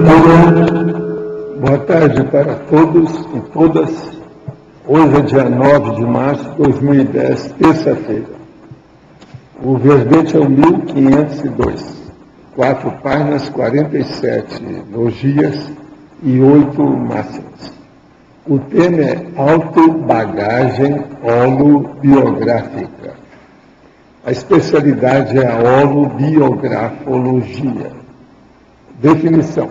leitura. Boa tarde para todos e todas. Hoje é dia 9 de março de 2010, terça-feira. O verbete é o 1502. 4 páginas, 47 logias e 8 máximas. O tema é autobagagem holobiográfica. A especialidade é a holobiografologia. Definição.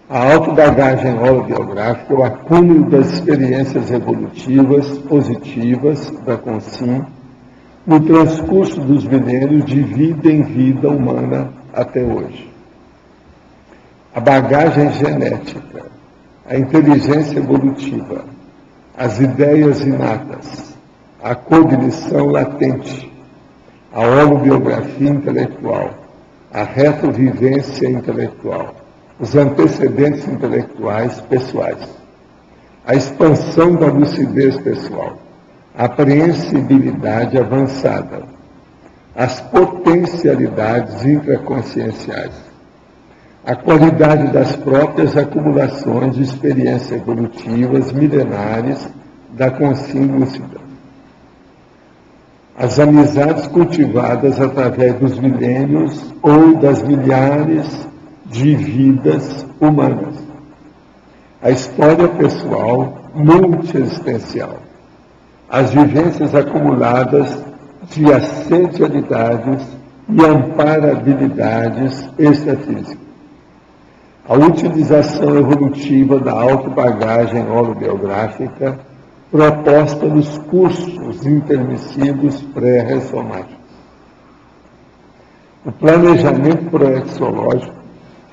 A autobagagem holobiográfica é o acúmulo das experiências evolutivas positivas da consciência no transcurso dos milênios de vida em vida humana até hoje. A bagagem genética, a inteligência evolutiva, as ideias inatas, a cognição latente, a holobiografia intelectual, a retovivência intelectual, os antecedentes intelectuais pessoais, a expansão da lucidez pessoal, a apreensibilidade avançada, as potencialidades intraconscienciais, a qualidade das próprias acumulações de experiências evolutivas milenares da consciência lúcida, as amizades cultivadas através dos milênios ou das milhares de vidas humanas, a história pessoal multiexistencial, as vivências acumuladas de assedialidades e amparabilidades extrafísicas, a utilização evolutiva da autobagagem holobiográfica proposta nos cursos intermissivos pré-ressomáticos, o planejamento proexológico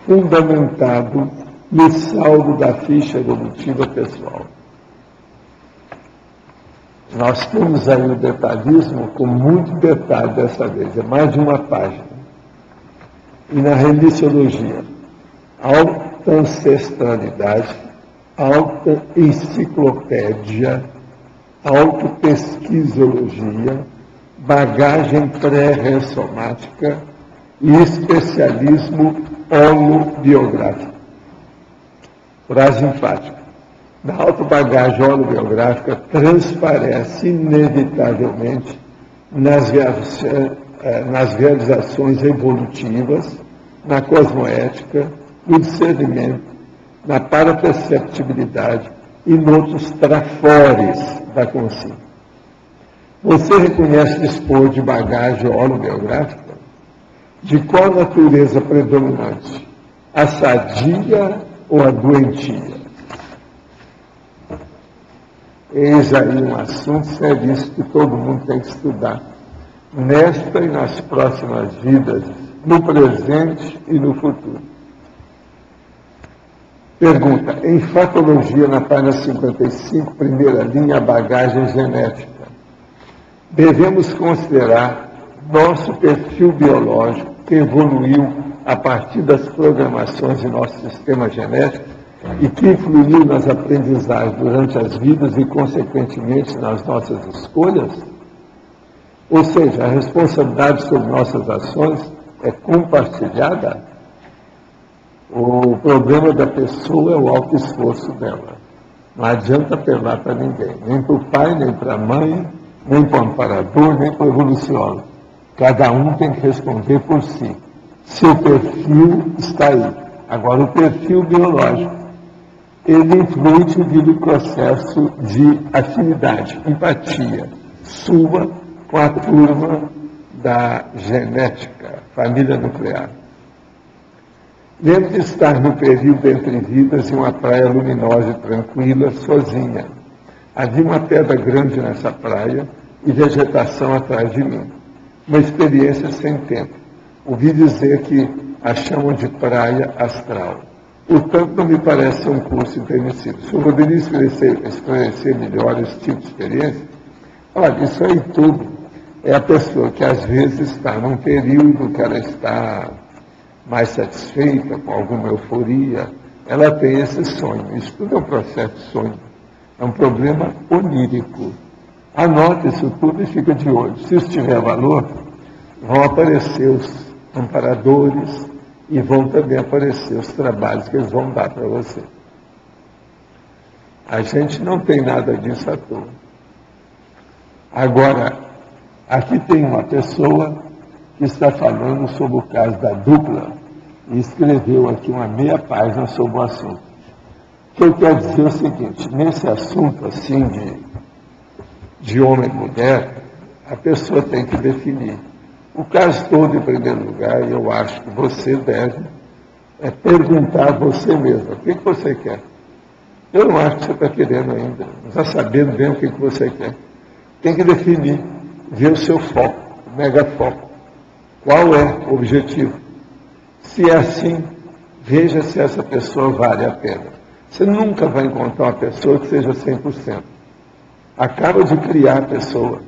fundamentado no saldo da ficha evolutiva pessoal. Nós temos aí o detalhismo com muito detalhe dessa vez, é mais de uma página. E na remissologia, alta ancestralidade, alta enciclopédia, autopesquisologia, bagagem pré-ressomática e especialismo holobiográfico. Frase enfática. Na autobagagem holobiográfica transparece inevitavelmente nas realizações evolutivas, na cosmoética, no discernimento, na paraperceptibilidade e noutros trafores da consciência. Você reconhece dispor de bagagem holobiográfica? De qual natureza predominante? A sadia ou a doentia? Eis aí um assunto seríssimo que todo mundo tem que estudar, nesta e nas próximas vidas, no presente e no futuro. Pergunta, em fatologia, na página 55, primeira linha, a bagagem genética. Devemos considerar nosso perfil biológico, que evoluiu a partir das programações de nosso sistema genético e que influiu nas aprendizagens durante as vidas e, consequentemente, nas nossas escolhas? Ou seja, a responsabilidade sobre nossas ações é compartilhada? O problema da pessoa é o alto esforço dela. Não adianta apelar para ninguém, nem para o pai, nem para a mãe, nem para o amparador, nem para o evoluciólogo. Cada um tem que responder por si. Seu perfil está aí. Agora, o perfil biológico, ele influi devido ao processo de afinidade, empatia, sua com a turma da genética, família nuclear. Lembro de estar no período entre vidas em uma praia luminosa e tranquila, sozinha. Havia uma pedra grande nessa praia e vegetação atrás de mim. Uma experiência sem tempo. Ouvi dizer que a chamam de praia astral. Portanto, não me parece ser um curso intermissivo. O senhor poderia esclarecer melhor esse tipo de experiência? Olha, isso aí tudo é a pessoa que às vezes está num período que ela está mais satisfeita, com alguma euforia, ela tem esse sonho. Isso tudo é um processo de sonho. É um problema onírico. Anote isso tudo e fica de olho. Se isso tiver valor, vão aparecer os amparadores e vão também aparecer os trabalhos que eles vão dar para você. A gente não tem nada disso à toa. Agora, aqui tem uma pessoa que está falando sobre o caso da dupla e escreveu aqui uma meia página sobre o assunto. O que eu quero dizer é o seguinte: nesse assunto assim de homem e mulher, a pessoa tem que definir. O caso todo, em primeiro lugar, eu acho que você deve perguntar a você mesmo: o que você quer? Eu não acho que você está querendo ainda, não está sabendo bem o que você quer. Tem que definir, ver o seu foco, o mega foco. Qual é o objetivo? Se é assim, veja se essa pessoa vale a pena. Você nunca vai encontrar uma pessoa que seja 100%. Acaba de criar a pessoa.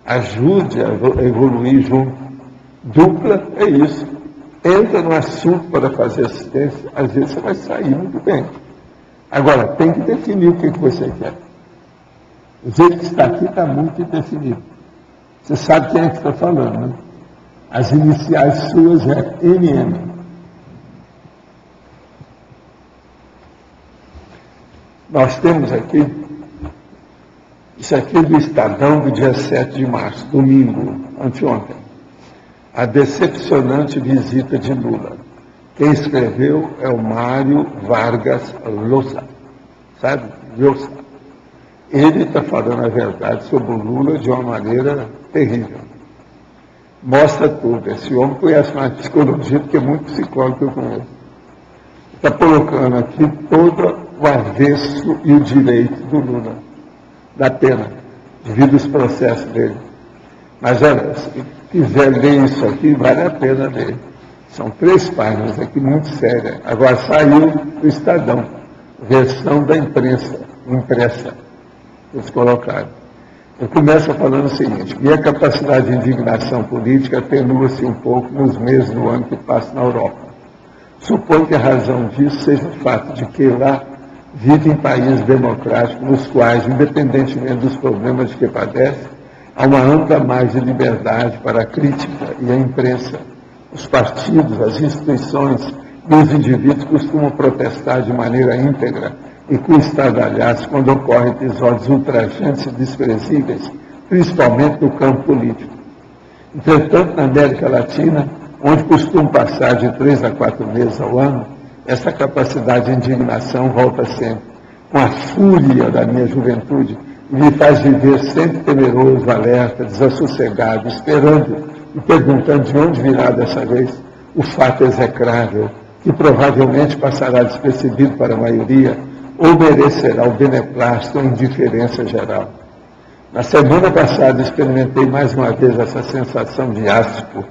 Ajude a evoluir junto. Dupla é isso. Entra no assunto para fazer assistência, às vezes você vai sair muito bem. Agora, tem que definir o que você quer. O jeito que está aqui está muito indefinido. Você sabe quem é que está falando, né? As iniciais suas é NM. Nós temos aqui, isso aqui é do Estadão do dia 7 de março, domingo, anteontem. A decepcionante visita de Lula. Quem escreveu é o Mário Vargas Llosa, sabe? Llosa. Ele está falando a verdade sobre o Lula de uma maneira terrível. Mostra tudo. Esse homem conhece mais psicologia do que muito psicólogo que eu conheço. Está colocando aqui todo o avesso e o direito do Lula, da pena, devido aos processos dele. Mas olha, se quiser ler isso aqui, vale a pena ler. São 3 páginas aqui, muito sérias. Agora saiu do Estadão, versão da imprensa, impressa, que eles colocaram. Eu começo falando o seguinte: minha capacidade de indignação política atenua-se um pouco nos meses do ano que passo na Europa. Suponho que a razão disso seja o fato de que lá vive em países democráticos nos quais, independentemente dos problemas de que padece, há uma ampla margem de liberdade para a crítica e a imprensa. Os partidos, as instituições e os indivíduos costumam protestar de maneira íntegra e com estardalhaços quando ocorrem episódios ultrajantes e desprezíveis, principalmente no campo político. Entretanto, na América Latina, onde costumam passar de 3 a 4 meses ao ano, essa capacidade de indignação volta sempre, com a fúria da minha juventude, e me faz viver sempre temeroso, alerta, desassossegado, esperando e perguntando de onde virá dessa vez o fato execrável, que provavelmente passará despercebido para a maioria, ou merecerá o beneplácito ou a indiferença geral. Na semana passada experimentei mais uma vez essa sensação de asco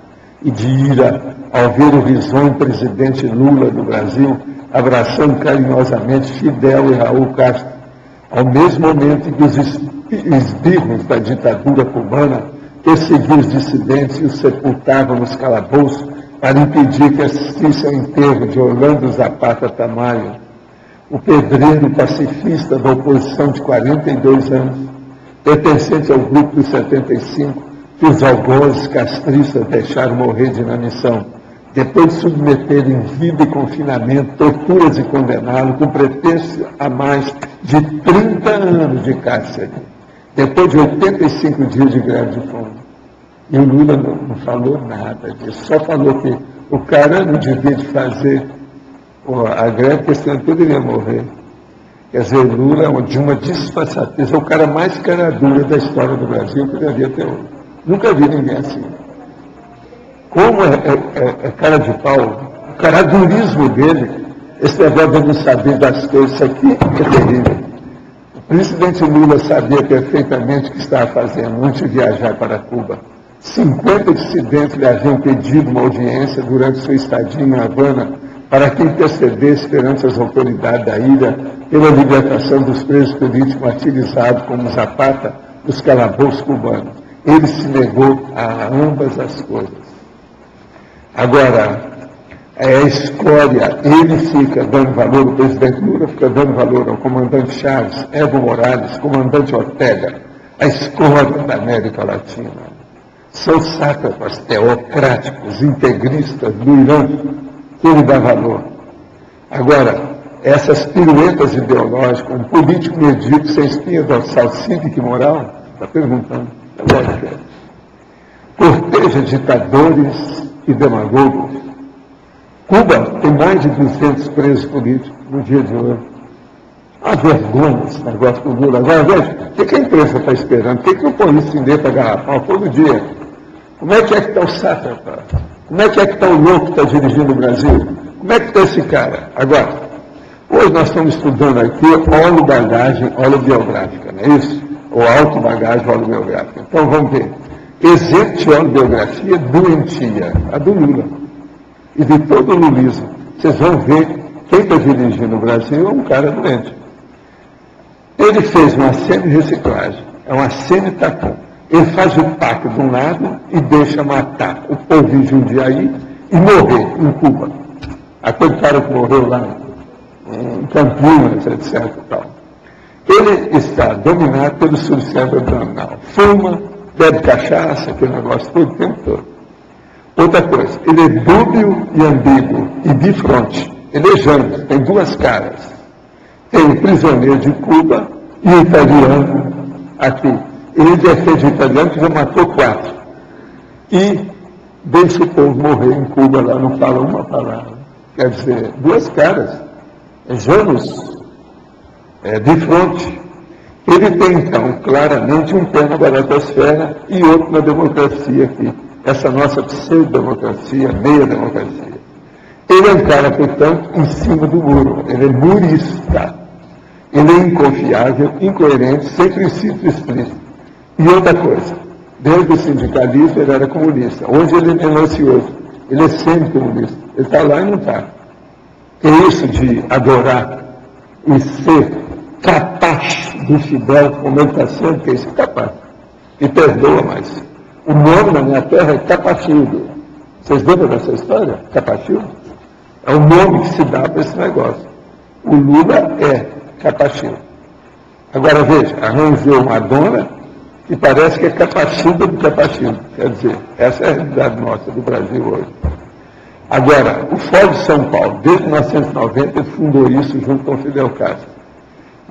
e de ira ao ver o risonho presidente Lula do Brasil abraçando carinhosamente Fidel e Raul Castro, ao mesmo momento em que os esbirros da ditadura cubana perseguiam os dissidentes e os sepultavam nos calabouços para impedir que assistissem ao enterro de Orlando Zapata Tamayo, o pedreiro pacifista da oposição de 42 anos, pertencente ao grupo dos 75, que os algozes castristas deixaram morrer de inanição, depois de submeter em vida e confinamento, torturas e condená-lo com pretexto a mais de 30 anos de cárcere, depois de 85 dias de greve de fome. E o Lula não falou nada disso, só falou que o cara não devia de fazer a greve, porque senão poderia morrer. Quer dizer, o Lula é de uma disfarçatez, é o cara mais cara dura da história do Brasil que devia ter hoje. Nunca vi ninguém assim. Como é cara de pau, o caradurismo dele, esse negócio de não saber das coisas, isso aqui é terrível. O presidente Lula sabia perfeitamente o que estava fazendo antes de viajar para Cuba. 50 dissidentes lhe haviam pedido uma audiência durante sua estadia em Havana para que intercedesse perante as autoridades da ilha pela libertação dos presos políticos martirizados como Zapata dos calabouços cubanos. Ele se negou a ambas as coisas. Agora, a escória, ele fica dando valor, o presidente Lula fica dando valor ao comandante Chaves, Evo Morales, comandante Ortega, a escória da América Latina. São sátrapas teocráticos, integristas do Irã, que ele dá valor. Agora, essas piruetas ideológicas, um político medíocre sem espinha dorsal cívica e moral, está perguntando, é lógico que é. Corteja ditadores e demagogos. Cuba tem mais de 200 presos políticos no dia de hoje. Uma vergonha esse negócio do Lula. Agora, veja, o que a imprensa está esperando? Por que não põe isso em letra garrafal todo dia? Como é que está o sátrapa? Como é que está o louco que está dirigindo o Brasil? Como é que está esse cara? Agora, hoje nós estamos estudando aqui holobagagem holobiográfica, não é isso? Ou autobagagem holobiográfica. Então, vamos ver. Exemplo de holobiografia doentia, a do Lula. E de todo o lulismo. Vocês vão ver, quem está dirigindo o Brasil é um cara doente. Ele fez uma semi-reciclagem, é uma semi-tacão. Ele faz o PAC de um lado e deixa matar o povo de Jundiaí e morrer em Cuba. Aquele cara que morreu lá em Campinas, etc. Tal. Ele está dominado pelo subcérebro abdominal. Fuma, bebe cachaça, aquele negócio todo o tempo todo. Outra coisa, ele é dúbio e ambíguo e bifronte. Ele é jânio, tem duas caras. Tem o prisioneiro de Cuba e o italiano aqui. Ele defende o italiano que já matou 4. E deixa o povo morrer em Cuba lá, não fala uma palavra. Quer dizer, duas caras. É Janus, é bifronte. Ele tem, então, claramente um pé na baratosfera e outro na democracia aqui. Essa nossa pseudo-democracia, meia-democracia. Ele é um cara, portanto, em cima do muro. Ele é murista. Ele é inconfiável, incoerente, sem princípio explícito. E outra coisa, desde o sindicalismo ele era comunista. Hoje ele é melancioso. Ele é semi-comunista. Ele está lá e não está. É isso de adorar e ser capaz do Fidel, como ele está sendo, que é isso, capaz. E perdoa mais. O nome na minha terra é Capachildo. Vocês lembram dessa história? Capachildo? É o nome que se dá para esse negócio. O Lula é Capachildo. Agora veja, arranjou uma dona que parece que é Capachilda do Capachildo. Quer dizer, essa é a realidade nossa do Brasil hoje. Agora, o Fórum de São Paulo, desde 1990, ele fundou isso junto com o Fidel Castro.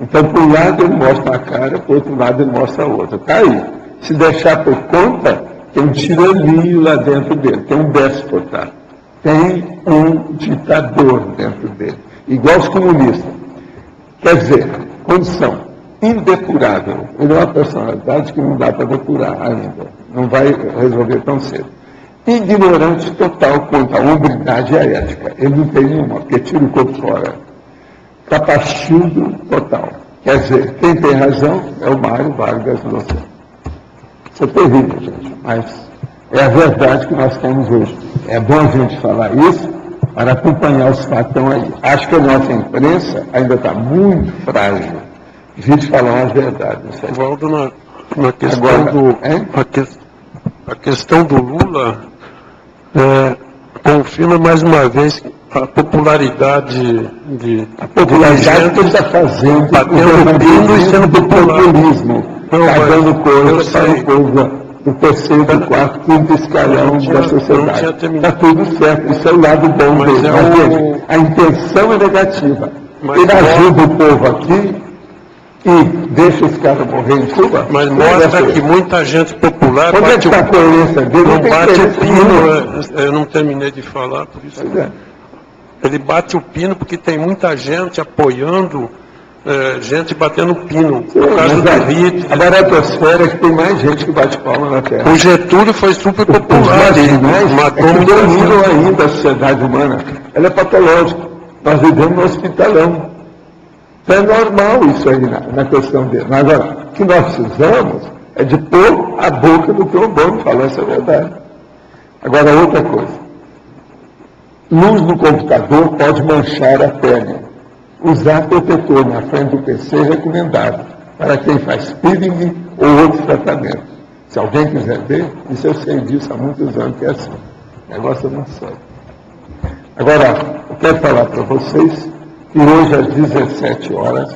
Então, por um lado ele mostra uma cara, por outro lado ele mostra a outra. Está aí. Se deixar por conta, tem um tiraninho lá dentro dele, tem um déspota, tem um ditador dentro dele, igual os comunistas. Quer dizer, condição indepurável. Ele é uma personalidade que não dá para depurar ainda, não vai resolver tão cedo. Ignorante total quanto à hombridade e à ética. Ele não tem nenhuma, porque tira o corpo fora. Capachildo total. Quer dizer, quem tem razão é o Mário Vargas Llosa. Isso é terrível, gente, mas é a verdade que nós temos hoje. É bom a gente falar isso para acompanhar os fatos que estão aí. Acho que a nossa imprensa ainda está muito frágil. A gente falar as verdades. Valdo, na questão a questão do Lula confirma mais uma vez a popularidade que ele está fazendo, batendo pino e sendo popular. Está dando coisa para o povo do terceiro, do quarto, quinto escalão da sociedade. Está tudo certo, isso é o lado bom dele. Mas veja, a intenção é negativa. Ele ajuda o povo aqui e deixa os caras morrer em Cuba. Mas mostra que muita gente popular onde é que está a coerência dele? Não bate o pino. Eu não terminei de falar, por isso. Ele bate o pino porque tem muita gente apoiando, gente batendo pino. Por causa do rito. A baratosfera é que tem mais gente que bate palma na terra. O Getúlio foi super popular. Ele matou muita gente. Ainda a sociedade humana, ela é patológica. Nós vivemos no hospitalão. Então é normal isso aí na questão dele. Mas agora, o que nós precisamos é de pôr a boca no trombone, falar essa verdade. Agora, outra coisa. Luz no computador pode manchar a pele. Usar protetor na frente do PC é recomendado para quem faz peeling ou outros tratamentos. Se alguém quiser ver, isso eu sei disso há muitos anos que é assim. O negócio é muito sério. Agora, eu quero falar para vocês que hoje às 17 horas,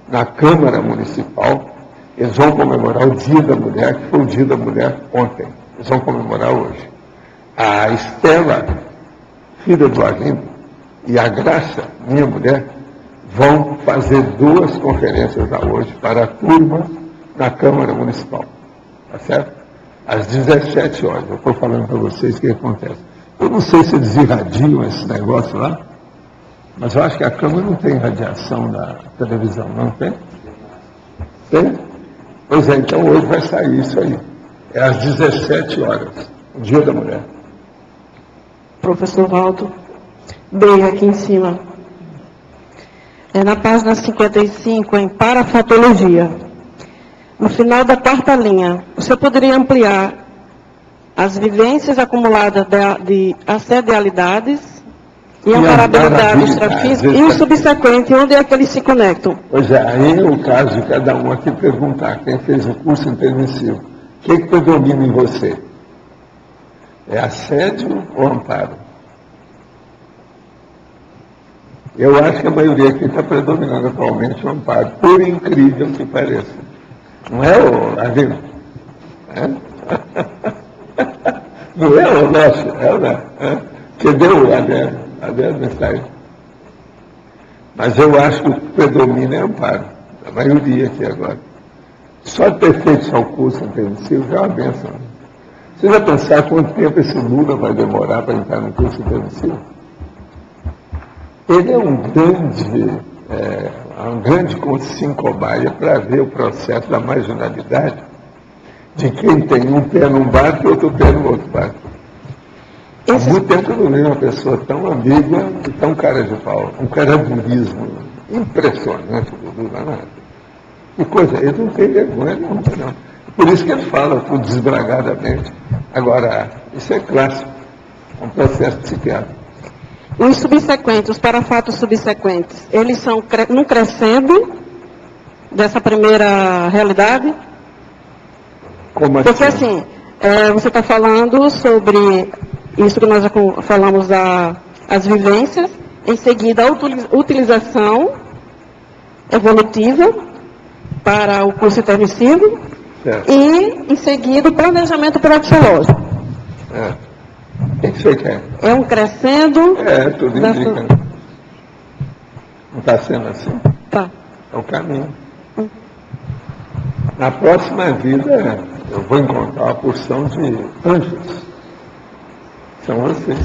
na Câmara Municipal, eles vão comemorar o Dia da Mulher, que foi o Dia da Mulher ontem. Eles vão comemorar hoje. A Estela filha do Arlindo e a Graça, minha mulher, vão fazer 2 conferências lá hoje para a turma na Câmara Municipal. Tá certo? Às 17 horas. Eu estou falando para vocês o que acontece. Eu não sei se eles irradiam esse negócio lá, mas eu acho que a Câmara não tem radiação da televisão, não tem? Tem? Pois é, então hoje vai sair isso aí. É às 17 horas, o Dia da Mulher. Professor Valdo, bem aqui em cima. Na página 55, em parafatologia. No final da 4ª linha, você poderia ampliar as vivências acumuladas de assedialidades e amparabilidade extrafísica e o subsequente, onde é que eles se conectam? Pois é, aí é o caso de cada um aqui perguntar, quem fez o curso intermissivo, o que predomina em você? É assédio ou amparo? Eu acho que a maioria aqui está predominando atualmente o amparo, por incrível que pareça. Não é o Arlindo? Não é o nosso? É, né? Cadê o Adélio? Adélio não está aí. Mas eu acho que o que predomina é amparo. A maioria aqui agora. Só ter feito só o curso intermissivo já é uma benção. Você vai pensar quanto tempo esse Lula vai demorar para entrar no curso intermissivo? Ele é um grande cursinho cobaia para ver o processo da marginalidade de quem tem um pé num barco e outro pé no outro barco. Há muito tempo eu não vi uma pessoa tão ambígua e tão cara de pau. Um carabulismo impressionante do Lula, né? Que coisa, ele não tem vergonha nenhuma, não. Por isso que ele fala tudo desbragadamente. Agora, isso é clássico, é um processo psiquiátrico. Os subsequentes, os parafatos subsequentes, eles são num crescendo dessa primeira realidade? Como assim? Porque assim, você está falando sobre isso que nós já falamos, as vivências, em seguida a utilização evolutiva para o curso intermissivo, certo. E em seguida o planejamento proxiológico. O que você quer? É um crescendo. Tudo indica. Não está sendo assim? Tá. É o caminho. Na próxima vida, eu vou encontrar uma porção de anjos. São vocês.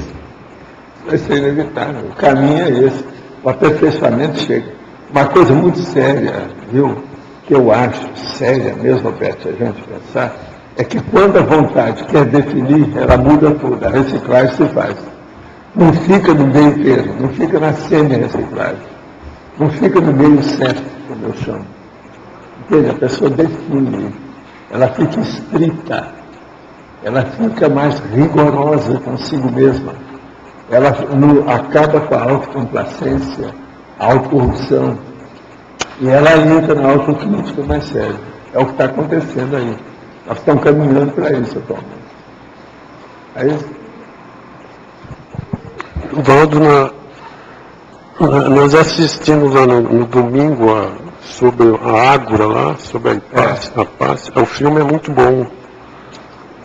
Vai ser inevitável. O caminho é esse. O aperfeiçoamento chega. Uma coisa muito séria, viu? Que eu acho séria mesmo, Beth, a gente pensar, é que quando a vontade quer definir, ela muda tudo. A reciclagem se faz. Não fica no meio termo, não fica na semi-reciclagem. Não fica no meio certo, como eu chamo. Entende? A pessoa define, ela fica estrita, ela fica mais rigorosa consigo mesma. Ela acaba com a autocomplacência, a autocorrupção, e ela entra na autocrítica mais séria. É o que está acontecendo aí. Nós estamos caminhando para isso atualmente. É isso? Valdo, nós assistimos lá no domingo sobre a Ágora lá, sobre a Paz. O filme é muito bom.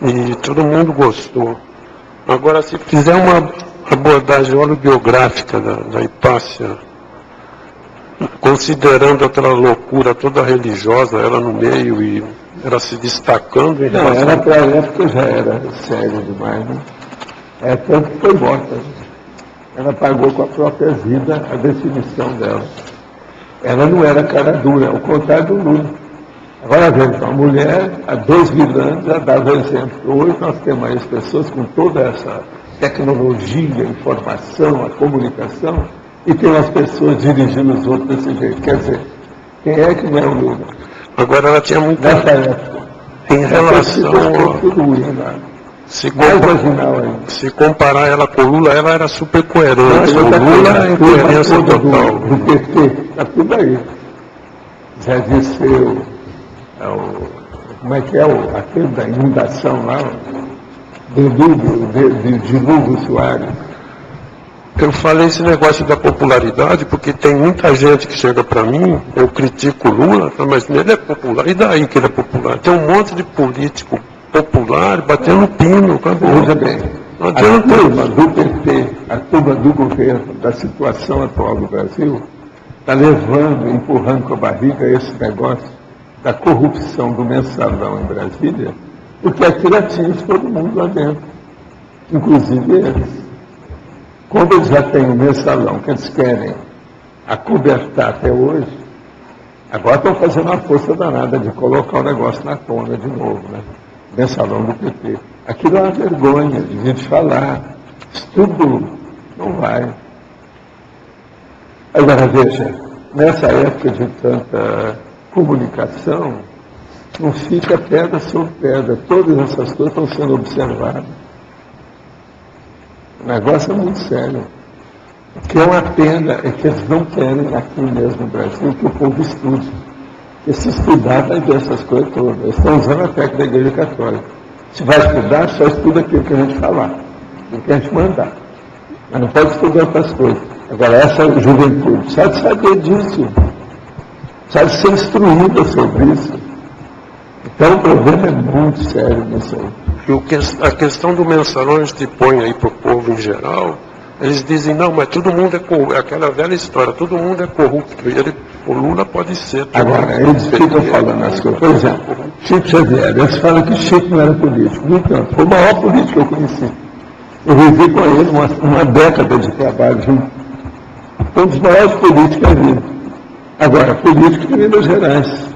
E todo mundo gostou. Agora, se fizer uma abordagem autobiográfica da Hipácia, considerando aquela loucura toda religiosa, ela no meio e ela se destacando em relação... Não, ela para a época já era séria demais, né? Tanto que foi morta. Ela pagou com a própria vida a definição dela. Ela não era cara dura, ao contrário do Lula. Agora veja, então, a mulher, há 2.000 anos, já dava exemplo. Hoje nós temos aí as pessoas com toda essa tecnologia, a informação, a comunicação, e tem as pessoas dirigindo os outros desse jeito. Quer dizer, quem é que não é o Lula? Agora ela tinha muita... Nessa época. Em relação se comparar ela com o Lula, ela era super coerente. O Lula é incoerência total. Do PT, está tudo aí. Zé Disseu, como é que é aquele da inundação lá? De Hugo Soares. Eu falei esse negócio da popularidade, porque tem muita gente que chega para mim, eu critico o Lula, mas ele é popular, e daí que ele é popular? Tem um monte de político popular batendo pino, acabou. Veja bem, a turma do PT a turma do governo, da situação atual do Brasil, está levando, empurrando com a barriga esse negócio da corrupção do mensalão em Brasília, porque aquilo atinge todo mundo lá dentro, inclusive eles. Quando eles já têm o mensalão que eles querem acobertar até hoje, agora estão fazendo uma força danada de colocar o negócio na tona de novo, né? Mensalão do PT. Aquilo é uma vergonha de gente falar. Isso tudo não vai. Agora, veja, nessa época de tanta comunicação, não fica pedra sobre pedra. Todas essas coisas estão sendo observadas. O negócio é muito sério. O que é uma pena é que eles não querem aqui mesmo no Brasil que o povo estude. Porque se estudar, vai ver essas coisas todas. Eles estão usando a técnica da Igreja Católica. Se vai estudar, só estuda aquilo que a gente falar, aquilo que a gente mandar. Mas não pode estudar outras coisas. Agora, essa juventude precisa de saber disso. Precisa de ser instruída sobre isso. Então, o problema é muito sério nisso aí. E a questão do mensalão, eles te põem aí para o povo em geral, eles dizem, não, mas todo mundo é corrupto. Aquela velha história, todo mundo é corrupto. E o Lula pode ser. Agora, eles ficam falando as coisas. Por exemplo, Chico Xavier, eles falam que Chico não era político. No entanto, foi o maior político que eu conheci. Eu vivi com ele uma década de trabalho junto. Foi um dos maiores políticos da vida. Agora, político de Minas Gerais,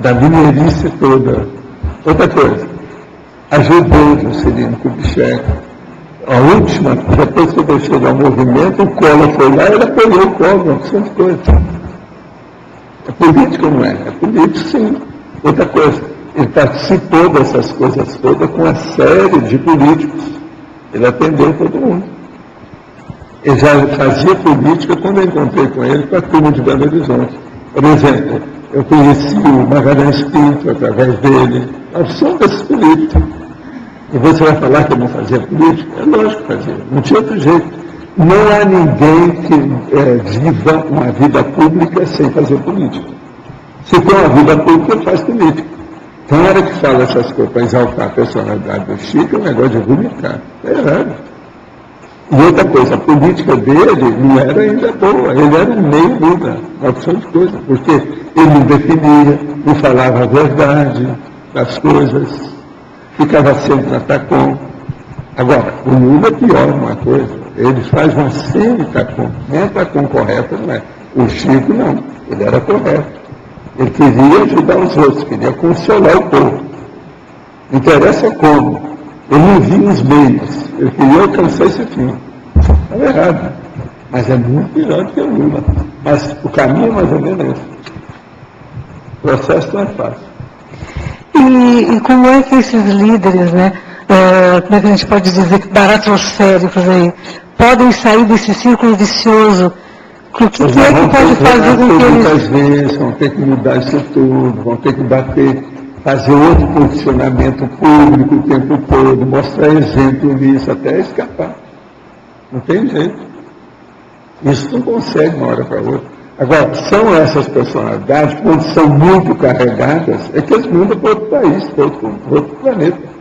da mineirice toda. Outra coisa, ajudou Juscelino Kubitschek. A última, depois que eu deixei de ao movimento, o Collor foi lá e ele apoiou o Collor, uma opção de coisa. É político ou não é? É político, sim. Outra coisa, ele participou dessas coisas todas com uma série de políticos. Ele atendeu todo mundo. Ele já fazia política quando eu encontrei com ele com a turma de Belo Horizonte. Por exemplo, eu conheci o Magalhães Pinto através dele. Nós somos desses políticos. E você vai falar que eu não fazia política? É lógico que fazia, não tinha outro jeito. Não há ninguém que viva uma vida pública sem fazer política. Se tem uma vida pública, faz política. Então, na hora que fala essas coisas para exaltar a personalidade do Chico, é um negócio de vomitar. É errado. E outra coisa, a política dele não era ainda boa, ele era um meio Lula, uma opção de coisa, porque ele não definia, não falava a verdade das coisas, ficava sempre na TACOM. Agora, o Lula é pior uma coisa, ele faz uma semi-TACOM, nem a TACOM correta não é. O Chico não, ele era correto. Ele queria ajudar os outros, queria consolar o povo. Não interessa como. Ele não via os meios, ele queria alcançar esse fim. Estava errado, mas é muito melhor do que o Lula. Mas o caminho é mais ou menos esse. O processo não é fácil. E como é que esses líderes, né, como é que a gente pode dizer, baratrosféricos aí, podem sair desse círculo vicioso? O que é que pode fazer com que eles... Muitas vezes vão ter que mudar isso tudo, vão ter que bater, fazer outro posicionamento público o tempo todo, mostrar exemplo nisso, até escapar. Não tem jeito. Isso não consegue de uma hora para outra. Agora, são essas personalidades, quando são muito carregadas, é que eles mudam para outro país, para outro planeta.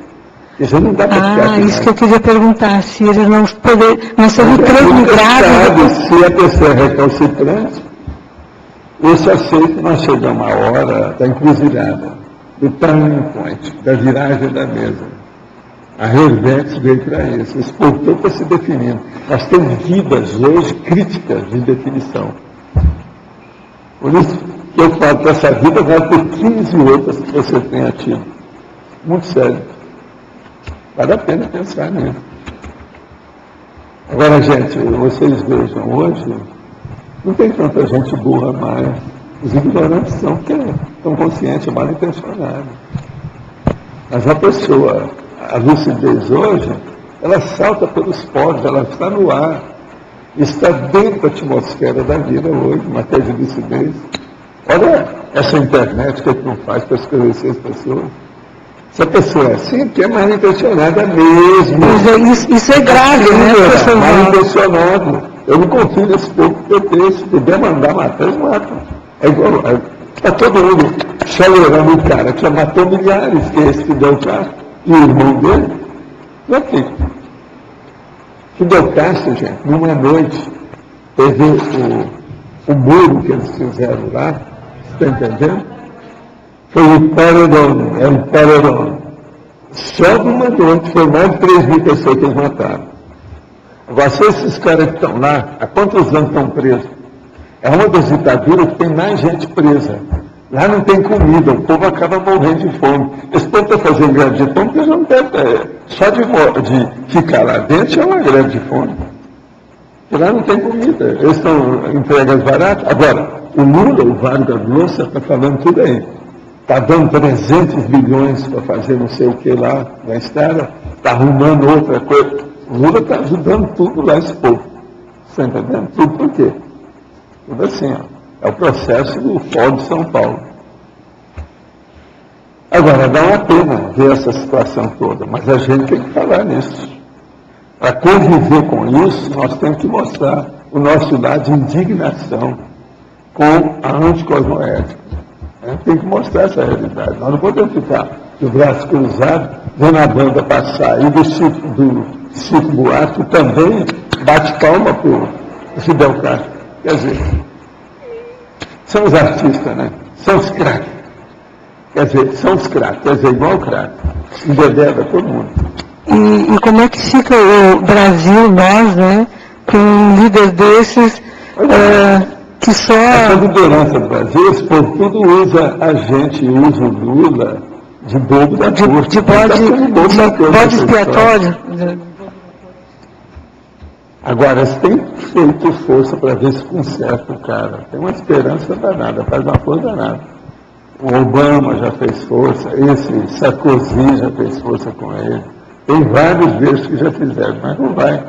Isso não dá para ficar aqui, isso que eu queria perguntar, se eles não serem transmigrados. Se a pessoa é recalcitrante, eu só sei que nós chegamos à hora da encruzilhada, do turning point, da viragem da mesa. A Helvetes veio para isso, exportou para se definir. Nós temos vidas hoje críticas de definição. Por isso que eu falo que essa vida vai por 15 outras que você tenha tido. Muito sério. Vale a pena pensar nisso. Agora, gente, vocês vejam, hoje não tem tanta gente burra mais. Os ignorantes são porque estão conscientes, mal intencionados. Mas a pessoa, a lucidez hoje, ela salta pelos poros, ela está no ar. Está dentro da atmosfera da vida hoje, matéria de lucidez. Olha essa internet que não faz para esclarecer as pessoas. Se a pessoa é assim, porque é mal intencionada mesmo. Isso é grave, né? Mal intencionado. Eu não confio nesse povo do PT. Se puder mandar matar, eles matam. É igual. Está todo mundo chorando o cara que já matou milhares, que é esse que deu o carro, e o irmão dele. Não é que. Fidel Castro, gente, numa noite, teve o muro que eles fizeram lá, está entendendo? Foi o paredão, é o paredão. Só numa noite, foi mais de 3 mil pessoas que eles mataram. Agora, se esses caras que estão lá, há quantos anos estão presos? É uma das ditaduras que tem mais gente presa. Lá não tem comida, o povo acaba morrendo de fome. Esse povo está fazendo greve de fome porque já não deve, só de ficar lá dentro é uma greve de fome. Porque lá não tem comida, eles estão entregas baratas. Agora, o Lula, o Vargas Llosa, está falando tudo aí. Está dando 300 bilhões para fazer não sei o que lá na estrada, está arrumando outra coisa. O Lula está ajudando tudo lá, esse povo. Você está entendendo? Tudo por quê? Tudo assim, ó. É o processo do Fórum de São Paulo. Agora, dá uma pena ver essa situação toda, mas a gente tem que falar nisso. Para conviver com isso, nós temos que mostrar o nosso lado de indignação com a anticosmoética. Tem que mostrar essa realidade. Nós não podemos ficar de braço cruzado, vendo a banda passar. E do Chico Buarque também bate palma para o Fidel Castro. Quer dizer, são os artistas, né? São os craques. Quer dizer, são os craques. Quer dizer, igual o craque. Embebeda todo mundo. E como é que fica o Brasil, nós, né? Com um líder desses que só... A liderança do Brasil, esse povo tudo usa a gente, usa o Lula de bobo da corte. De bode expiatório. Agora, eles têm feito força para ver se conserta o cara. Tem uma esperança danada, faz uma força danada. O Obama já fez força, esse Sarkozy já fez força com ele. Tem vários deles que já fizeram, mas não vai.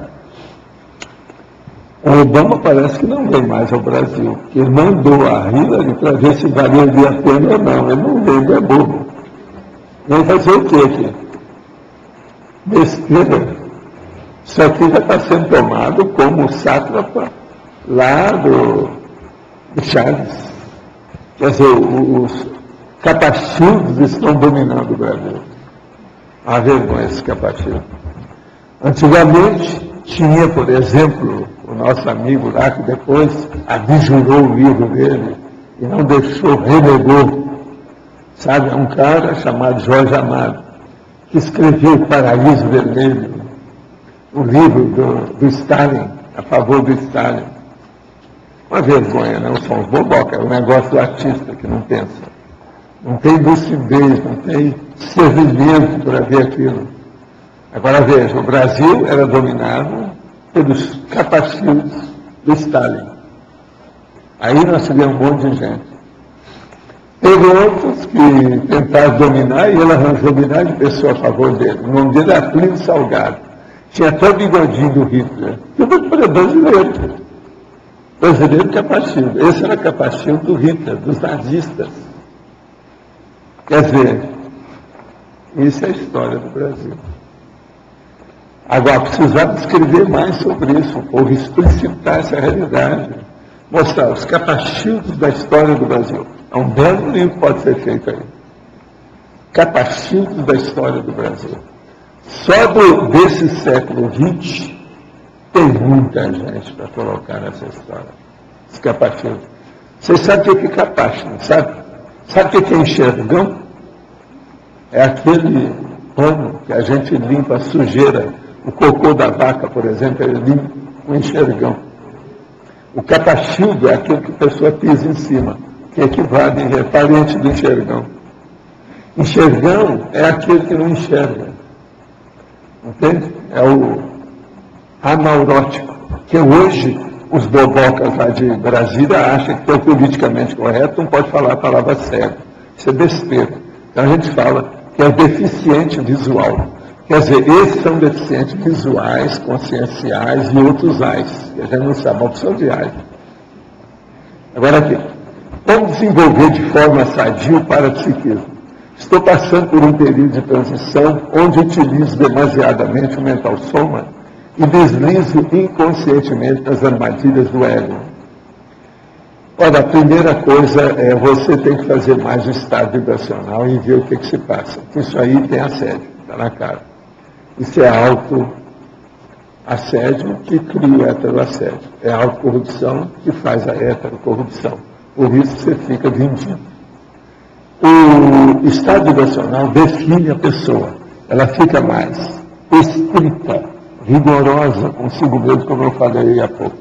O Obama parece que não vem mais ao Brasil, porque ele mandou a Hillary para ver se valeria a pena ou não. Ele não veio, ele é bobo. Vem fazer o quê aqui? Besteira. Isso aqui já está sendo tomado como sátrapa lá do Chaves. Quer dizer, os capachildos estão dominando o Brasil. Uma vergonha esse capachildo. Antigamente, tinha, por exemplo, o nosso amigo lá, que depois abjurou o livro dele e não deixou, renegou. Sabe, é um cara chamado Jorge Amado, que escreveu O Paraíso Vermelho, o livro do Stalin, a favor do Stalin. Uma vergonha, não são os bobocas, é um negócio do artista que não pensa. Não tem lucidez, não tem servimento para ver aquilo. Agora veja, o Brasil era dominado pelos capachildos do Stalin. Aí nós tivemos um monte de gente. Teve outros que tentaram dominar e ele arranjou milhares de pessoas a favor dele. O nome dele era Plínio Salgado. Tinha até o bigodinho do Hitler. E brasileiro. Brasileiro capachildo. Esse era capachildo do Hitler, dos nazistas. Quer dizer, isso é a história do Brasil. Agora, precisava escrever mais sobre isso, ou explicitar essa realidade. Mostrar os capachildos da história do Brasil. É um belo livro que pode ser feito aí. Capachildos da história do Brasil. Só desse século XX, tem muita gente para colocar nessa história. Os capachildos. Vocês sabem o que é capacho, não sabe? Sabe o que é enxergão? É aquele pano que a gente limpa a sujeira. O cocô da vaca, por exemplo, ele limpa com enxergão. O capachildo é aquele que a pessoa pisa em cima, que equivale, é parente do enxergão. Enxergão é aquele que não enxerga. Entende? É o amaurótico, que hoje os bobocas lá de Brasília acham que é o politicamente correto, não pode falar a palavra cego. Isso é besteira. Então a gente fala que é o deficiente visual. Quer dizer, esses são deficientes visuais, conscienciais e outros ais, que a gente não sabe, uma opção de ais. Agora aqui, como desenvolver de forma sadia o parapsiquismo? Estou passando por um período de transição onde utilizo demasiadamente o mental soma e deslizo inconscientemente nas armadilhas do ego. Olha, a primeira coisa é você tem que fazer mais o estado vibracional e ver o que se passa. Isso aí tem assédio, está na cara. Isso é assédio que cria o heteroassédio. É a autocorrupção que faz a heterocorrupção. Por isso você fica vendido. O Estado Nacional define a pessoa. Ela fica mais estrita, rigorosa consigo mesmo, como eu falei há pouco.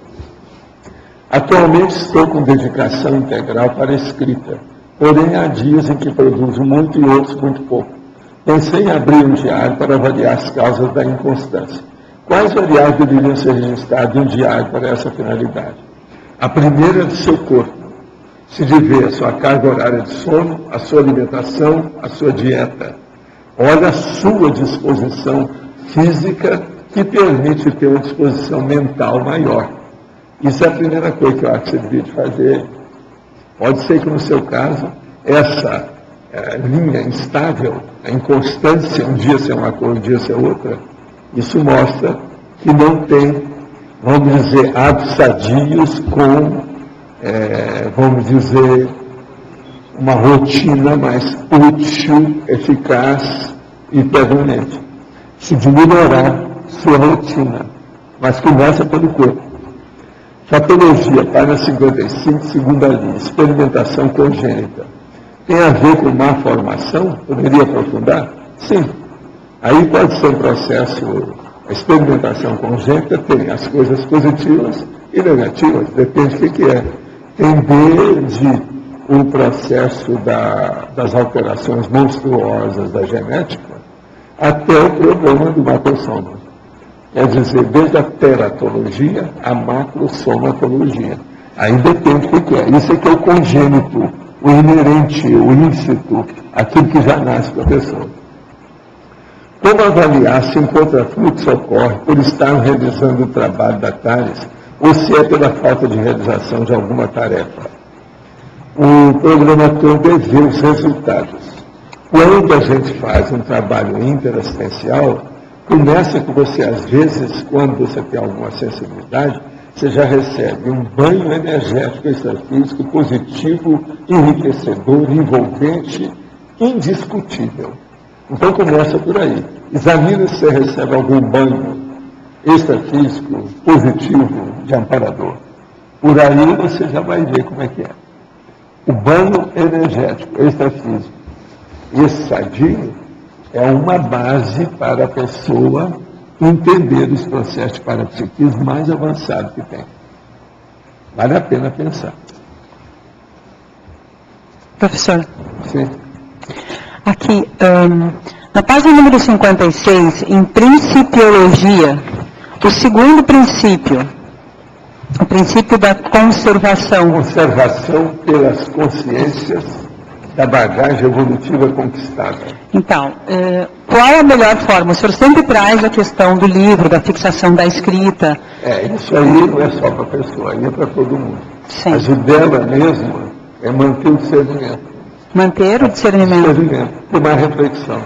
Atualmente estou com dedicação integral para a escrita, porém há dias em que produzo muito e outros muito pouco. Pensei em abrir um diário para avaliar as causas da inconstância. Quais variáveis deveriam ser registradas em um diário para essa finalidade? A primeira é do seu corpo. Se deve a sua carga horária de sono, a sua alimentação, a sua dieta. Olha a sua disposição física que permite ter uma disposição mental maior. Isso é a primeira coisa que eu acho que você deveria fazer. Pode ser que no seu caso, essa linha instável, a inconstância, um dia ser uma coisa, um dia ser outra, isso mostra que não tem, vamos dizer, hábitos sadios com, vamos dizer, uma rotina mais útil, eficaz e permanente. Se de melhorar sua rotina, mas começa pelo corpo. Patologia, página 55, segunda linha, experimentação congênita. Tem a ver com má formação? Poderia aprofundar? Sim. Aí pode ser um processo, a experimentação congênita tem as coisas positivas e negativas, depende do que é. Tem desde o processo das alterações monstruosas da genética até o problema do macrossoma. Quer dizer, desde a teratologia à macrosomatologia. Aí depende do que é. Isso é que é o congênito, o inerente, o íncito, aquilo que já nasce com a pessoa. Como avaliar se um contrafluxo ocorre por estar realizando o trabalho da TARES ou se é pela falta de realização de alguma tarefa? O programador devê os resultados. Quando a gente faz um trabalho interassistencial, começa com você, às vezes, quando você tem alguma sensibilidade, você já recebe um banho energético extrafísico positivo, enriquecedor, envolvente, indiscutível. Então começa por aí. Examina se você recebe algum banho extrafísico positivo de amparador. Por aí você já vai ver como é que é. O banho energético extrafísico, esse sadio, é uma base para a pessoa entender os processos de parapsiquismo mais avançados que tem. Vale a pena pensar. Professor. Sim. Aqui, na página número 56, em Principiologia, o segundo princípio, o princípio da conservação. Conservação pelas consciências da bagagem evolutiva conquistada. Então, qual a melhor forma? O senhor sempre traz a questão do livro, da fixação da escrita. Isso aí não é só para a pessoa, aí é para todo mundo. Sim. A ideia mesmo é manter o discernimento. Manter o discernimento. Ter mais reflexão.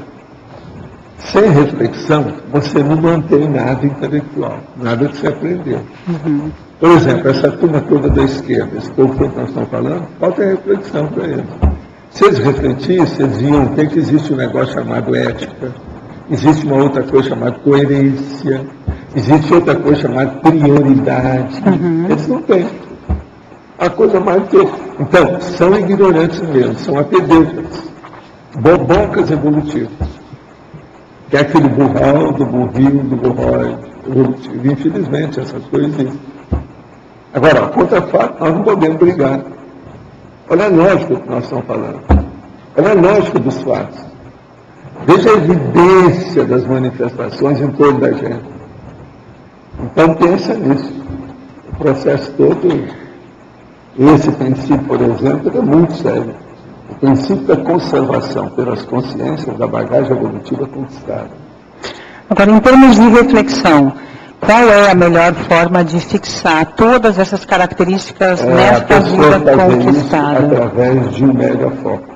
Sem reflexão, você não mantém nada intelectual, nada que você aprendeu. Uhum. Por exemplo, essa turma toda da esquerda, esse povo que nós estamos falando, falta reflexão para eles. Se eles refletissem, eles iam ter que existe um negócio chamado ética, existe uma outra coisa chamada coerência, existe outra coisa chamada prioridade. Uhum. Eles não têm. A coisa mais que... Então, são ignorantes mesmo, são apedeutas, bobocas evolutivas. Que é aquele burral, do burrinho, do burróide evolutivo. Infelizmente, essas coisas existem. Agora, contra fato, nós não podemos brigar. Olha a lógica que nós estamos falando. Olha a lógica dos fatos. Veja a evidência das manifestações em torno da gente. Então pensa nisso. O processo todo, esse princípio, por exemplo, é muito sério. O princípio da conservação pelas consciências da bagagem evolutiva conquistada. Agora, em termos de reflexão, qual é a melhor forma de fixar todas essas características nesta vida conquistada? Isso através de um mega foco.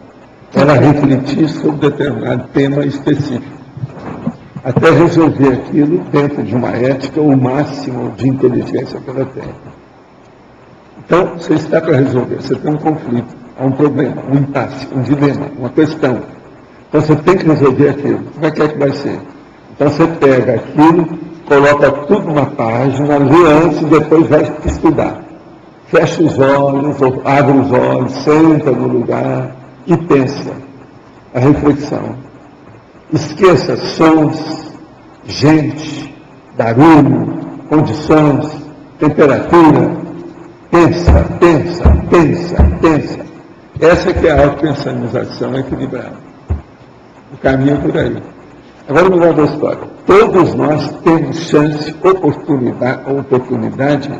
Ela refletir sobre determinado tema específico. Até resolver aquilo dentro de uma ética, o máximo de inteligência que ela tem. Então, você está para resolver, você tem um conflito, há um problema, um impasse, um dilema, uma questão. Então, você tem que resolver aquilo. Como é que vai ser? Então, você pega aquilo coloca tudo numa página, lê antes e depois vai estudar. Fecha os olhos, ou abre os olhos, senta no lugar e pensa. A reflexão. Esqueça sons, gente, barulho, condições, temperatura. Pensa, pensa, pensa, pensa. Essa que é a autopensamização equilibrada. O caminho é por aí. Agora, no lugar da história. Todos nós temos chance, oportunidade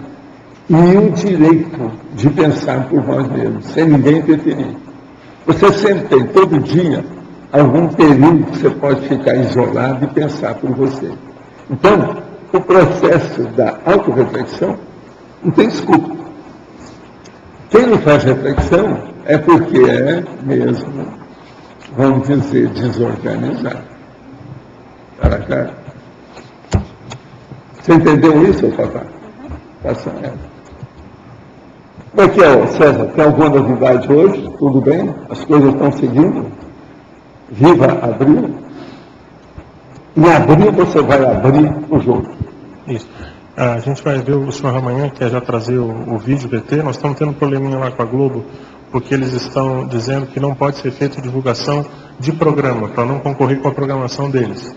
e o direito de pensar por nós mesmos, sem ninguém interferir. Você sempre tem, todo dia, algum período que você pode ficar isolado e pensar por você. Então, o processo da autorreflexão não tem desculpa. Quem não faz reflexão é porque é mesmo, vamos dizer, desorganizado. Cara. Você entendeu isso, papai? Passa ela. Como é que é, César? Tem alguma novidade hoje? Tudo bem? As coisas estão seguindo? Viva abril? Em abril você vai abrir o jogo. Isso. A gente vai ver o senhor amanhã, que é já trazer o vídeo VT. Nós estamos tendo um probleminha lá com a Globo, porque eles estão dizendo que não pode ser feita divulgação de programa, para não concorrer com a programação deles.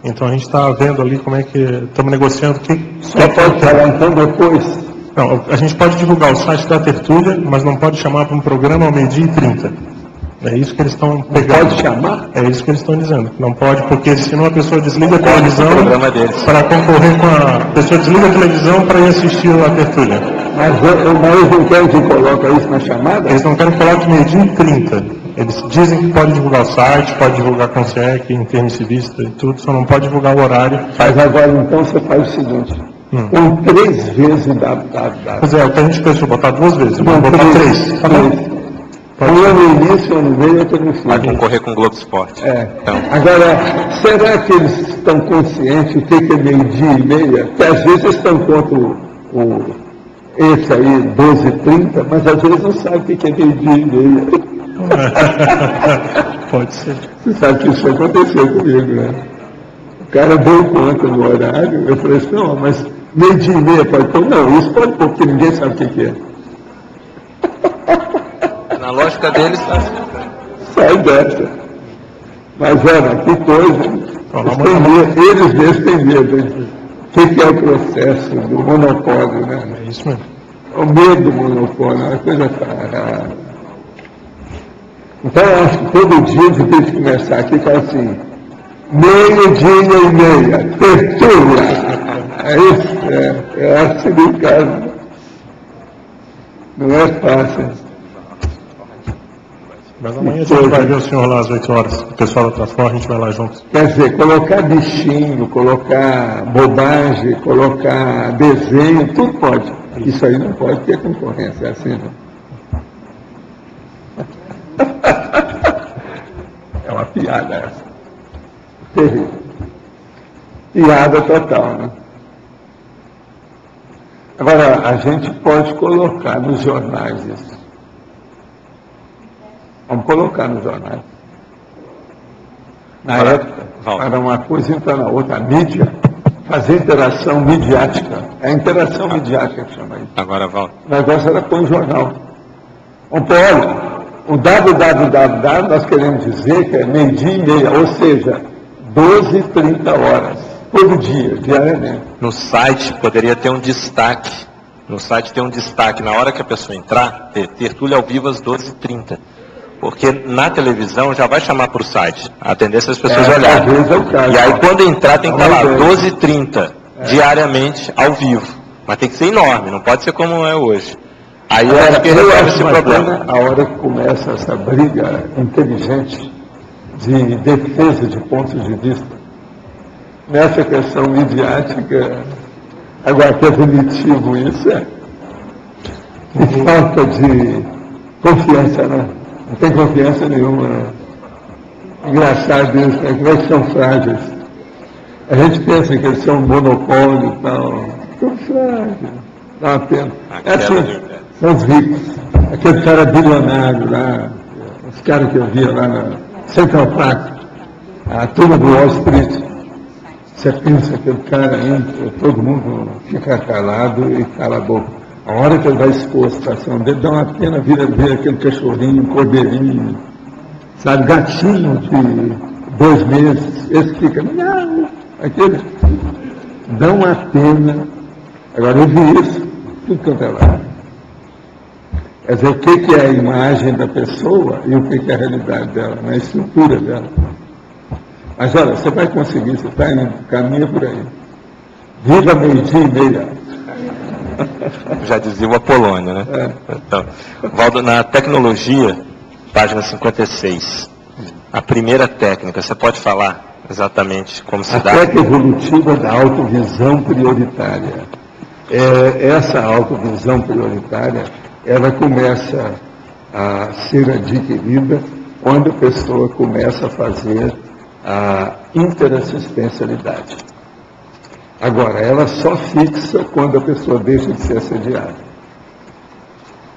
Então a gente está vendo ali como é que estamos negociando. Só pode falar então depois? Não, a gente pode divulgar o site da Tertúlia, mas não pode chamar para um programa ao 12h30. É isso que eles estão pegando. Pode chamar? É isso que eles estão dizendo. Não pode, porque senão a pessoa desliga a televisão para concorrer com a... pessoa desliga a televisão para ir assistir a Tertúlia. Mas eles não querem que coloque isso na chamada? Eles não querem que coloque 12h30. Eles dizem que pode divulgar o site, pode divulgar com CIEC, intermissivista e tudo, só não pode divulgar o horário. Mas agora então você faz o seguinte, com 3 vezes www. Pois é, o que a gente pensou, botar 2 vezes, vamos botar 3. Tá bom? Um no início, um no meio e outro no fim. Vai concorrer com o Globo Esporte. Então. Agora, será que eles estão conscientes do que é 12h30? Que às vezes estão contra esse aí, 12h30, mas às vezes não sabem o que é 12h30. Pode ser. Você sabe que isso aconteceu comigo, né? O cara deu conta no horário, eu falei assim, não, mas 12h30 pode pôr? Não, isso pode pôr, porque ninguém sabe o que é. Na lógica deles, sai dessa. Mas olha, que coisa. Eles mesmos têm medo. O que é o processo do monopólio, né? É isso mesmo. O medo do monopólio, é uma coisa rara. Então eu acho que todo dia você tem que começar aqui e falar assim, 12h30, Tertúlia. É isso? É assim do caso. Não é fácil. Mas amanhã a gente vai ver o senhor lá às 8 horas. O pessoal da Transforma, a gente vai lá juntos. Quer dizer, colocar bichinho, colocar bobagem, colocar desenho, tudo pode. Isso aí não pode ter concorrência, é assim, não. É uma piada essa. Terrível. Piada total, né? Agora, a gente pode colocar nos jornais isso. Vamos colocar nos jornais. Na época, para uma coisa entrar na outra, a mídia, fazer interação midiática. É a interação midiática que chama isso. Agora, Val. O negócio era pôr em jornal. Vamos pôr, olha, o www nós queremos dizer que é 12h30, ou seja, 12h30, todo dia, diariamente. No site poderia ter um destaque. No site tem um destaque. Na hora que a pessoa entrar, Tertúlia ao vivo às 12h30. Porque na televisão já vai chamar para o site. A tendência é as pessoas olharem. E aí quando entrar tem que estar lá, 12h30, diariamente, ao vivo. Mas tem que ser enorme, não pode ser como é hoje. Aí eu acho que resolve esse problema. A hora que começa essa briga inteligente de defesa de pontos de vista, nessa questão midiática, agora que é punitivo isso, que falta de confiança, né? Não tem confiança nenhuma, né? Engraçado isso, né? Como é que são frágeis? A gente pensa que eles são um monopólio e tal. São frágeis. Dá uma pena. É assim, são os ricos. Aquele cara bilionário lá, os caras que eu via lá na Central Park, a turma do Wall Street. Você pensa que o cara entra, todo mundo fica calado e cala a boca. A hora que ele vai expor a situação dele, dá uma pena vira aquele cachorrinho, cordeirinho, sabe, gatinho de 2 meses, esse fica, não, aquele, dá uma pena. Agora eu vi isso, tudo quanto é lá. Quer dizer, o que é a imagem da pessoa e o que é a realidade dela, na estrutura dela. Mas olha, você vai conseguir, você está indo, caminha por aí. Viva meio-dia e meia. Já dizia o Apolônio, né? Então, Valdo, na tecnologia, página 56, a primeira técnica, você pode falar exatamente como se dá? A técnica evolutiva da autovisão prioritária. Essa autovisão prioritária, ela começa a ser adquirida quando a pessoa começa a fazer a interassistencialidade. Agora, ela só fixa quando a pessoa deixa de ser assediada.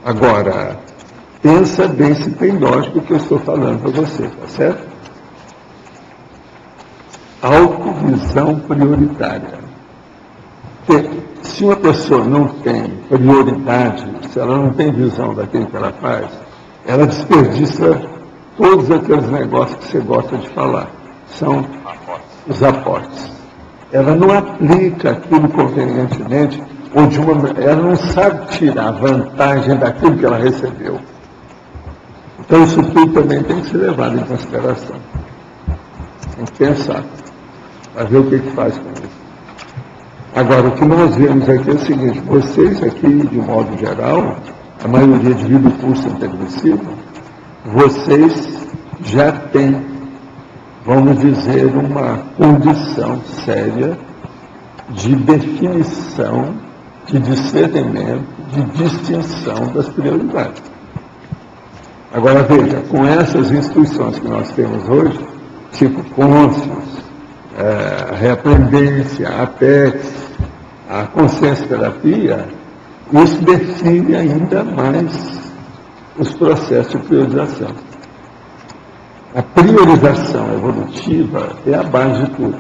Agora, pensa bem se tem lógica o que eu estou falando para você, tá certo? Autovisão prioritária. Porque se uma pessoa não tem prioridade, se ela não tem visão daquilo que ela faz, ela desperdiça todos aqueles negócios que você gosta de falar. São os aportes. Ela não aplica aquilo convenientemente, ou ela não sabe tirar vantagem daquilo que ela recebeu. Então isso tudo também tem que ser levado em consideração. Tem que pensar, para ver o que faz com isso. Agora, o que nós vemos aqui é o seguinte, vocês aqui, de modo geral, a maioria divide o curso integrativo, vocês já têm, vamos dizer, uma condição séria de definição, de discernimento, de distinção das prioridades. Agora veja, com essas instituições que nós temos hoje, tipo Conscius, a reaprendência, a Apex, a consciência terapia, isso define ainda mais os processos de priorização. A priorização evolutiva é a base de tudo.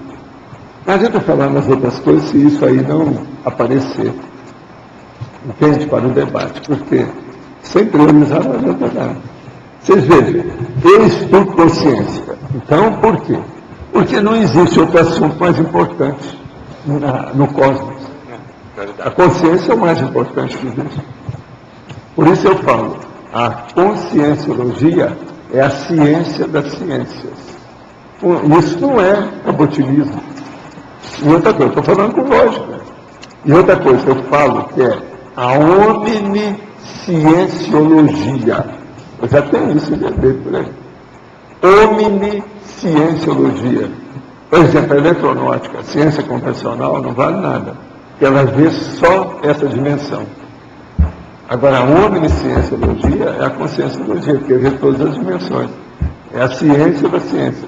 Não adianta falar nas outras coisas se isso aí não aparecer, entende, para o debate, porque sem priorizar não adianta nada. Vocês vejam, eu estudo consciência. Então, por quê? Porque não existe outro assunto mais importante no cosmos. A consciência é o mais importante que existe. Por isso eu falo, a conscienciologia é a ciência das ciências. Isso não é cabotinismo. E outra coisa, estou falando com lógica. E outra coisa, eu falo que é a omniscienciologia. Eu já tenho isso em bebê por aí. Omniscienciologia. Por exemplo, a eletronáutica, a ciência convencional, não vale nada. Porque ela vê só essa dimensão. Agora, a omniscienciologia é a conscienciologia, que vê todas as dimensões. É a ciência da ciência.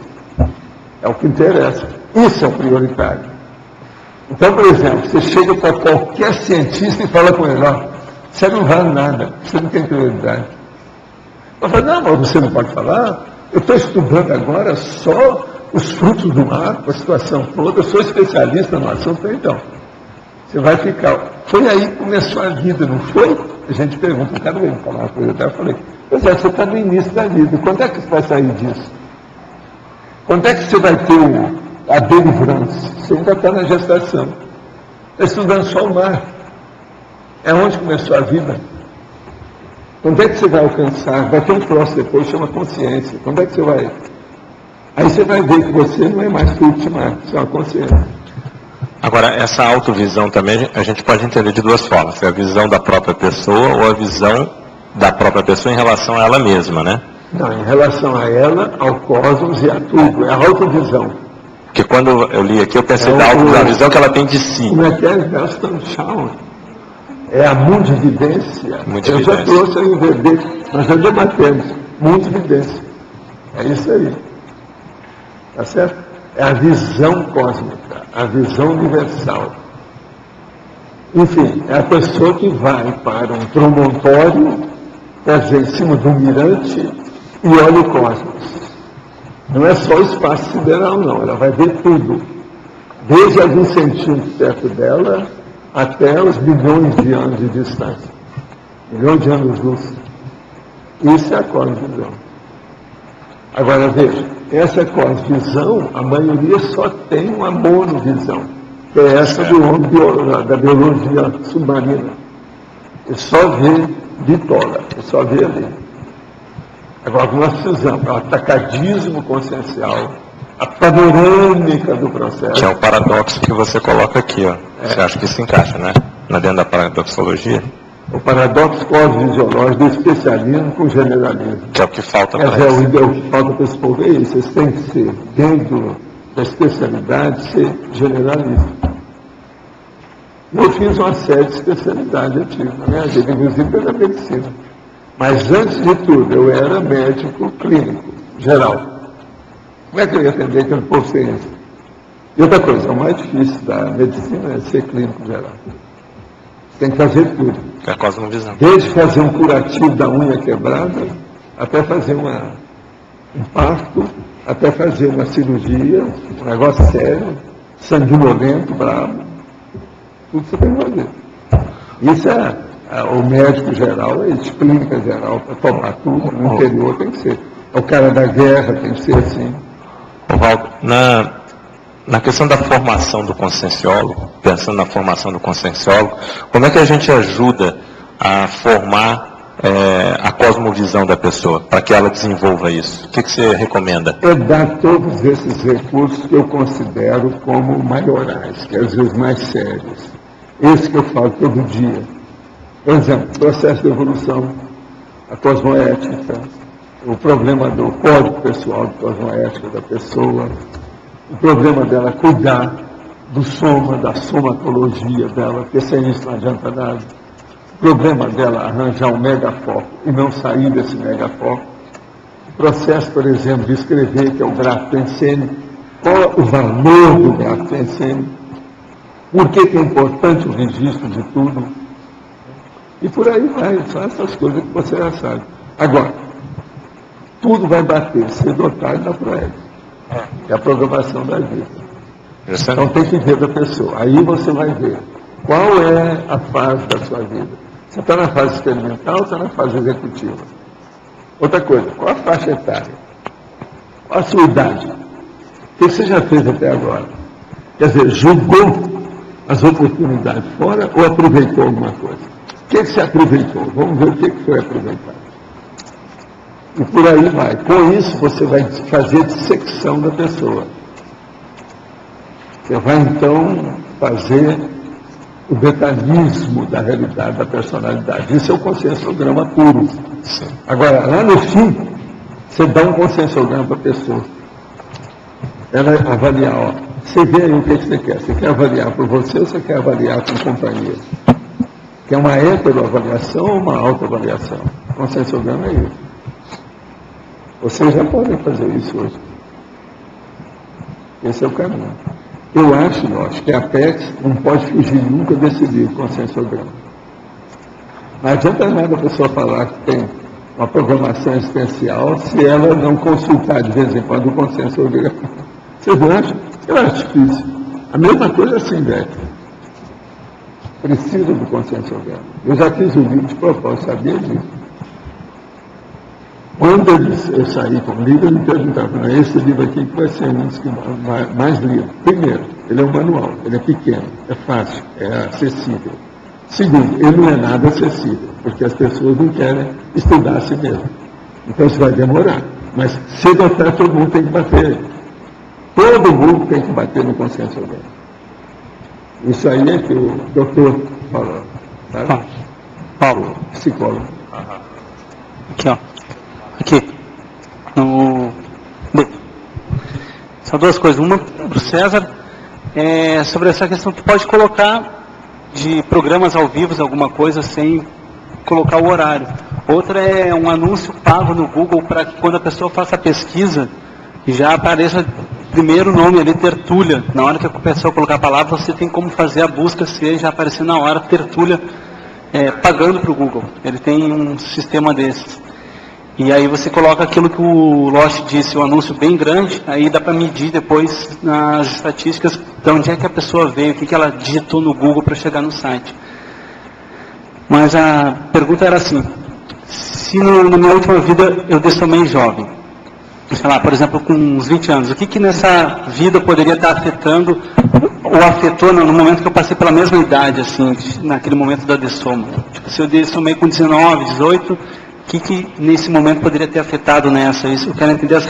É o que interessa. Isso é o prioritário. Então, por exemplo, você chega para qualquer cientista e fala com ele, ó, você não vale nada, você não tem prioridade. Eu falo, não, mas você não pode falar. Eu estou estudando agora só os frutos do mar, a situação toda, eu sou especialista no assunto, então. Você vai ficar. Foi aí que começou a vida, não foi? A gente pergunta, o cara veio falar uma coisa, eu falei, pois é, você está no início da vida, quando é que você vai sair disso? Quando é que você vai ter a delivrance? Você ainda está na gestação. Está estudando só o mar. É onde começou a vida. Quando é que você vai alcançar? Vai ter um próximo depois, chama consciência. Quando é que você vai? Aí você vai ver que você não é mais fruto mar, você é uma consciência. Agora, essa autovisão também, a gente pode entender de duas formas. É a visão da própria pessoa ou a visão da própria pessoa em relação a ela mesma, né? Não, em relação a ela, ao cosmos e a tudo. É a autovisão. Porque quando eu li aqui, eu pensei da visão que ela tem de si. Como é que é? É a mundividência. Eu já trouxe aí o VD, nós já debatemos. Mundividência. É isso aí. Tá certo? É a visão cósmica, a visão universal. Enfim, é a pessoa que vai para um promontório, quer dizer, em cima de um mirante, e olha o cosmos. Não é só o espaço sideral, não. Ela vai ver tudo. desde alguns centímetros perto dela até os milhões de anos de distância. Milhões de anos-luz. Isso é a cosmovisão. Agora, veja, essa cosmovisão, a maioria só tem uma monovisão, que é essa do homem da biologia submarina. Ele só vê bitola, ele só vê ali. Agora, nós precisamos, o atacadismo consciencial, a panorâmica do processo. Que é o paradoxo que você coloca aqui, ó. Você acha que se encaixa, né? Dentro da paradoxologia? O paradoxo cosmofisiológico do especialismo com o generalismo. Que é o que falta para o que falta para esse povo é isso. Vocês têm que ser, dentro da especialidade, ser generalista. Eu fiz uma série de especialidades, eu tive na minha vida, inclusive pela medicina. Mas antes de tudo, eu era médico clínico, geral. Como é que eu ia atender aquele povo sem isso? E outra coisa, o mais difícil da medicina é ser clínico geral. Tem que fazer tudo. É a cosmovisão. Desde fazer um curativo da unha quebrada, até fazer um parto, até fazer uma cirurgia, um negócio sério, sanguinolento, bravo. Tudo você tem que fazer. Isso o médico geral, a clínica geral, para tomar tudo, no interior tem que ser. O cara da guerra tem que ser assim. Valdo, na questão da formação do conscienciólogo, pensando na formação do conscienciólogo, como é que a gente ajuda a formar a cosmovisão da pessoa, para que ela desenvolva isso? O que você recomenda? É dar todos esses recursos que eu considero como maiorais, que às vezes mais sérios. Esse que eu falo todo dia. Por exemplo, processo de evolução, a cosmoética, o problema do código pessoal de cosmoética da pessoa, o problema dela cuidar do soma, da somatologia dela, porque sem isso não adianta nada. O problema dela arranjar um megafoco e não sair desse megafoco. O processo, por exemplo, de escrever, que é o gráfico pensene, qual é o valor do gráfico pensene, por que é importante o registro de tudo. E por aí vai, são essas coisas que você já sabe. Agora, tudo vai bater cedo ou tarde na ProEd. É a programação da vida. Então tem que ver da pessoa. Aí você vai ver qual é a fase da sua vida. Você está na fase experimental ou está na fase executiva? Outra coisa, qual a faixa etária? Qual a sua idade? O que você já fez até agora? Quer dizer, julgou as oportunidades fora ou aproveitou alguma coisa? O que você aproveitou? Vamos ver o que foi aproveitado. E por aí vai. Com isso, você vai fazer dissecção da pessoa. Você vai, então, fazer o detalhismo da realidade, da personalidade. Isso é o conscienciograma puro. Agora, lá no fim, você dá um conscienciograma para a pessoa. Ela avaliar, ó. Você vê aí o que você quer. Você quer avaliar por você ou você quer avaliar com companhia? Quer uma heteroavaliação ou uma autoavaliação? O conscienciograma é isso. Vocês já podem fazer isso hoje. Esse é o caminho. Eu acho que a Apex não pode fugir nunca desse livro, conscienciograma. Não adianta nada a pessoa falar que tem uma programação existencial se ela não consultar de vez em quando o conscienciograma. Vocês não acham? Eu acho difícil. A mesma coisa assim, Beto. Precisa do conscienciograma. Eu já fiz um livro de propósito, sabia disso. Quando eu saí com o livro, ele me perguntava, esse livro aqui que vai ser um dos que mais lido. Primeiro, ele é um manual, ele é pequeno, é fácil, é acessível. Segundo, ele não é nada acessível, porque as pessoas não querem estudar a si mesmo. Então isso vai demorar. Mas cedo ou tarde todo mundo tem que bater. Todo mundo tem que bater no conscienciograma. Isso aí é que o doutor falou. Sabe? Paulo. Psicólogo. Aqui, ó. Aqui. São duas coisas. Uma para o César, sobre essa questão que pode colocar de programas ao vivo, alguma coisa, sem colocar o horário. Outra é um anúncio pago no Google para que quando a pessoa faça a pesquisa, já apareça primeiro o nome ali, Tertúlia. Na hora que a pessoa colocar a palavra, você tem como fazer a busca, se já aparecer na hora, Tertúlia, pagando para o Google. Ele tem um sistema desses. E aí você coloca aquilo que o Lost disse, um anúncio bem grande, aí dá para medir depois nas estatísticas de onde é que a pessoa veio, o que ela digitou no Google para chegar no site. Mas a pergunta era assim, se na minha última vida eu dessomei jovem, sei lá, por exemplo, com uns 20 anos, o que nessa vida poderia estar afetando, ou afetou no momento que eu passei pela mesma idade, assim, naquele momento da dessoma? Tipo, se eu dessomei com 19, 18, o que nesse momento poderia ter afetado nessa? Isso, eu quero entender as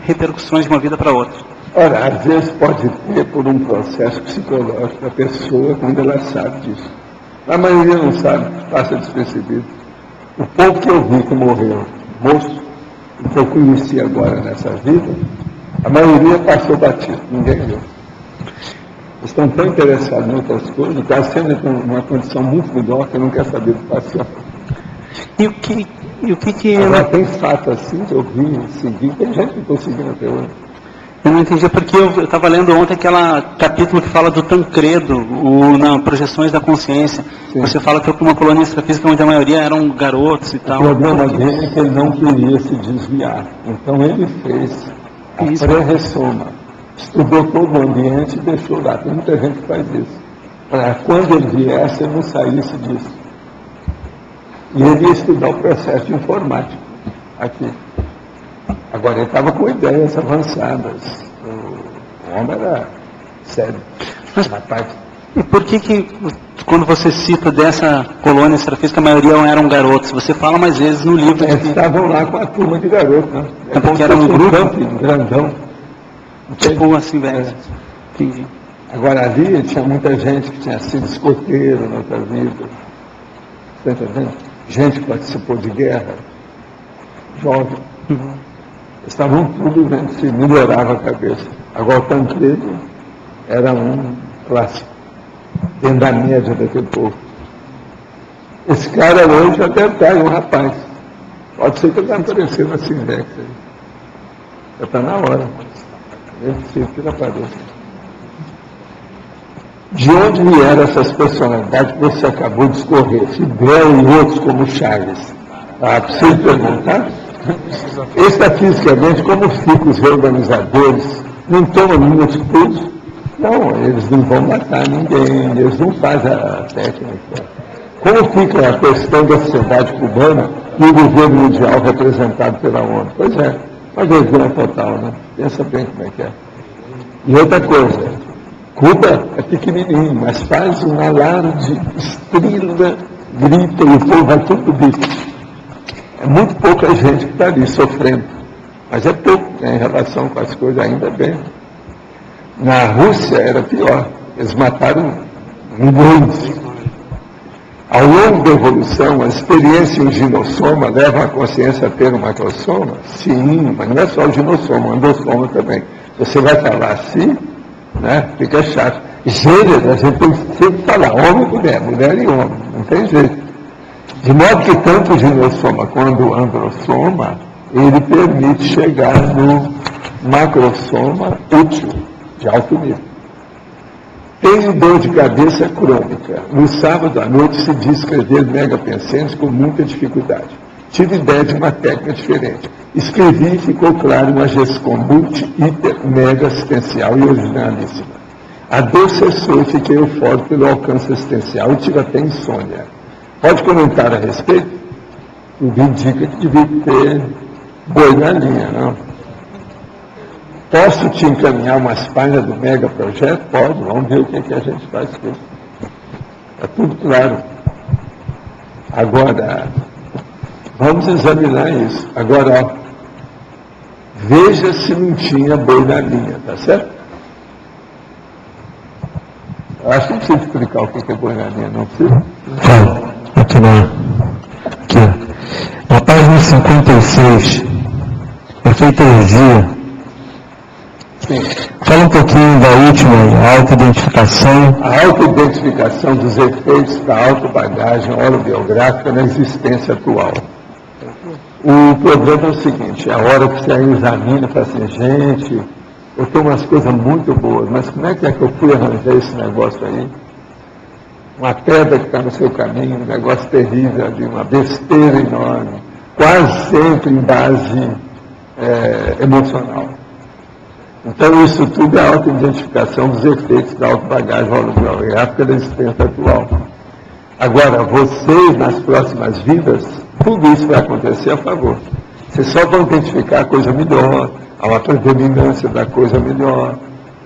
repercussões de uma vida para outra. Ora, às vezes pode ter por um processo psicológico da pessoa quando ela sabe disso. A maioria não sabe, passa despercebido. O povo que eu vi que morreu, moço, que eu conheci agora nessa vida, a maioria passou batido, ninguém viu. Eles estão tão interessados em outras coisas, está sendo uma condição muito melhor que não quer saber do passado. E o que agora tem fato assim que eu vi, segui, tem gente que estou seguindo até hoje. Eu não entendi porque eu estava lendo ontem aquele capítulo que fala do Tancredo, Projeções da Consciência. Sim. Você fala que uma colônia extrafísica onde a maioria eram garotos e tal. O problema dele é que ele não queria se desviar. Então ele fez a pré-ressoma. Estudou todo o ambiente e deixou lá. Tem muita gente que faz isso. Para quando ele viesse, ele não saísse disso. E ele ia estudar o processo de informática aqui. Agora, ele estava com ideias avançadas. O homem era sério. E por que, quando você cita dessa colônia extrafísica, a maioria eram garotos? Você fala mais vezes no livro. Eles estavam lá com a turma de garotos, né? É porque era um grupo grandão. Tipo assim, velho. Entendi. Agora, ali tinha muita gente que tinha sido escoteiro na outra vida. Você está entendendo? Gente que participou de guerra. Jovem. Estavam tudo vendo se melhorava a cabeça. Agora o Tancredo era um clássico, dentro da média daquele povo. Esse cara hoje já deve estar aí, um rapaz. Pode ser que ele vai aparecer na Sinvex aí. Já está na hora. É possível que ele apareça. De onde vieram essas personalidades que você acabou de escorrer? Fidel e outros como Chaves? Preciso perguntar? Estafisicamente, como ficam os reorganizadores? Não tomam nenhuma atitude? Não, eles não vão matar ninguém, eles não fazem a técnica. Como fica a questão da sociedade cubana e o governo mundial representado pela ONU? Pois é, uma vergonha total, né? Pensa bem como é que é. E outra coisa, Cuba é pequenininho, mas faz um alarde, estrila, grita e o povo vai tudo bico. É muito pouca gente que está ali sofrendo, mas é pouco, né, em relação com as coisas, ainda bem. Na Rússia era pior, eles mataram milhões. Ao longo da evolução, a experiência em ginossoma leva a consciência a ter um macrossoma? Sim, mas não é só o ginossoma, o endossoma também. Você vai falar assim, né, fica chato. Gênero, a gente tem que sempre falar homem e mulher, mulher e homem, não tem jeito. De modo que tanto o ginossoma quanto o androssoma, ele permite chegar no macrossoma útil, de alto nível. Tenho dor de cabeça crônica. No sábado à noite se diz escrever megapensões com muita dificuldade. Tive ideia de uma técnica diferente. Escrevi e ficou claro uma GESCOM multi, hiper, mega assistencial e originalíssima. A dor cessou e fiquei eufórico pelo alcance assistencial e tive até insônia. Pode comentar a respeito? Tudo indica que devia ter boi na linha, não? Posso te encaminhar umas páginas do mega projeto? Pode, vamos ver o que a gente faz com isso. Está tudo claro. Agora, vamos examinar isso. Agora, ó, veja se não tinha boi na linha, tá certo? Eu acho que não precisa explicar o que é boi na linha, não precisa? Aqui na página 56, efeito energia, fala um pouquinho da última, autoidentificação. A autoidentificação dos efeitos da autobagagem orobiográfica na existência atual. O problema é o seguinte, a hora que você examina e fala assim, gente, eu tenho umas coisas muito boas, mas como é que eu fui arranjar esse negócio aí? Uma pedra que está no seu caminho, um negócio terrível ali, uma besteira enorme. quase sempre em base emocional. Então, isso tudo é a autoidentificação dos efeitos da autobagagem holográfica da existência atual. Agora, vocês, nas próximas vidas, tudo isso vai acontecer a favor. Vocês só vão identificar a coisa melhor, a predominância da coisa melhor.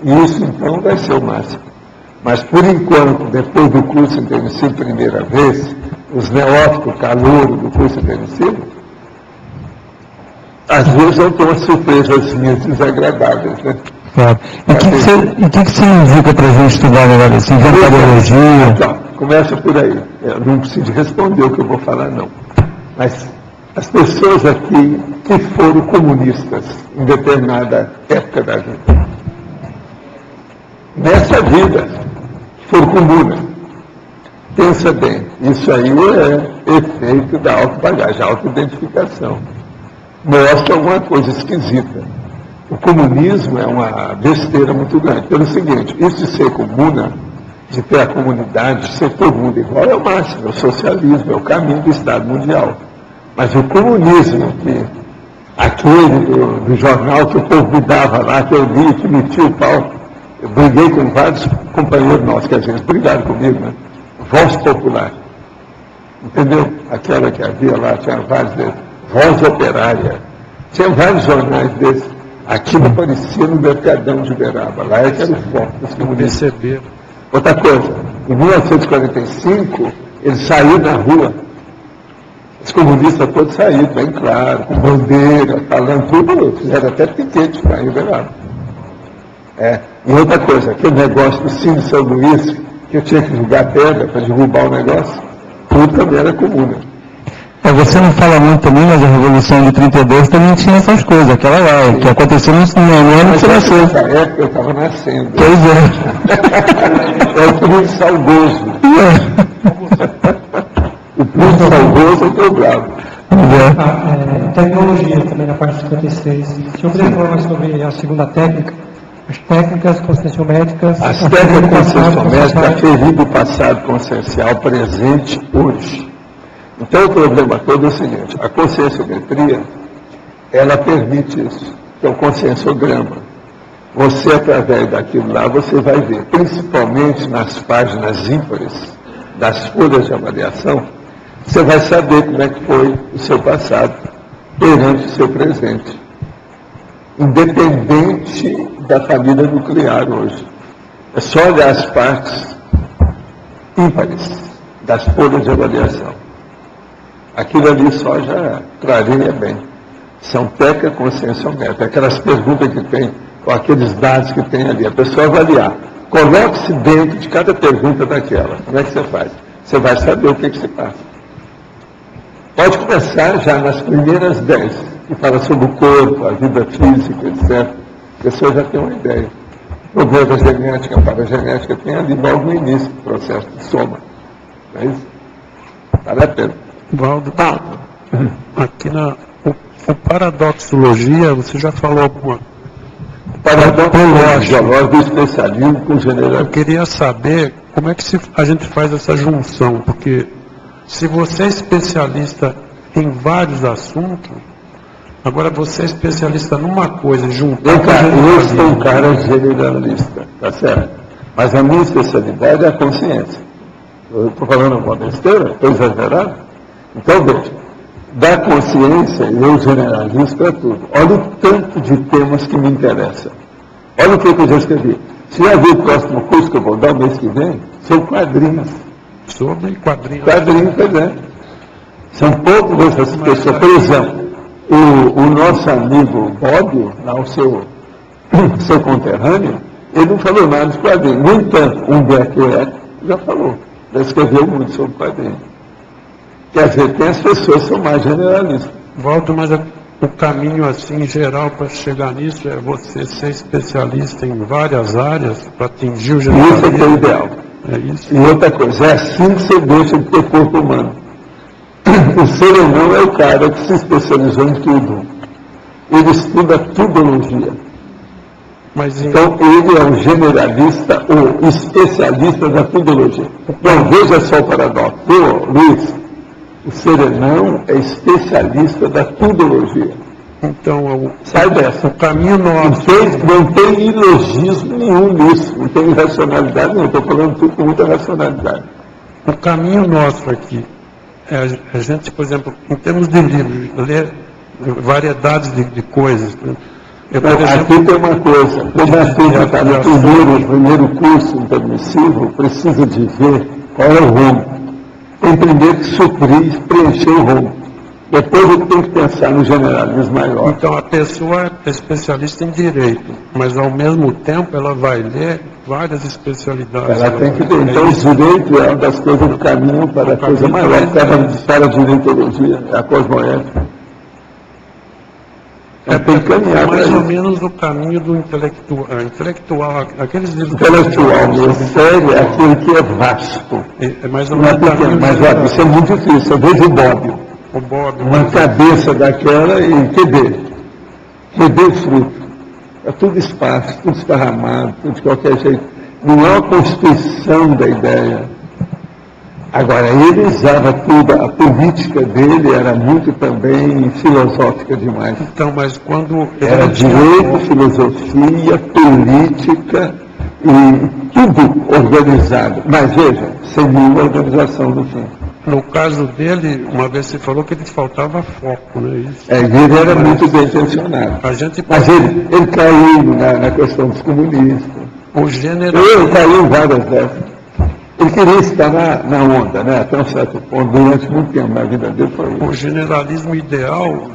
E isso, então, vai ser o máximo. Mas, por enquanto, depois do curso intermissivo, primeira vez, os neófitos, calouro do curso intermissivo, às vezes vão ter umas surpresas desagradáveis, né? Claro. E o que você indica para a gente estudar agora? Assim, gerontologia? Então, começa por aí. Eu não preciso responder o que eu vou falar, não. Mas as pessoas aqui que foram comunistas em determinada época da vida, nessa vida, foram comunas. Pensa bem, isso aí é efeito da autobagagem, autoidentificação. Mostra alguma coisa esquisita. O comunismo é uma besteira muito grande. Pelo seguinte, isso de ser comuna, de ter a comunidade, de ser todo mundo igual, é o máximo, é o socialismo, é o caminho do Estado Mundial. Mas o comunismo, que aquele do jornal que o povo me dava lá, que eu li, que metia o pau, eu briguei com vários companheiros nossos, que às vezes brigaram comigo, né? Voz Popular. Entendeu? Aquela que havia lá, tinha vários deles. Voz Operária. Tinha vários jornais desses. Aquilo aparecia no Mercadão de Uberaba. Lá é que era o foco dos comunistas. Outra coisa, em 1945, eles saíram na rua. Os comunistas todos saíram, bem claro, com bandeira, falando tudo, fizeram até piquete lá em Uberaba. E outra coisa, aquele negócio do Cine São Luís, que eu tinha que jogar pedra para derrubar o negócio, tudo também era comuna. Você não fala muito também, mas a Revolução de 32 também tinha essas coisas, aquela lá, que aconteceu no ano que você nasceu. Nessa época eu estava nascendo. Pois é. É o Príncipe Salgoso. O Príncipe Salgoso é o teu bravo. Tecnologia também na parte 56. Se eu puder falar sobre a segunda técnica, as técnicas conscienciométricas. As técnicas conscienciométricas aferindo o passado consciencial presente hoje. Então o problema todo é o seguinte, a conscienciometria, ela permite isso, que é o conscienciograma. Você, através daquilo lá, você vai ver, principalmente nas páginas ímpares das folhas de avaliação, você vai saber como é que foi o seu passado perante o seu presente. Independente da família nuclear hoje. É só olhar as partes ímpares das folhas de avaliação. Aquilo ali só já clareia bem. São técnicas conscienciométricas, aquelas perguntas que tem, ou aqueles dados que tem ali, a pessoa avaliar. Coloque-se dentro de cada pergunta daquela. Como é que você faz? Você vai saber o que se passa. Pode começar já nas primeiras 10, que fala sobre o corpo, a vida física, etc. A pessoa já tem uma ideia. O problema da genética, para a genética, tem ali logo no início do processo de soma. Não é isso? Vale a pena. Valdo, aqui o paradoxologia, você já falou alguma coisa? Paradoxologia do especialismo com generalismo. Eu queria saber como é que a gente faz essa junção, porque se você é especialista em vários assuntos, agora você é especialista numa coisa, juntar... Eu sou um cara generalista, tá certo? Mas a minha especialidade é a consciência. Eu estou falando uma besteira? Estou exagerado? Então, veja, da consciência eu generalizo para tudo. Olha o tanto de temas que me interessam. Olha o que eu já escrevi. Você já viu o próximo curso que eu vou dar o mês que vem? São quadrinhos. Sobre quadrinhos. Quadrinhos, pois é. São poucas dessas pessoas. Por exemplo, o nosso amigo Bob, lá o seu conterrâneo, ele não falou nada de quadrinhos. No entanto, Humberto Eco já falou. Já escreveu muito sobre quadrinhos. Quer dizer, tem as pessoas que são mais generalistas. Waldo, mas o caminho assim geral para chegar nisso é você ser especialista em várias áreas para atingir o generalismo. Isso é que é o ideal. É isso. E outra coisa, é assim que você deixa de ter corpo humano. O ser humano é o cara que se especializou em tudo. Ele estuda tudologia. Então, ele é um generalista ou especialista da tudologia. Então, veja só o paradoxo. Luiz, O Serenão é especialista da tudologia. Então, sai dessa. O caminho nosso. Não tem ilogismo nenhum nisso, não tem irracionalidade nenhuma, estou falando tudo com muita racionalidade. O caminho nosso aqui é a gente, por exemplo, em termos de livros, ler variedades de coisas. Aqui tem uma coisa, como a turma está no primeiro curso intermissivo, precisa de ver qual é o rumo. Tem primeiro que suprir, preencher o rumo. Depois ele tem que pensar no generalismo maior. Então a pessoa é especialista em direito, mas ao mesmo tempo ela vai ler várias especialidades. Ela tem que ler. Então o direito é uma das coisas do caminho para a coisa maior, para a direitologia, a cosmoética. Tem que caminhar mais ou menos o caminho do intelectual, aqueles livros... Intelectual, sério, é aquele que é vasto. É mais ou menos mas olha, isso é muito difícil. Eu vejo o Bob. Uma cabeça daquela e QB fruto. É tudo espaço, tudo esparramado, tudo de qualquer jeito. Não é uma constituição da ideia. Agora, ele usava tudo, a política dele era muito também filosófica demais. Então, mas quando... Era direito, filosofia, política e tudo organizado. Mas veja, sem nenhuma organização no fim. No caso dele, uma vez você falou que lhe faltava foco, não é isso? Ele era muito bem intencionado. Mas ele caiu na questão dos comunistas. Ele caiu em várias dessas. Ele queria estar na onda, né? Até um certo ponto, durante muito tempo na vida dele foi isso. O generalismo ideal,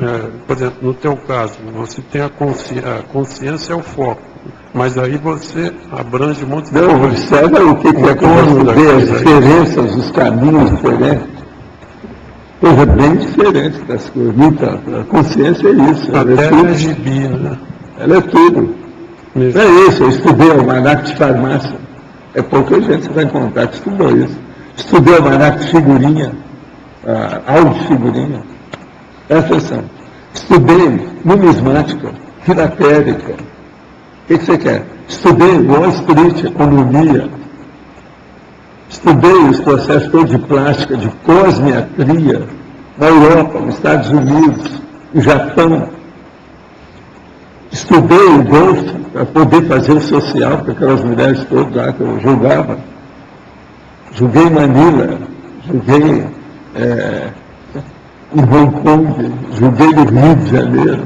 por exemplo, no teu caso, você tem a consciência é o foco, mas aí você abrange um monte de coisas. Não, observa o que é que você vê, as diferenças, os caminhos diferentes. Coisa bem diferente das coisas. A consciência é isso. Até ela é gibi, né? Ela é tudo. Não é isso, eu estudei o almanaque de farmácia. É pouca gente que vai encontrar que estudou isso. Estudei o almanaque de figurinha, aula de figurinha. Presta atenção. Estudei numismática, filatérica. O que você quer? Estudei Wall Street, economia. Estudei os processos todos de plástica, de cosmiatria, na Europa, nos Estados Unidos, no Japão. Estudei o golfe para poder fazer o social com aquelas mulheres todas lá que eu julgava. Julguei em Manila, julguei em Hong Kong, julguei no Rio de Janeiro.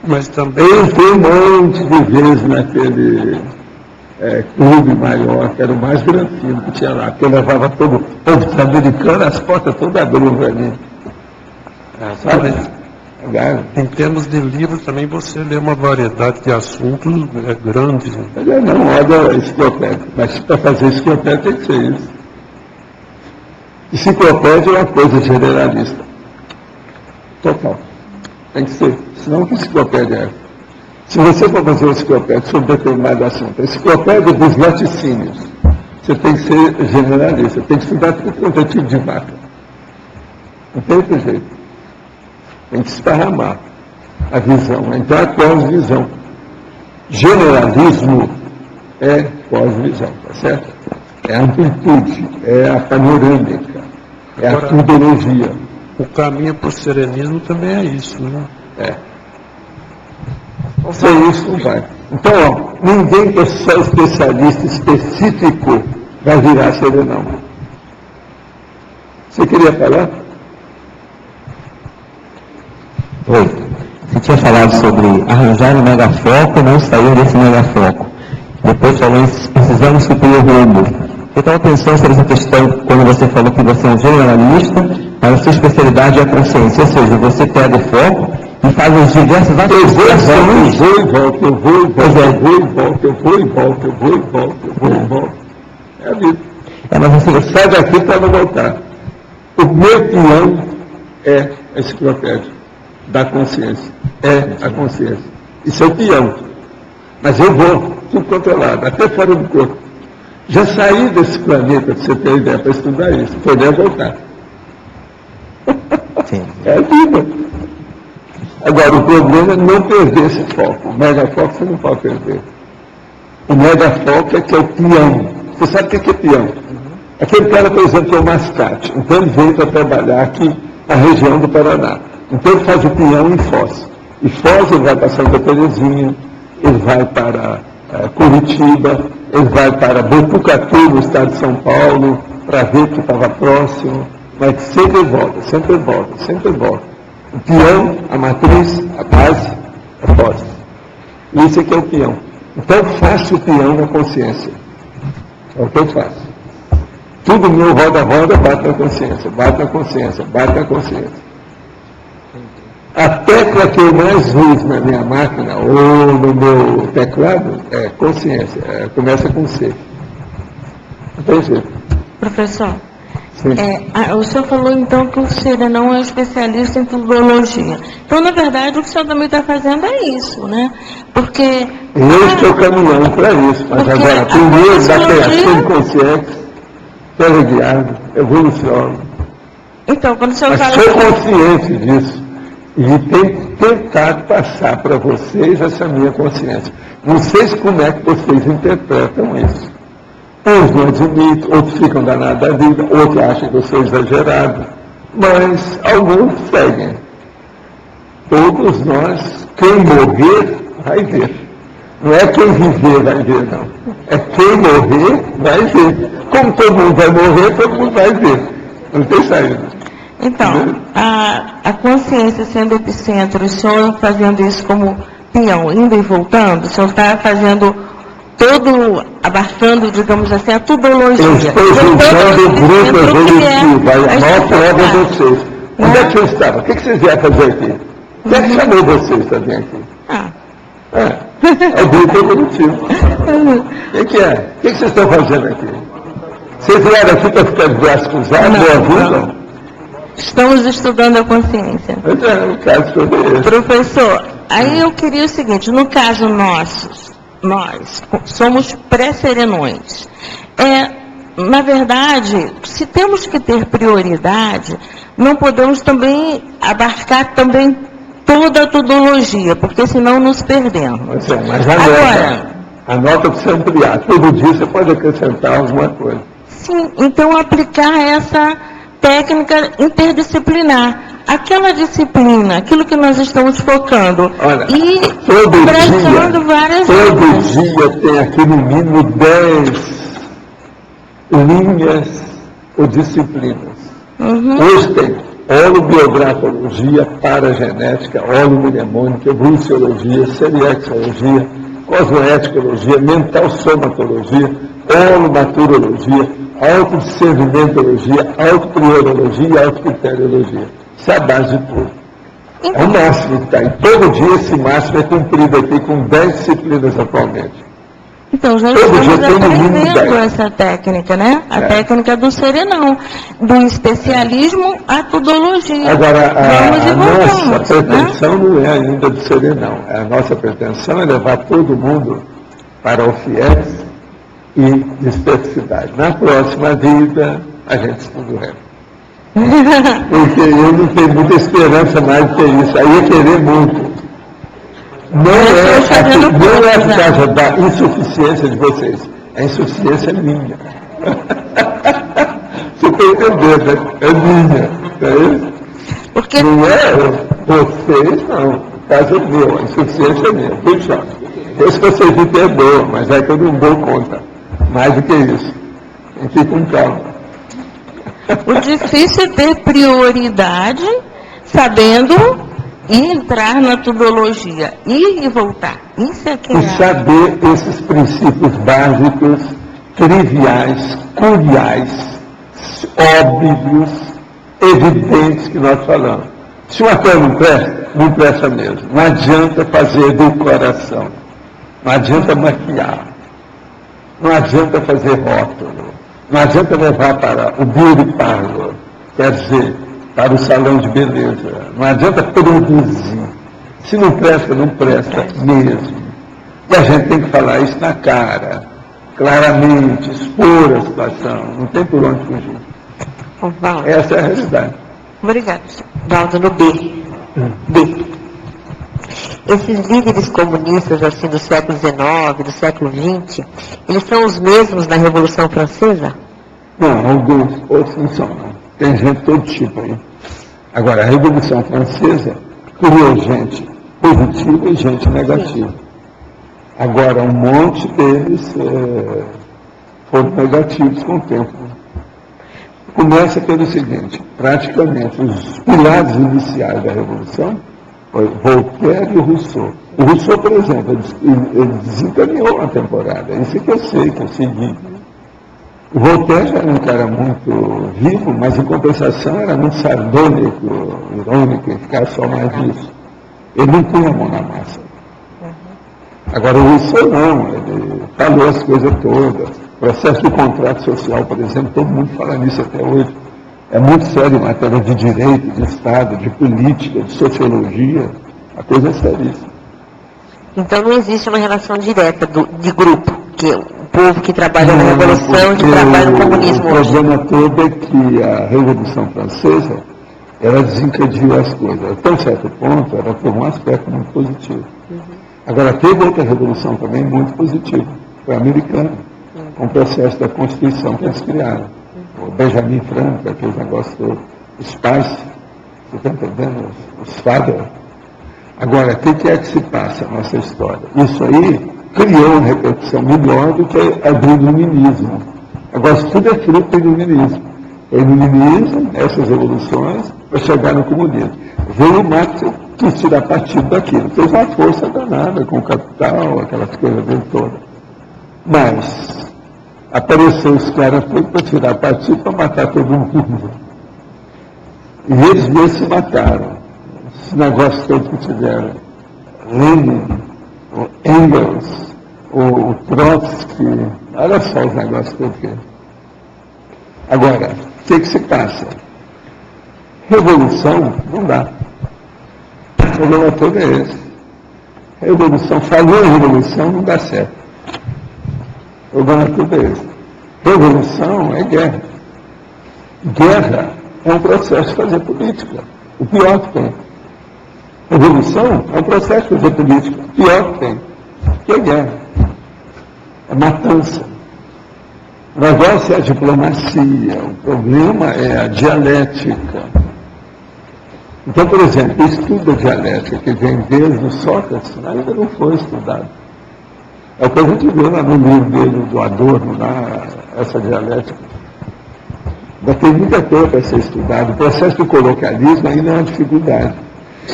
Mas também... Eu entrei um monte de vezes naquele clube maior, que era o mais granfino que tinha lá, que eu levava todo o povo americano, as portas todas abriam para mim. Sabe? Em termos de livros, também você lê uma variedade de assuntos grandes. Não, olha a enciclopédia. Mas para fazer enciclopédia tem que ser isso. Enciclopédia é uma coisa generalista. Total. Tem que ser. Senão, que enciclopédia é? Se você for fazer uma enciclopédia sobre determinado assunto, a enciclopédia dos laticínios, você tem que ser generalista. Tem que estudar tudo quanto é tipo de vaca. Não tem outro jeito. Tem que esparramar a visão. Então, a cosmovisão. Generalismo é cosmovisão, tá certo? É a amplitude, é a panorâmica, é a tudologia. O caminho para o serenismo também é isso, né? Sem isso não vai. Então, ó, ninguém que é só especialista específico vai virar serenão. Você queria falar? Oi. Você tinha falado sobre arranjar um megafoco e não sair desse megafoco. Depois falou em precisamos suprir o rumo. Eu estava pensando sobre essa questão quando você falou que você é um generalista, mas a sua especialidade é a consciência. Ou seja, você pega o foco e faz as diversas associações. Eu vou e volto, eu vou e volto, eu vou e volto, eu vou e volto, eu vou e volto, eu vou e volto. É a vida. Mas você sai daqui para não voltar. O meu peão é a enciclopédia da consciência. É a consciência. Isso é o peão. Mas eu vou, tudo controlado, até fora do corpo. Já saí desse planeta, para você ter ideia, para estudar isso. Poder voltar. Sim. É a vida. Agora, o problema é não perder esse foco. O megafoco você não pode perder. O megafoco é que é o peão. Você sabe o que é peão? Aquele cara, por exemplo, é o Mascate. Então ele veio para trabalhar aqui na região do Paraná. Então ele faz o peão em Foz. E Foz ele vai para Santa Terezinha, ele vai para Curitiba, ele vai para Botucatu, no estado de São Paulo, para ver que estava próximo, mas sempre volta, sempre volta, sempre volta. O peão, a matriz, a base, a Foz. Isso aqui é o peão. Então faça o peão na consciência. É o que eu faço. Tudo meu roda-roda bate na consciência, bate na consciência, bate na consciência. A tecla que eu mais uso na minha máquina ou no meu teclado é consciência, começa com C. Não tem jeito. Professor, o senhor falou então que o Serenão é um especialista em tuberologia. Então, na verdade, o que o senhor também está fazendo é isso, né? Porque... Eu estou caminhando para isso, mas agora, primeiro da criação consciente, teleguiado, evoluciona. Então, quando o senhor mas fala... sou consciente disso. E tenho tentado passar para vocês essa minha consciência. Não sei como é que vocês interpretam isso. Uns não admitem, outros ficam danados da vida, outros acham que eu sou exagerado. Mas alguns seguem. Todos nós, quem morrer, vai ver. Não é quem viver vai ver, não. É quem morrer, vai ver. Como todo mundo vai morrer, todo mundo vai ver. Não tem saída. Então, a consciência sendo epicentro, o senhor fazendo isso como peão, indo e voltando, o senhor está fazendo abarcando, digamos assim, a tuberologia. Eu estou juntando o grupo evolutivo, a nota é de vocês. Onde é que vocês estavam? O que vocês vieram fazer aqui? Quem é que chamou vocês também aqui? É o grupo evolutivo. O que é? O que vocês estão fazendo aqui? Vocês vieram aqui para ficar de braços cruzados, ouvindo? Estamos estudando a consciência. No caso sobre isso. Professor, aí eu queria o seguinte, no caso nós somos pré-serenões. Na verdade, se temos que ter prioridade, não podemos também abarcar também toda a tudologia, porque senão nos perdemos. Mas agora, a nota precisa ampliar. Todo dia você pode acrescentar alguma coisa. Sim, então aplicar essa técnica interdisciplinar. Aquela disciplina, aquilo que nós estamos focando. Olha, e abraçando várias todo dia tem aqui no mínimo 10 linhas ou disciplinas. Hoje tem holobiografologia, paragenética, holomnemônica, evoluciologia, seriexologia, cosmoeticologia, mental somatologia, holomaturologia, autodiscernimentologia, autopriorologia e autocriteriologia. Isso é a base de tudo. É o máximo que está. E todo dia esse máximo é cumprido aqui com 10 disciplinas atualmente. Então, já estamos aprendendo essa técnica, né? A técnica do serenão, do especialismo à tudologia. Agora, a nossa pretensão não é ainda do serenão. A nossa pretensão é levar todo mundo para o FIES e dispersidade. Na próxima vida, a gente estuda o resto. Porque eu não tenho muita esperança mais do que isso. Aí é querer muito. Não é por causa da insuficiência de vocês. É insuficiência minha. Você está entendendo, né? É minha. É isso? Porque... Não é vocês, não. O caso é meu. A insuficiência é minha. Puxa, esse vocês me perdoam, mas é que eu não dou conta. Mais do que isso. Fique com calma. O difícil é ter prioridade, sabendo entrar na tudologia, ir e voltar. Isso é que e saber esses princípios básicos, triviais, curiais, óbvios, evidentes que nós falamos. Se uma coisa não presta mesmo. Não adianta fazer do coração. Não adianta maquiar. Não adianta fazer rótulo. Não adianta levar para o beauty parlor, quer dizer, para o salão de beleza. Não adianta produzir. Se não presta, não presta mesmo. E a gente tem que falar isso na cara, claramente, expor a situação. Não tem por onde fugir. Essa é a realidade. Obrigada. Valdo, no B. Esses líderes comunistas assim do século XIX, do século XX, eles são os mesmos da Revolução Francesa? Não, alguns, outros não são, não. Tem gente de todo tipo aí. Agora, a Revolução Francesa criou gente positiva e gente negativa. Agora, um monte deles foram negativos com o tempo. Começa pelo seguinte, praticamente os pilares iniciais da Revolução foi Voltaire e Rousseau. O Rousseau, por exemplo, ele desencaminhou a temporada, isso que eu sei, que eu segui. O Voltaire já era um cara muito vivo, mas em compensação era muito sardônico, irônico, e ficava só mais nisso. Ele não punha a mão na massa. Agora o Rousseau não, ele falou as coisas todas. O processo do contrato social, por exemplo, todo mundo fala nisso até hoje. É muito sério em matéria de direito, de Estado, de política, de sociologia. A coisa é seríssima. Então não existe uma relação direta de grupo, que o povo que trabalha na Revolução e que trabalha no comunismo hoje. O problema todo é que a Revolução Francesa, ela desencadeou as coisas. Até um certo ponto, ela foi um aspecto muito positivo. Agora, teve outra revolução também muito positiva. Foi a americana, com o processo da Constituição que eles criaram. O Benjamin Franklin, aquele negócio todo. Os pais, você está entendendo? Os fathers. Agora, o que é que se passa na nossa história? Isso aí criou uma repercussão melhor do que a do iluminismo. Agora, isso tudo é fruto do iluminismo. O iluminismo, essas revoluções, para chegar no comunismo. Veio o Marx, quis tirar partido daquilo. Fez uma força danada com o capital, aquelas coisas dele todas. Mas apareceu os caras para tirar partido, para matar todo mundo. E eles mesmos se mataram. Esse negócio todo que tiveram. Lenin, o Engels, o Trotsky, olha só os negócios todos que... Agora, o que se passa? Revolução não dá. O problema todo é esse. Revolução, falou em revolução, não dá certo. O problema todo é esse. Revolução é guerra. Guerra é um processo de fazer política. O pior que tem. Revolução é um processo de fazer política. O pior que tem. Que é guerra. É matança. O negócio é a diplomacia. O problema é a dialética. Então, por exemplo, o estudo da dialética que vem desde o Sócrates ainda não foi estudado. É o que a gente vê lá no livro dele, do Adorno, lá, essa dialética. Ainda tem muita coisa para ser estudado. O processo do colonialismo ainda é uma dificuldade.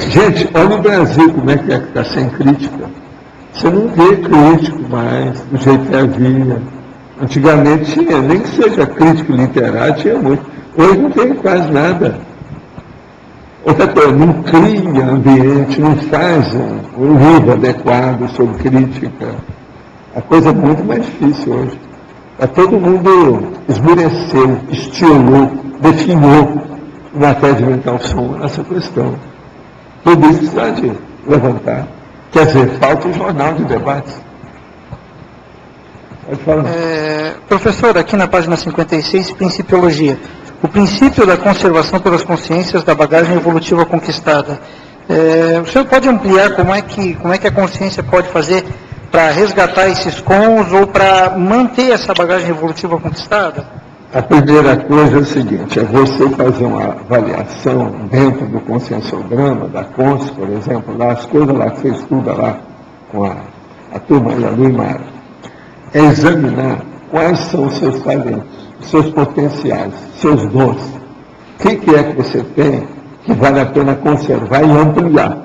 Gente, olha o Brasil, como é que está sem crítica. Você não vê crítico mais, do jeito que havia. Antigamente tinha, nem que seja crítico literário, tinha muito. Hoje não tem quase nada. Outra coisa, não cria ambiente, não faz um livro adequado sobre crítica. A coisa é muito mais difícil hoje. Todo mundo esmureceu, estilou, definiu em matéria de mental som essa questão. Tudo isso precisa de levantar. Quer dizer, falta um jornal de debates. Pode falar. Professor, aqui na página 56, Principiologia. O princípio da conservação pelas consciências da bagagem evolutiva conquistada. O senhor pode ampliar como é que a consciência pode fazer para resgatar esses cons ou para manter essa bagagem evolutiva conquistada? A primeira coisa é o seguinte, é você fazer uma avaliação dentro do conscienciograma, da CONS, por exemplo, lá, as coisas lá que você estuda lá com a turma da Luimara, é examinar quais são os seus talentos, os seus potenciais, seus dons. O que é que você tem que vale a pena conservar e ampliar?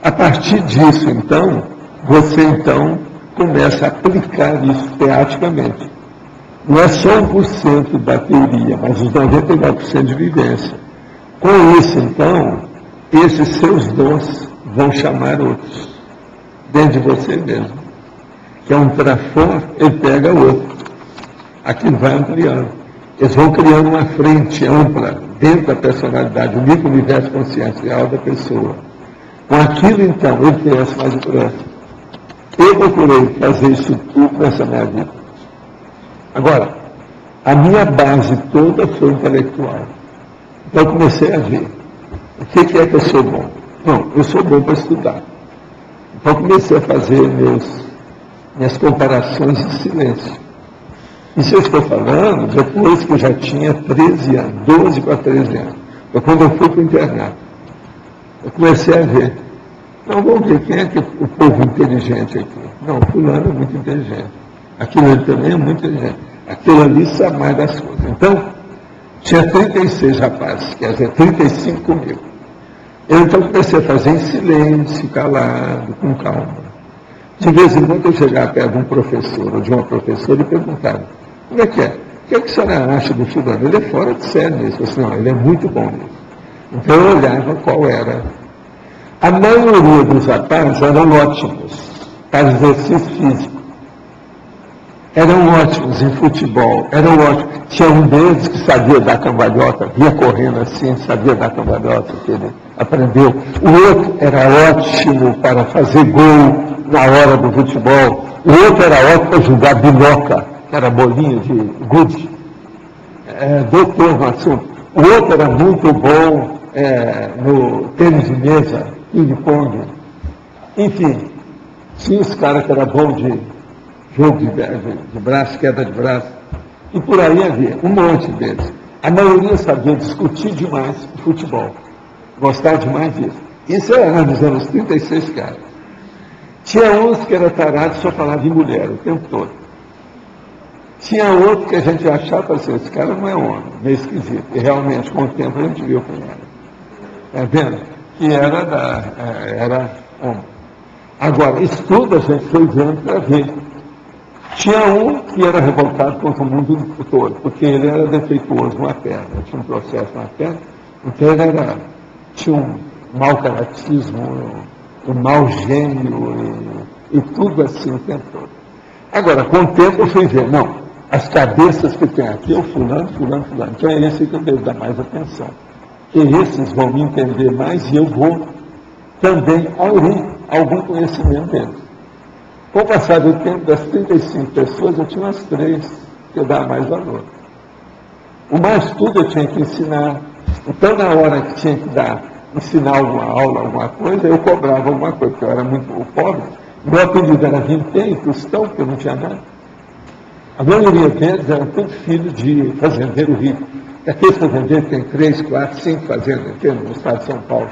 A partir disso, então, você começa a aplicar isso teaticamente. Não é só 1% da teoria, mas os 99% de vivência. Com isso, então, esses seus dons vão chamar outros, dentro de você mesmo. Que é um trafão, ele pega outro. Aquilo vai ampliando. Eles vão criando uma frente ampla dentro da personalidade, o micro-universo consciencial da pessoa. Com aquilo, então, ele cresce mais depressa. Eu procurei fazer isso tudo nessa minha vida. Agora, a minha base toda foi intelectual. Então eu comecei a ver o que é que eu sou bom. Não, eu sou bom para estudar. Então eu comecei a fazer minhas comparações em silêncio. Isso eu estou falando depois que eu já tinha 13 anos, 12 para 13 anos. Foi quando eu fui para o internato. Eu comecei a ver. Não, vamos ver quem é que o povo inteligente aqui. Não, fulano é muito inteligente. Aquilo ali também é muito inteligente. Aquilo ali sabe mais das coisas. Então, tinha 36 rapazes, quer dizer, 35 comigo. Eu então comecei a fazer em silêncio, calado, com calma. De vez em quando eu chegava perto de um professor ou de uma professora e perguntava, como é que é? O que a senhora acha do fulano? Ele é fora de série nisso. Eu disse, não, ele é muito bom nisso. Então eu olhava qual era. A maioria dos rapazes eram ótimos para exercício físico. Eram ótimos em futebol, eram ótimos. Tinha um deles que sabia dar cambalhota, vinha correndo assim, sabia dar cambalhota, que ele aprendeu. O outro era ótimo para fazer gol na hora do futebol. O outro era ótimo para jogar biloca, que era bolinha de gude. Doutor no assunto. O outro era muito bom no tênis de mesa, ping-pong. Enfim, tinha os caras que eram bons de jogo de braço, queda de braço. E por aí havia um monte deles. A maioria sabia discutir demais o futebol. Gostava demais disso. Isso era nos anos 36 caras. Tinha uns que eram tarados, só falavam de mulher o tempo todo. Tinha outro que a gente achava assim, esse cara não é homem, meio esquisito. E realmente, com o tempo, a gente viu quem era. Está vendo? Que era homem. Agora, isso tudo a gente foi vendo para ver. Tinha um que era revoltado contra o mundo todo, porque ele era defeituoso numa perna, tinha um processo na perna, então ele tinha um mau caratismo, um mau gênio e tudo assim o tempo todo. Agora, com o tempo eu fui ver, não, as cabeças que tem aqui é o fulano. Então é esse que eu devo dar mais atenção. E esses vão me entender mais e eu vou também aurir algum conhecimento deles. Com o passar do tempo, das 35 pessoas, eu tinha umas 3 que eu dava mais valor. O mais tudo eu tinha que ensinar. Então, na hora que tinha que ensinar alguma aula, alguma coisa, eu cobrava alguma coisa, porque eu era muito pobre. Meu apelido era vintém, tostão, porque eu não tinha nada. A maioria deles eram tudo filho de fazendeiro rico. Aqueles fazendeiros têm 3, 4, 5 fazendas no estado de São Paulo.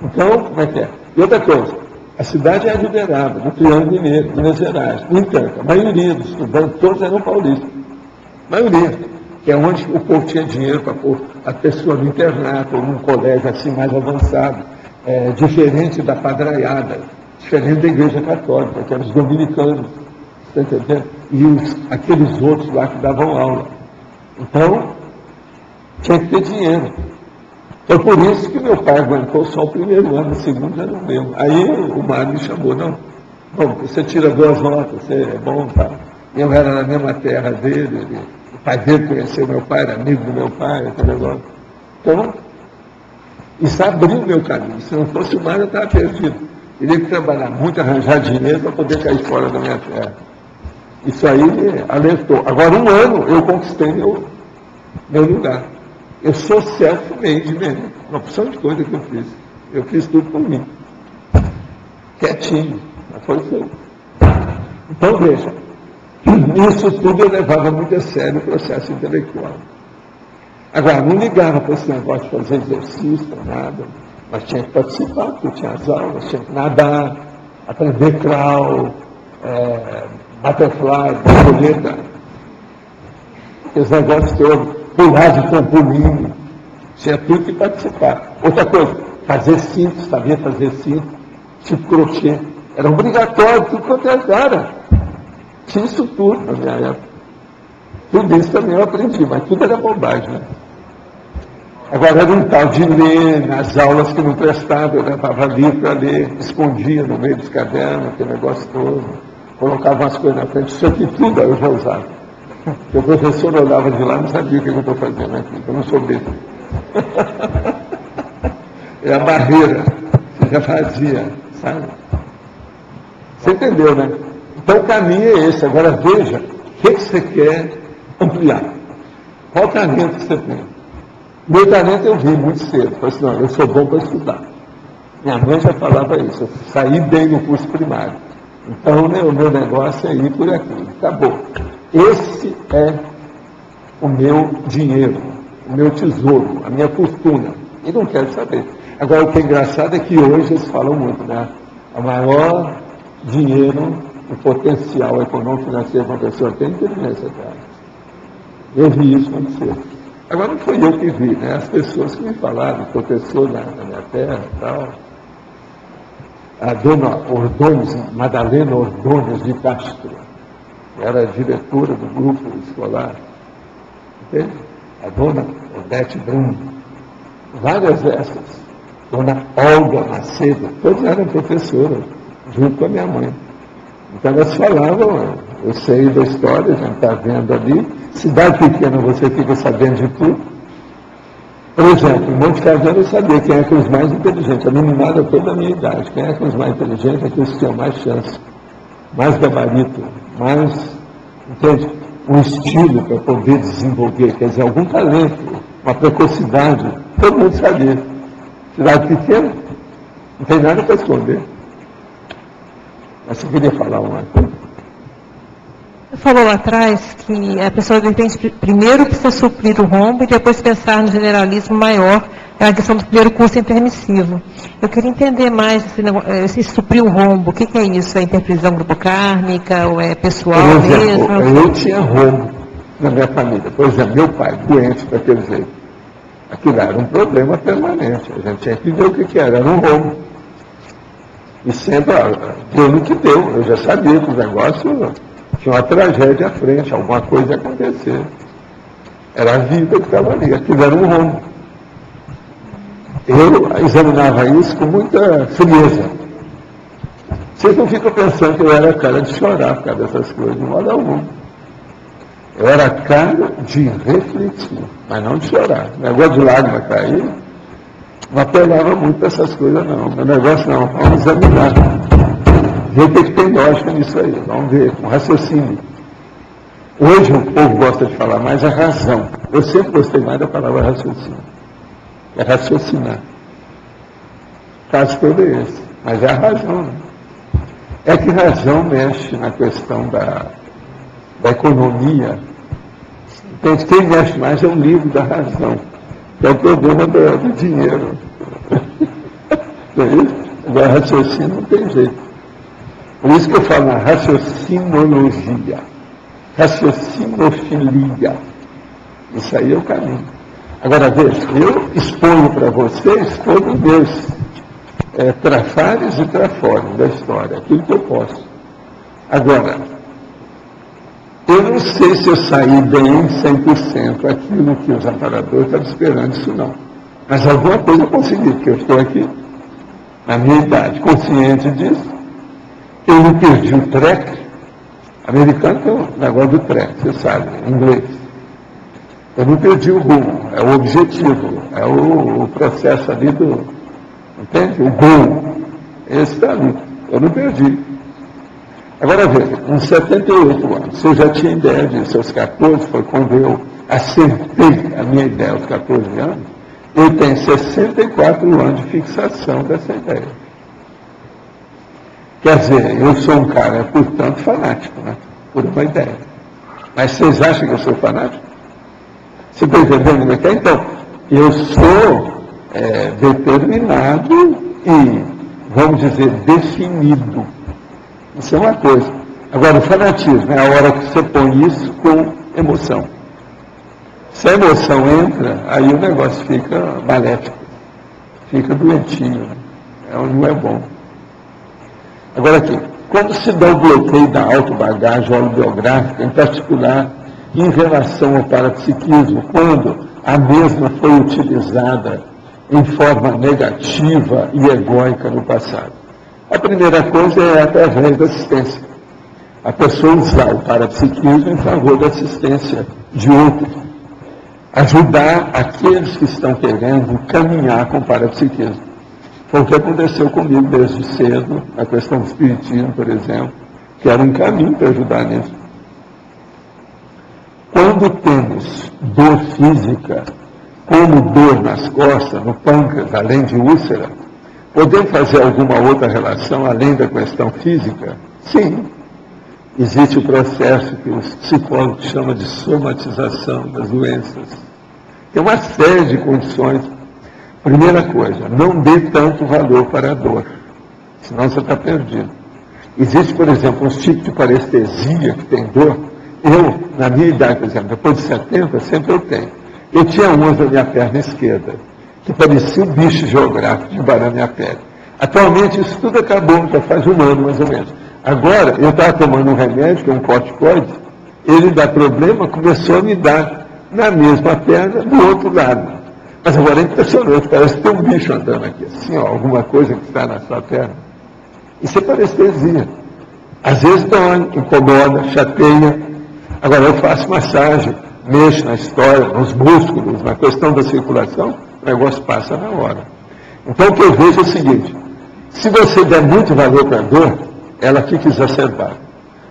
Então, como é que é? E outra coisa, a cidade é liberada, no Triângulo Mineiro, Minas Gerais. No entanto, a maioria dos estudantes, todos eram paulistas. A maioria. Que é onde o povo tinha dinheiro para pôr a pessoa no internato, ou num colégio assim mais avançado, diferente da padraiada, diferente da Igreja Católica, que eram os dominicanos, está entendendo? E aqueles outros lá que davam aula. Então, tinha que ter dinheiro. Foi por isso que meu pai aguentou só o primeiro ano, o segundo já não deu. Aí o Mário me chamou, não, bom, você tira 2 notas, você é bom, tá? Eu era na mesma terra dele, o pai dele conheceu meu pai, era amigo do meu pai, aquele negócio. Então, isso abriu o meu caminho. Se não fosse o Mário, eu estava perdido. Teria que trabalhar muito, arranjar dinheiro para poder cair fora da minha terra. Isso aí me alertou. Agora, 1 ano, eu conquistei meu lugar. Eu sou self-made mesmo. Uma opção de coisa que eu fiz. Eu fiz tudo por mim. Quietinho. Mas foi feito. Então, veja. Isso tudo eu levava muito a sério o processo intelectual. Agora, não ligava para esse negócio de fazer exercício, nada. Mas tinha que participar, porque tinha as aulas, tinha que nadar, aprender crawl, butterfly, borboleta. Aqueles negócios todos. Pular de trampolim, tinha tudo que participar. Outra coisa, fazer cinto, sabia fazer cinto, tipo crochê. Era obrigatório, tudo quanto era. Tinha isso tudo na minha época. Tudo isso também eu aprendi, mas tudo era bobagem, né? Agora era um tal de ler, nas aulas que não prestavam, eu levava livro para ler, escondia no meio dos cadernos, aquele negócio todo, colocava umas coisas na frente, isso aqui tudo eu já usava. Porque o professor olhava de lá e não sabia o que eu estou fazendo aqui, eu não sou besta. É a barreira, você já fazia, sabe? Você entendeu, né? Então o caminho é esse. Agora veja, o que você quer ampliar? Qual talento que você tem? Meu talento eu vi muito cedo. Falei assim, não, eu sou bom para estudar. Minha mãe já falava isso, eu saí bem no curso primário. Então, né, o meu negócio é ir por aqui. Acabou. Esse é o meu dinheiro, o meu tesouro, a minha fortuna. E não quero saber. Agora, o que é engraçado é que hoje eles falam muito, né? O maior dinheiro, o potencial econômico financeiro que uma pessoa tem é inteligência, cara. Eu vi isso acontecer. Agora, não foi eu que vi, né? As pessoas que me falaram, professor na minha terra e tal. A dona Ordôñez, Madalena Ordôñez de Castro, era diretora do grupo escolar. Entende? A dona Odete Bruno. Várias dessas. Dona Olga Macedo, todas eram professoras, junto com a minha mãe. Então elas falavam, eu sei da história, a gente está vendo ali. Cidade pequena você fica sabendo de tudo. Por exemplo, em Monte Cajano eu sabia quem é que os mais inteligentes. A meninada toda a minha idade. Quem é que os mais inteligentes é que os tinham mais chance, mais gabarito, mais, entende? Um estilo para poder desenvolver, quer dizer, algum talento, uma precocidade. Todo mundo sabia. Cidade pequena, não tem nada para esconder. Mas você queria falar uma coisa? Você falou lá atrás que a pessoa primeiro precisa suprir o rombo e depois pensar no generalismo maior, a questão do primeiro curso intermissivo. Eu queria entender mais esse suprir o rombo. O que é isso? É interpretação grupo kármica ou é pessoal por exemplo, mesmo? Eu tinha rombo na minha família. Por exemplo, meu pai, doente daquele jeito. Aquilo era um problema permanente. A gente tinha que ver o que era um rombo. E sempre, deu no que deu. Eu já sabia que o negócio tinha uma tragédia à frente, alguma coisa ia acontecer. Era a vida que estava ali, aquilo era um rombo. Eu examinava isso com muita frieza. Vocês não ficam pensando que eu era cara de chorar por causa dessas coisas, de modo algum. Eu era cara de refletir, mas não de chorar. O negócio de lágrima cair, não apelava muito para essas coisas, não. Meu negócio não, vamos examinar. Ver o que tem lógica nisso aí, vamos ver, com raciocínio. Hoje o povo gosta de falar mais a razão. Eu sempre gostei mais da palavra raciocínio. É raciocinar. O caso todo é esse. Mas é a razão, né? É que razão mexe na questão da economia. Então, quem mexe mais é o livro da razão, que é o problema do dinheiro. Não é isso? Agora, raciocínio não tem jeito. Por isso que eu falo na raciocinologia, raciocinofilia. Isso aí é o caminho. Agora, veja, eu exponho para vocês todos os meus trafares e trafores da história, aquilo que eu posso. Agora, eu não sei se eu saí bem 100% aquilo que os amparadores estavam esperando, isso não. Mas alguma coisa eu consegui, porque eu estou aqui, na minha idade, consciente disso. Eu não perdi o track. Americano tem um negócio do track, você sabe, em inglês. Eu não perdi o rumo, é o objetivo, é o processo ali do, entende? O goal. Esse está ali, eu não perdi. Agora veja, com 78 anos, eu já tinha ideia disso, aos 14, foi quando eu acertei a minha ideia aos 14 anos, eu tenho 64 anos de fixação dessa ideia. Quer dizer, eu sou um cara, portanto, fanático, né? Por uma ideia. Mas vocês acham que eu sou fanático? Você está entendendo como é que é? Então, eu sou determinado e, vamos dizer, definido. Isso é uma coisa. Agora, o fanatismo é a hora que você põe isso com emoção. Se a emoção entra, aí o negócio fica maléfico, fica doentinho, né? Não é bom. Agora aqui, quando se dá o bloqueio da autobagagem autobiográfica, em particular em relação ao parapsiquismo, quando a mesma foi utilizada em forma negativa e egóica no passado. A primeira coisa é através da assistência. A pessoa usar o parapsiquismo em favor da assistência de outro. Ajudar aqueles que estão querendo caminhar com o parapsiquismo. Foi o que aconteceu comigo desde cedo, a questão do espiritismo, por exemplo, que era um caminho para ajudar nisso. Quando temos dor física, como dor nas costas, no pâncreas, além de úlcera, podemos fazer alguma outra relação além da questão física? Sim. Existe o processo que os psicólogos chamam de somatização das doenças. Tem uma série de condições. Primeira coisa, não dê tanto valor para a dor, senão você está perdido. Existe, por exemplo, uns tipos de parestesia que tem dor. Eu, na minha idade, por exemplo, depois de 70, sempre eu tenho. Eu tinha umas na minha perna esquerda, que parecia um bicho geográfico de embarar minha pele. Atualmente isso tudo acabou, já faz um ano mais ou menos. Agora, eu estava tomando um remédio, que é um corticoide, ele dá problema, começou a me dar na mesma perna, do outro lado. Mas agora é impressionante, parece que tem um bicho andando aqui, assim, ó, alguma coisa que está na sua perna. Isso é parestesia. Às vezes dói, incomoda, chateia. Agora eu faço massagem, mexo na história, nos músculos, na questão da circulação, o negócio passa na hora. Então o que eu vejo é o seguinte, se você der muito valor para a dor, ela fica exacerbada.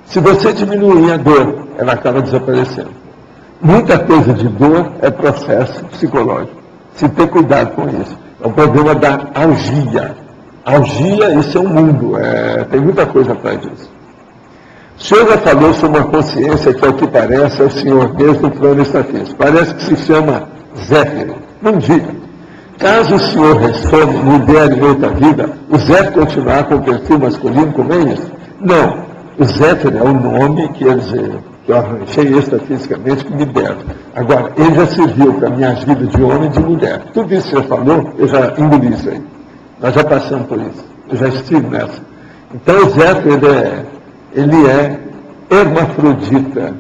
Se você diminuir a dor, ela acaba desaparecendo. Muita coisa de dor é processo psicológico. Se ter cuidado com isso. É o problema da algia. Algia, isso é um mundo. Tem muita coisa atrás disso. O senhor já falou sobre uma consciência que, ao que parece, é o senhor mesmo no plano extrafísico. Parece que se chama Zéfiro. Não diga. Caso o senhor responda, lidere em outra vida, o Zéfiro continuar com o perfil masculino, como é isso? Não. O Zéfiro é o nome que eu arranjei extrafisicamente, que me deram. Agora, ele já serviu para a minha vida de homem e de mulher. Tudo isso que você falou, eu já engoli isso aí. Nós já passamos por isso. Eu já estive nessa. Então, o Zéfiro, ele é hermafrodita.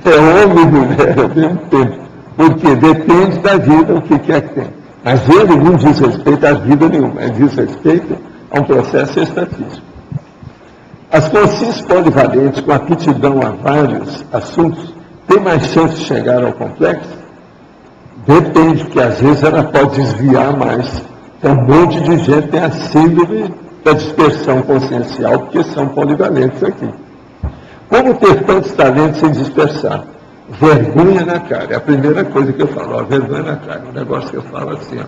É homem e mulher ao mesmo tempo. Porque depende da vida o que quer que tem. Mas ele não diz respeito à vida nenhuma. Ele diz respeito a um processo extrafísico. As consciências polivalentes com aptidão a vários assuntos têm mais chance de chegar ao complexo? Depende, porque às vezes ela pode desviar mais. Então, um monte de gente tem a síndrome da dispersão consciencial, porque são polivalentes aqui. Como ter tantos talentos sem dispersar? Vergonha na cara. É a primeira coisa que eu falo, ó, vergonha na cara. Um negócio que eu falo assim, ó.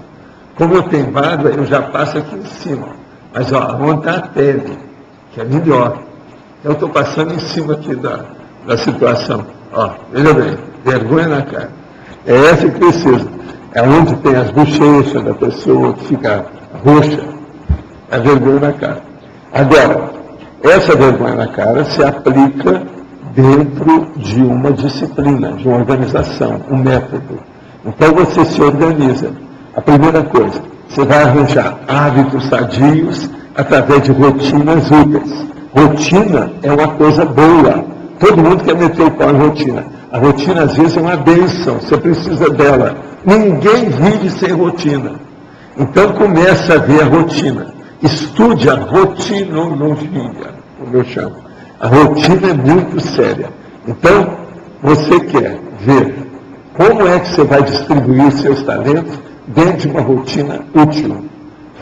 Como eu tenho barba, eu já passo aqui em cima. Mas, ó, onde está a pele, que é melhor. Eu estou passando em cima aqui da situação. Ó, veja bem, vergonha na cara. É essa que precisa. É onde tem as bochechas da pessoa que fica roxa. É vergonha na cara. Agora, essa vergonha na cara se aplica dentro de uma disciplina, de uma organização, um método. Então você se organiza. A primeira coisa, você vai arranjar hábitos sadios através de rotinas úteis. Rotina é uma coisa boa. Todo mundo quer meter o pau em rotina. A rotina, às vezes, é uma bênção. Você precisa dela. Ninguém vive sem rotina. Então, começa a ver a rotina. Estude a rotinologia, como eu chamo. A rotina é muito séria. Então, você quer ver como é que você vai distribuir seus talentos dentro de uma rotina útil.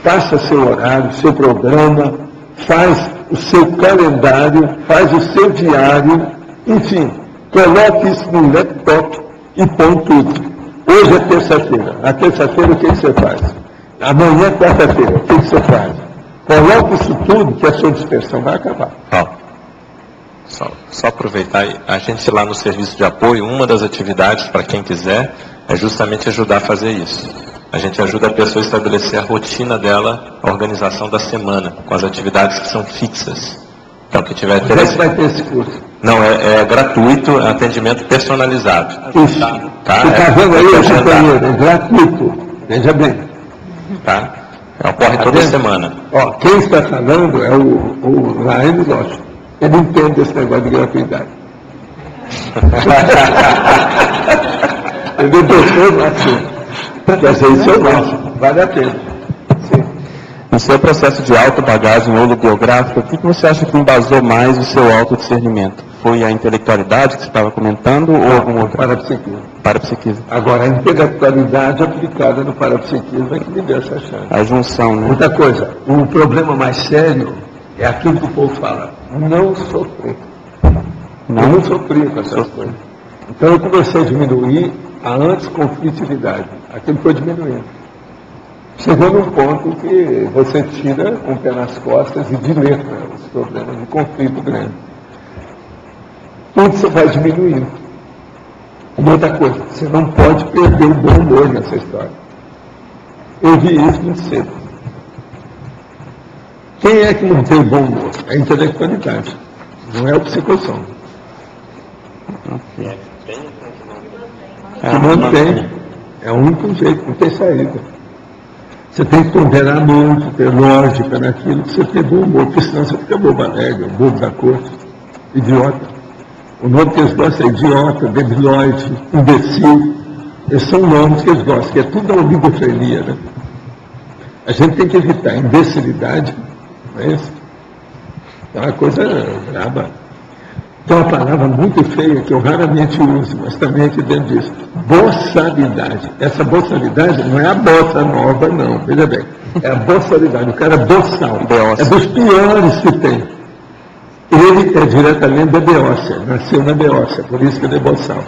Faça seu horário, seu programa, faz o seu calendário, faz o seu diário, enfim, coloque isso no laptop e põe tudo. Hoje é terça-feira. Na terça-feira, o que você faz? Amanhã é quarta-feira, o que você faz? Coloque isso tudo que a sua dispersão vai acabar. Só aproveitar, a gente lá no serviço de apoio, uma das atividades, para quem quiser, é justamente ajudar a fazer isso. A gente ajuda a pessoa a estabelecer a rotina dela, a organização da semana, com as atividades que são fixas. Então, quem tiver interesse... Onde vai ter esse curso? Não, é gratuito, é atendimento personalizado. Isso. Tá? Você está vendo aí, companheiro? É gratuito. Veja bem. Tá? Ocorre toda semana. Ó, quem está falando é o Laine Locha. Ele não entende esse negócio de gratuidade. Ele deixou assim. Quer dizer, isso é o nosso. Vale a pena. Sim. No seu processo de autobagagem holobiográfica, o que você acha que embasou mais o seu autodiscernimento? Foi a intelectualidade que você estava comentando ou alguma outra? Parapsiquismo. Parapsiquismo. Agora, a intelectualidade aplicada no parapsiquismo é que me deu essa chance. A junção, né? Outra coisa, o problema mais sério é aquilo que o povo fala, não sofrer. Eu não sofri com essas coisas. Então eu comecei a diminuir a anticonflitividade. Aquilo foi diminuindo. chegou num ponto que você tira com o pé nas costas e dileta os problemas de conflito grande. Tudo você vai diminuindo. Uma outra coisa, você não pode perder o bom humor nessa história. Eu vi isso muito cedo. Quem é que não tem bom humor? É a intelectualidade, não é o psicossoma. Que não tem, é o único jeito, não tem saída. Você tem que ponderar muito, ter lógica naquilo, que você tem bom humor, porque senão você fica bobo alegre, bobo da corte, idiota. O nome que eles gostam é idiota, debilóide, imbecil. Esses são nomes que eles gostam, que é tudo a oligofrenia, né? A gente tem que evitar a imbecilidade, não é isso? É uma coisa braba. Tem uma palavra muito feia que eu raramente uso, mas também aqui dentro disso. Boçalidade. Essa boçalidade não é a bossa nova, não, veja bem. É a boçalidade, o cara é boçal. É dos piores que tem. Ele é diretamente da Beócia, nasceu na Beócia, por isso que ele é boçal.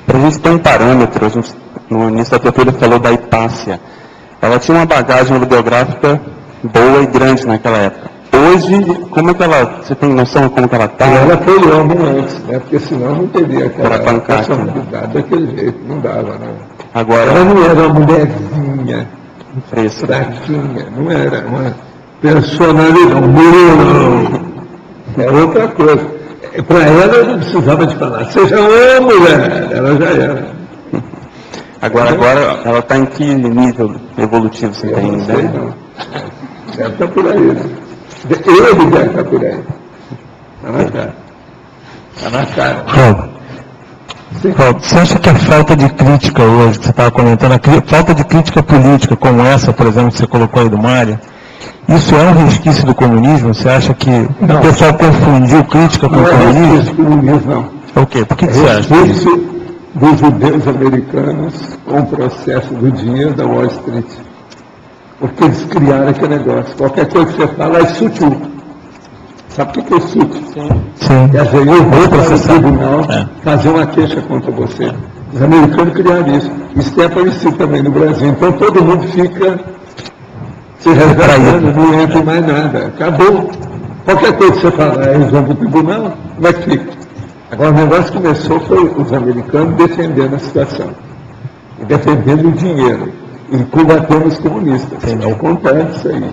Para a gente ter um parâmetro, no início da tertúlia falou da Hipácia. Ela tinha uma bagagem bibliográfica boa e grande naquela época. Hoje, como é que ela, você tem noção de como que ela está? Ela foi homem antes, né? Porque senão não teria aquela personalidade daquele jeito, não dava, né? Agora, ela não era uma mulherzinha, fraquinha, não era uma personalidade, não. É outra coisa. Para ela não precisava de falar, seja homem, mulher, ela já era. Agora ela está em que nível evolutivo você tem? Não sei, não. Deve estar por aí, né? Ele deve estar por aí. Está na cara. Está na cara. Você acha que a falta de crítica hoje, que você estava comentando, a falta de crítica política, como essa, por exemplo, que você colocou aí do Mário, isso é um resquício do comunismo? Você acha que o pessoal confundiu crítica com comunismo? Não é resquício do comunismo, não. O quê? Por que você acha isso? Resquício dos judeus americanos com o processo do dinheiro da Wall Street. Porque eles criaram aquele negócio. Qualquer coisa que você fala é sutil. Sabe o que é sutil? Sim. Quer dizer, eu vou para o tribunal fazer uma queixa contra você. Os americanos criaram isso. Isso tem aparecido também no Brasil. Então todo mundo fica se resguardando, não entra mais nada. Acabou. Qualquer coisa que você falar, eles vão para o tribunal, como é que fica? Agora o negócio começou foi os americanos defendendo a situação. E defendendo o dinheiro. E combatendo os comunistas. Ao contrário disso aí.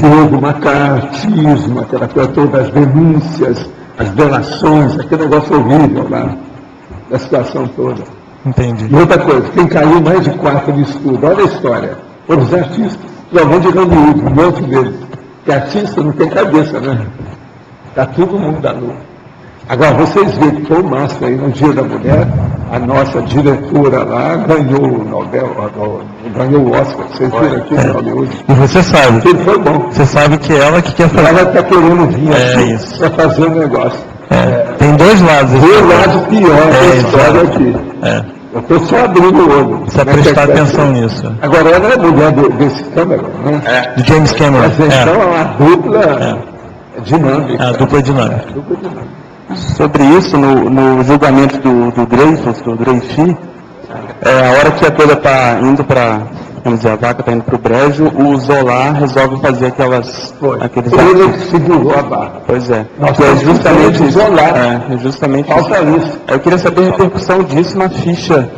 Houve o macartismo, aquela coisa toda, as denúncias, as delações, aquele negócio horrível lá, da situação toda. Entendi. E outra coisa, quem caiu mais de 4 nisso tudo, olha a história, foram os artistas, Trovão de Hollywood, um monte deles. Que artista não tem cabeça, né? Está todo mundo da lua. Agora, vocês veem que foi o máximo aí no Dia da Mulher, a nossa diretora lá ganhou o Nobel, ganhou o Oscar, vocês viram aqui no Hollywood. E você sabe. Ele foi bom. Você sabe que ela que quer fazer. Ela está querendo vir aqui isso. para fazer um negócio. Tem dois lados. Dois lados pior da história aqui. Eu estou só abrindo o olho. Precisa prestar atenção nisso. Agora, ela é mulher desse Cameron, né? De James Cameron. Mas então é uma dupla dinâmica. A dupla dinâmica. Sobre isso, no julgamento do Dreyfus, do Dreyfus, a hora que a coisa está indo para, vamos dizer, a vaca está indo para o brejo, o Zola resolve fazer aqueles Ele segurou a barra. Pois é. Nós Que é justamente isso. isolar. É justamente Falta isso. Eu queria saber a repercussão disso na ficha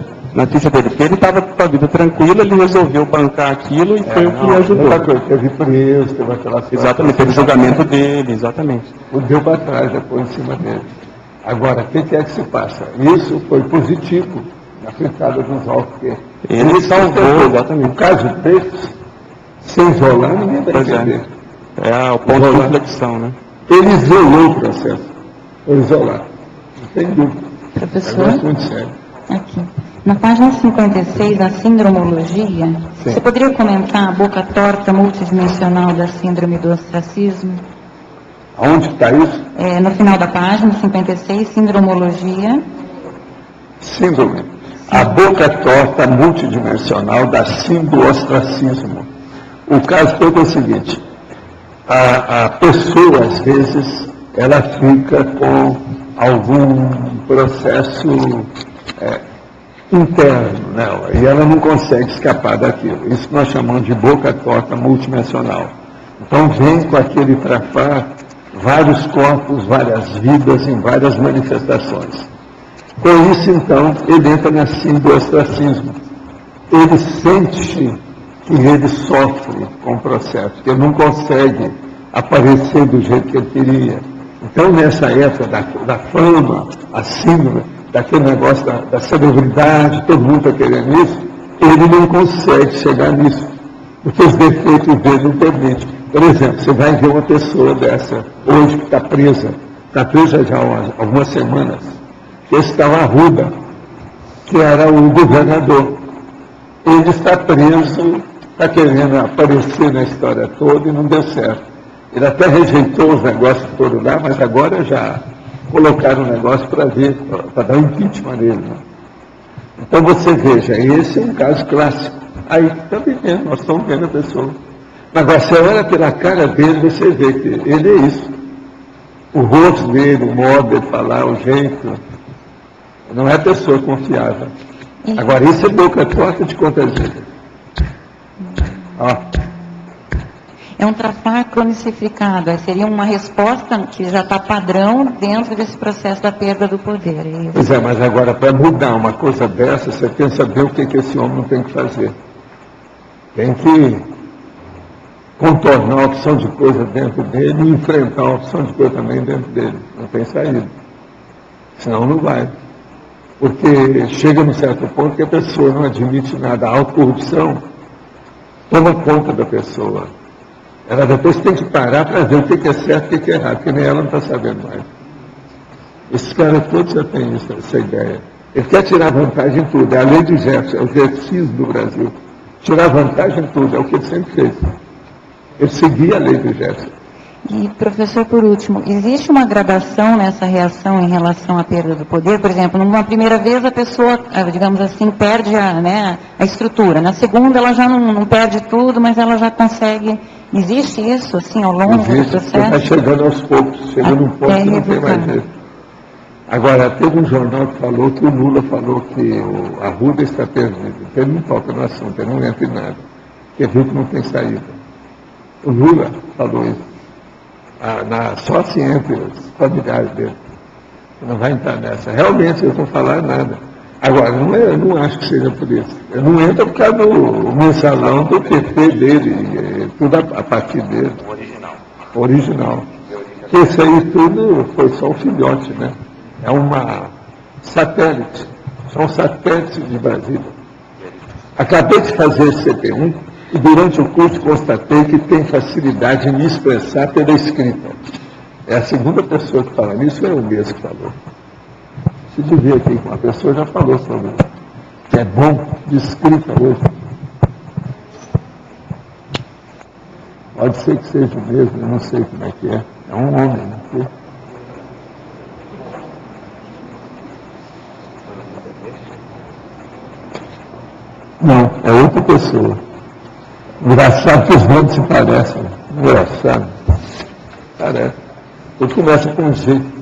dele. Porque ele estava com a vida tranquila, ele resolveu bancar aquilo e foi o que ajudou. Teve preso, teve aquela situação. Exatamente, teve o julgamento dele, exatamente. O deu para trás depois em cima dele. Agora, o que é que se passa? Isso foi positivo na fritada dos ovos, porque Ele salvou, exatamente. O caso desses, sem isolar, ninguém vai entender. É o ponto de reflexão, né? Ele isolou o processo. Foi isolar. Não tem dúvida. Professor? É muito sério. Aqui. Na página 56, da sindromologia, você poderia comentar a boca torta multidimensional da síndrome do ostracismo? Aonde está isso? No final da página 56, sindromologia. Síndrome. A boca torta multidimensional da síndrome do ostracismo. O caso todo é o seguinte. A pessoa, às vezes, ela fica com algum processo interno nela, e ela não consegue escapar daquilo. Isso nós chamamos de boca torta multidimensional. Então vem com aquele trafar vários corpos, várias vidas em várias manifestações. Com isso, então, ele entra na síndrome do ostracismo. Ele sente que ele sofre com o processo, que ele não consegue aparecer do jeito que ele queria. Então, nessa época da fama, a síndrome, daquele negócio da celebridade, todo mundo está querendo isso, ele não consegue chegar nisso, porque os defeitos dele não permitem. Por exemplo, você vai ver uma pessoa dessa, hoje, que está presa já há algumas semanas, que estava Arruda, que era o governador. Ele está preso, está querendo aparecer na história toda e não deu certo. Ele até rejeitou os negócios todos lá, mas agora já colocaram o negócio para ver, para dar um impeachment nele. Né? Então você veja, esse é um caso clássico. Aí está vivendo, nós estamos vendo a pessoa. Agora, você olha pela cara dele, você vê que ele é isso. O rosto dele, o modo de falar, o jeito, não é pessoa confiável. Agora, isso é boca torta de contagia. Ó. É um trafar cronificado, seria uma resposta que já está padrão dentro desse processo da perda do poder. É isso? Pois é, mas agora, para mudar uma coisa dessa, você tem que saber o que esse homem não tem que fazer. Tem que contornar a opção de coisa dentro dele e enfrentar a opção de coisa também dentro dele. Não tem saída. Senão não vai. Porque chega num certo ponto que a pessoa não admite nada. A autocorrupção toma conta da pessoa. Ela depois tem que parar para ver o que é certo e o que é errado, porque nem ela não está sabendo mais. Esses caras todos já têm essa ideia. Ele quer tirar vantagem em tudo. É a lei de Jefferson, é o exercício do Brasil. Tirar vantagem em tudo, é o que ele sempre fez. Ele seguia a lei do Jefferson. E, professor, por último, existe uma gradação nessa reação em relação à perda do poder? Por exemplo, numa primeira vez a pessoa, digamos assim, perde a estrutura. Na segunda ela já não perde tudo, mas ela já consegue... Existe isso, assim, ao longo do processo? Você vai chegando aos poucos, chegando num ponto que não tem mais jeito. Agora, teve um jornal que falou que o Lula falou que o Arruda está perdido. Então ele não toca no assunto, ele não entra em nada. Porque viu que não tem saída. O Lula falou isso. Só assim entre os familiares dele. Não vai entrar nessa. Realmente eles não falaram nada. Agora, eu não acho que seja por isso. Eu não entro por causa do mensalão do PT dele, tudo a partir dele. Original. Esse aí tudo foi só um filhote, né? É uma satélite. São satélites de Brasília. Acabei de fazer esse CP1 e durante o curso constatei que tem facilidade em me expressar pela escrita. É a segunda pessoa que fala nisso, é o mesmo que falou. Se te ver aqui, uma pessoa já falou sobre isso. Que é bom de escrita hoje. Pode ser que seja o mesmo, eu não sei como é que é. É um homem, não sei. Não, é outra pessoa. Engraçado que os nomes se parecem. Engraçado. Parece. Tudo começa com um jeito.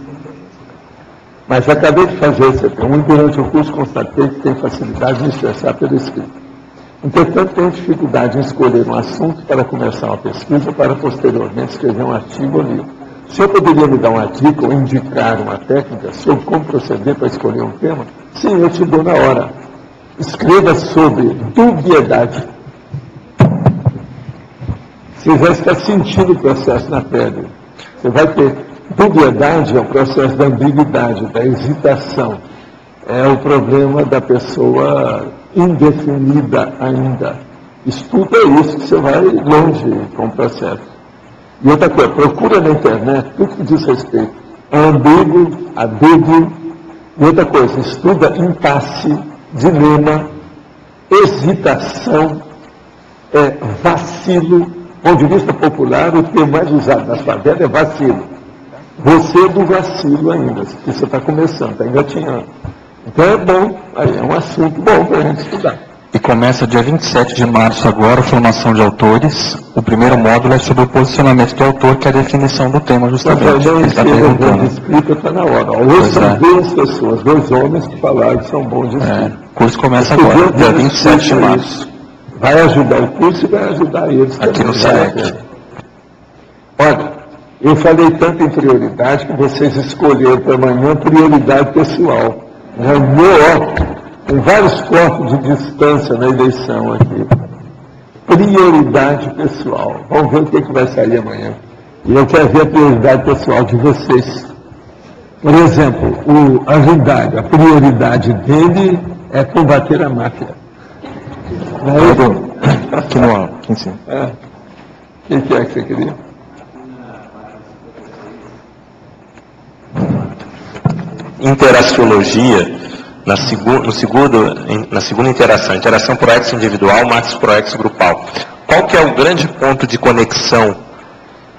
Mas acabei de fazer esse CP1 e durante o curso constatei que tem facilidade em expressar pelo escrito. Entretanto, tenho dificuldade em escolher um assunto para começar uma pesquisa para posteriormente escrever um artigo ou livro. O senhor poderia me dar uma dica ou indicar uma técnica sobre como proceder para escolher um tema? Sim, eu te dou na hora. Escreva sobre dubiedade. Você já está sentindo o processo na pele. Você vai ter. Dubiedade é o processo da ambiguidade, da hesitação. É o problema da pessoa indefinida ainda. Estuda isso, que você vai longe com o processo. E outra coisa, procura na internet tudo que diz respeito a ambíguo, a dúbio. E outra coisa, estuda impasse, dilema, hesitação, vacilo. Do ponto de vista popular, o termo mais usado na favela é vacilo. Você é do vacilo ainda, porque você está começando, está engatinhando. Então é bom, aí é um assunto bom para a gente estudar. E começa dia 27 de março agora, formação de autores. O primeiro módulo é sobre o posicionamento do autor, que é a definição do tema, justamente. Mas Ele está perguntando. de escrita está na hora. Hoje são duas pessoas, 2 homens que falaram que são bons de escrita. O curso começa agora, dia 27 de março. Vai ajudar o curso e vai ajudar eles aqui também. No SAEC. Olha, eu falei tanto em prioridade que vocês escolheram para amanhã prioridade pessoal. Com vários corpos de distância na eleição aqui. Prioridade pessoal. Vamos ver o que vai sair amanhã. E eu quero ver a prioridade pessoal de vocês. Por exemplo, o Arlindário, a prioridade dele é combater a máfia. Aqui no ar, aqui em cima. O que é que você queria? Interaciologia, na segunda interação Proex individual, Max Proex grupal. Qual que é o grande ponto de conexão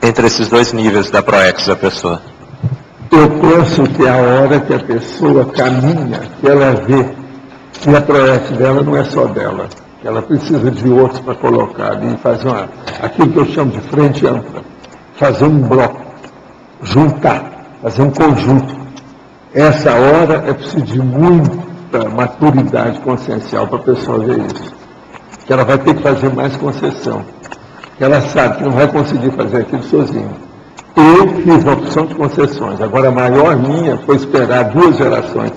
entre esses 2 níveis da Proex da pessoa? Eu penso que é a hora que a pessoa caminha, que ela vê que a Proex dela não é só dela, que ela precisa de outros para colocar ali e fazer aquilo que eu chamo de frente ampla, fazer um bloco, juntar, fazer um conjunto. Essa hora é preciso de muita maturidade consciencial para a pessoa ver isso. Que ela vai ter que fazer mais concessão. Que ela sabe que não vai conseguir fazer aquilo sozinha. Eu fiz a opção de concessões. Agora a maior minha foi esperar 2 gerações.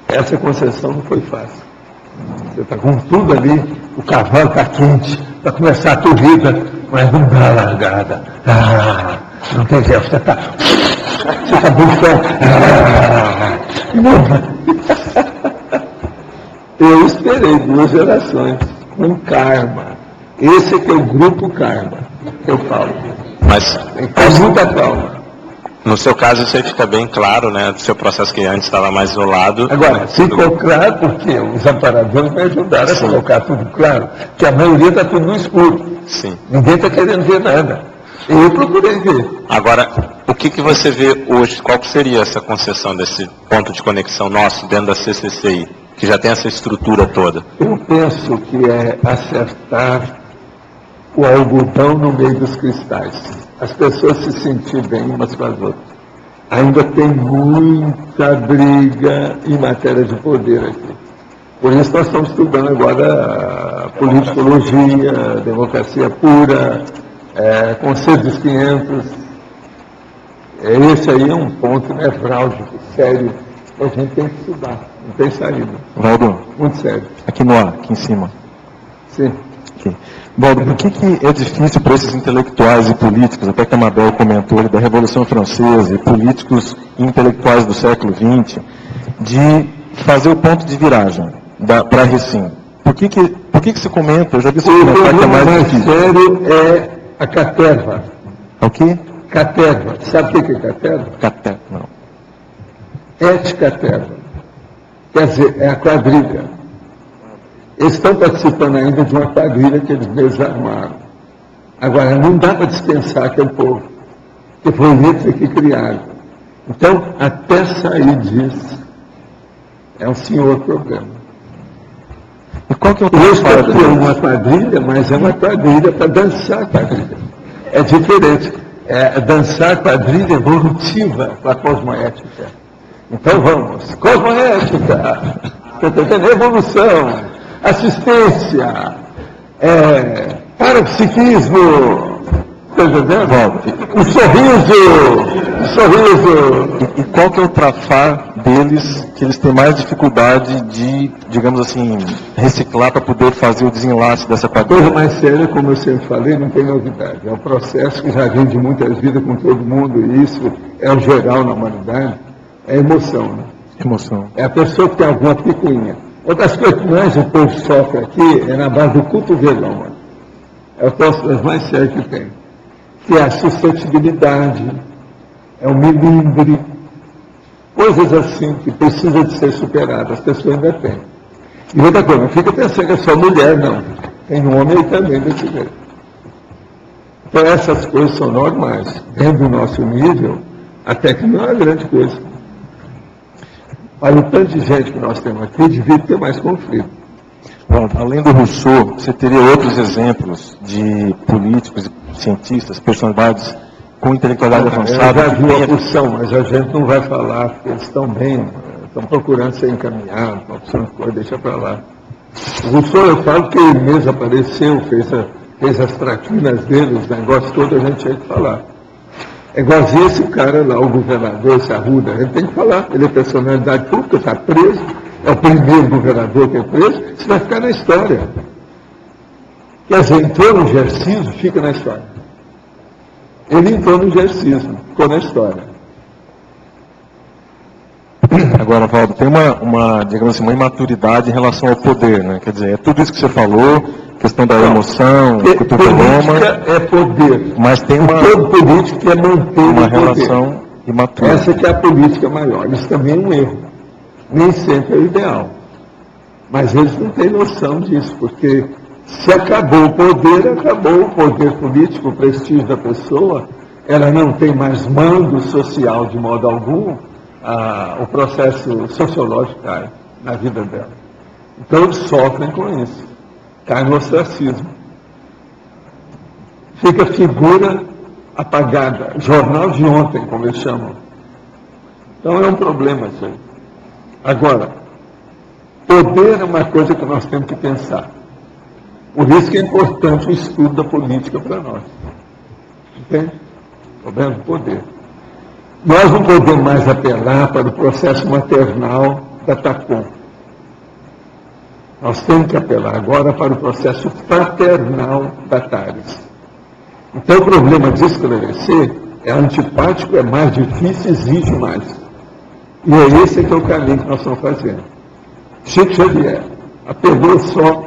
Essa concessão não foi fácil. Você está com tudo ali, o cavalo está quente, para começar a corrida, mas não dá a largada. Não tem jeito, você está bufando. Eu esperei 2 gerações, com karma. Esse é que é o grupo karma, que eu falo. Mas com muita calma. No seu caso, isso aí fica bem claro, né? Do seu processo que antes estava mais isolado. Agora, ficou claro porque os amparadores me ajudaram a colocar tudo claro, que a maioria está tudo no escuro. Sim. Ninguém está querendo ver nada. Eu procurei ver. Agora, o que você vê hoje? Qual que seria essa concessão desse ponto de conexão nosso dentro da CCCI, que já tem essa estrutura toda? Eu penso que é acertar o algodão no meio dos cristais. As pessoas se sentirem bem umas com as outras. Ainda tem muita briga em matéria de poder aqui. Por isso nós estamos estudando agora politicologia, democracia pura, Conselho dos 500. Esse aí é um ponto nevrálgico, sério, que a gente tem que estudar, não tem saída. Valdo, muito sério. Aqui no ar, aqui em cima. Sim. Aqui. Valdo, por que é difícil para esses intelectuais e políticos, até que a Mabel comentou ali, da Revolução Francesa, e políticos e intelectuais do século XX, de fazer o ponto de viragem para a Recim? Por que se comenta? Eu já vi você comentar que é mais difícil. O sério é a caterva. É o quê? Caterva. Sabe o que é caterva? Caterva, não. Etcaterva. Quer dizer, é a quadrilha. Eles estão participando ainda de uma quadrilha que eles desarmaram. Agora, não dá para dispensar aquele povo, que foi eles que criaram. Então, até sair disso, é um senhor problema. E qual que é o eles estão criando uma quadrilha, mas é uma quadrilha para dançar quadrilha. É diferente. É dançar quadrilha evolutiva para a cosmoética. Então vamos. Cosmoética, evolução, assistência, parapsiquismo, está entendendo? O sorriso. E qual que é o trafar deles, que eles têm mais dificuldade de, digamos assim, reciclar para poder fazer o desenlace dessa quadrilha? Coisa mais séria, como eu sempre falei, não tem novidade. É um processo que já vem de muitas vidas com todo mundo, e isso é o geral na humanidade, é emoção, né? Emoção. É a pessoa que tem alguma picuinha. Uma das coisas que mais o povo sofre aqui é na base do cotovelão, mano. É o processo mais sério que tem. Que é a suscetibilidade, é o milindre, coisas assim que precisam de ser superadas, as pessoas ainda têm. E outra coisa, não fica pensando que é só mulher, não. Tem homem aí também desse jeito. Então essas coisas são normais. Dentro do nosso nível, até que não é uma grande coisa. Olha, o tanto de gente que nós temos aqui devia ter mais conflito. Bom, além do Rousseau, você teria outros exemplos de políticos, cientistas, personalidades com intelectualidade avançada? Eu já vi uma opção, mas a gente não vai falar, porque eles estão bem, estão procurando ser encaminhados, uma opção de coisa, deixa para lá. O Rousseau, eu falo que ele mesmo apareceu, fez as traquinas dele, os negócios todos, a gente tinha que falar. É igualzinho esse cara lá, o governador, esse Arruda, a gente tem que falar, ele é personalidade pública, está preso, é o primeiro governador que é preso, isso vai ficar na história. Quer dizer, entrou no Gerciso, fica na história. Ele entrou no Gerciso, ficou na história. Agora, Valdo, tem digamos assim, uma imaturidade em relação ao poder, né? Quer dizer, é tudo isso que você falou, questão da emoção, que tu política é poder. Mas tem uma... Todo político quer manter uma o relação poder. imatura. Essa que é a política maior. Isso também é um erro. Nem sempre é o ideal. Mas eles não têm noção disso, porque se acabou o poder político, o prestígio da pessoa, ela não tem mais mando social de modo algum, o processo sociológico cai na vida dela. Então eles sofrem com isso. Cai no ostracismo. Fica figura apagada. Jornal de ontem, como eles chamam. Então é um problema isso aí. Agora, poder é uma coisa que nós temos que pensar. Por isso que é importante o estudo da política para nós. Entende? O problema do poder. Nós não podemos mais apelar para o processo maternal da TACOM. Nós temos que apelar agora para o processo fraternal da TARES. Então, o problema de esclarecer é antipático, é mais difícil, exige mais. E é esse que é o caminho que nós estamos fazendo. Chico Xavier apelou só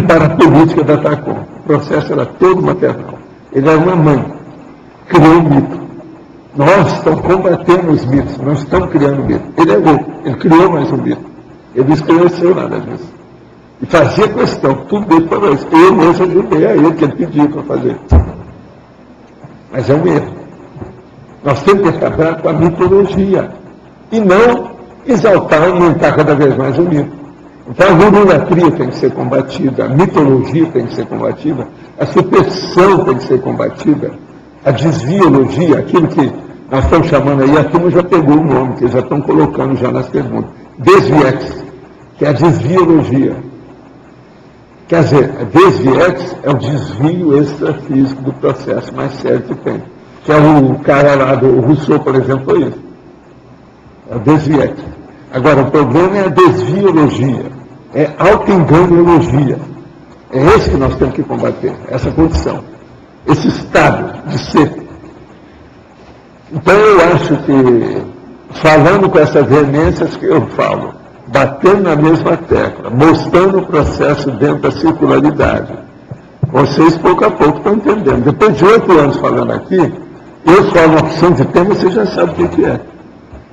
para a política da TACOM. O processo era todo maternal. Ele era uma mãe, criou um mito. Nós estamos combatendo os mitos, não estamos criando mito. Ele errou, ele criou mais um mito. Ele esclareceu nada disso. E fazia questão, tudo dele para nós. Eu mesmo ajudei a ele, que ele pediu para fazer. Mas é um erro. Nós temos que acabar com a mitologia. E não exaltar, aumentar cada vez mais o mito. Então a gurulatria tem que ser combatida, a mitologia tem que ser combatida, a superstição tem que ser combatida, a desviologia, aquilo que nós estamos chamando aí, a turma já pegou o nome, que já estão colocando já nas perguntas. Desviex, que é a desviologia. Quer dizer, a desviex é o desvio extrafísico do processo mais sério que tem. Que é o cara lá do Rousseau, por exemplo, foi isso. É o desviex. Agora, o problema é a desviologia, é auto-enganologia. É esse que nós temos que combater, essa condição, esse estado de ser. Então, eu acho que, falando com essa veemência que eu falo, batendo na mesma tecla, mostrando o processo dentro da circularidade, vocês, pouco a pouco, estão entendendo. Depois de 8 anos falando aqui, eu falo uma opção de tema, você já sabe o que é.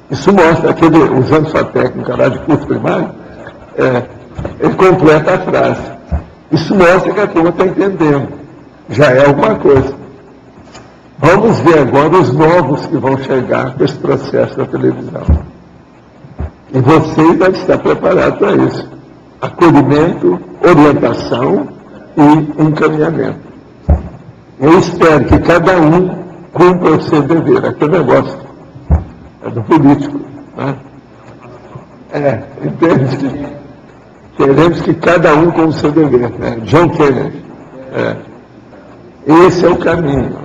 Isso mostra, usando sua técnica lá de curso primário, ele completa a frase. Isso mostra que a turma está entendendo. Já é alguma coisa. Vamos ver agora os novos que vão chegar com esse processo da televisão. E vocês devem estar preparados para isso. Acolhimento, orientação e encaminhamento. Eu espero que cada um cumpra o seu dever. Aquele negócio é do político. Né? Entende? Queremos que cada um cumpra o seu dever. Né? John Kennedy. Esse é o caminho.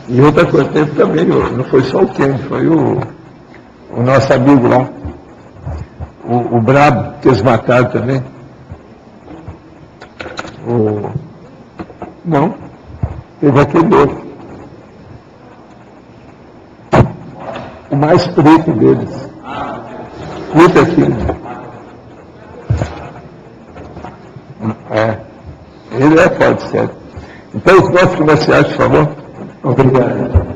E outra coisa, teve também, não foi só o Kennedy, foi o nosso amigo lá, o Brabo, que eles mataram também. Não, teve aquele outro. O mais preto deles. Muito aqui. Ele é forte, sério. Então, os nossos comerciais, por favor. Obrigado.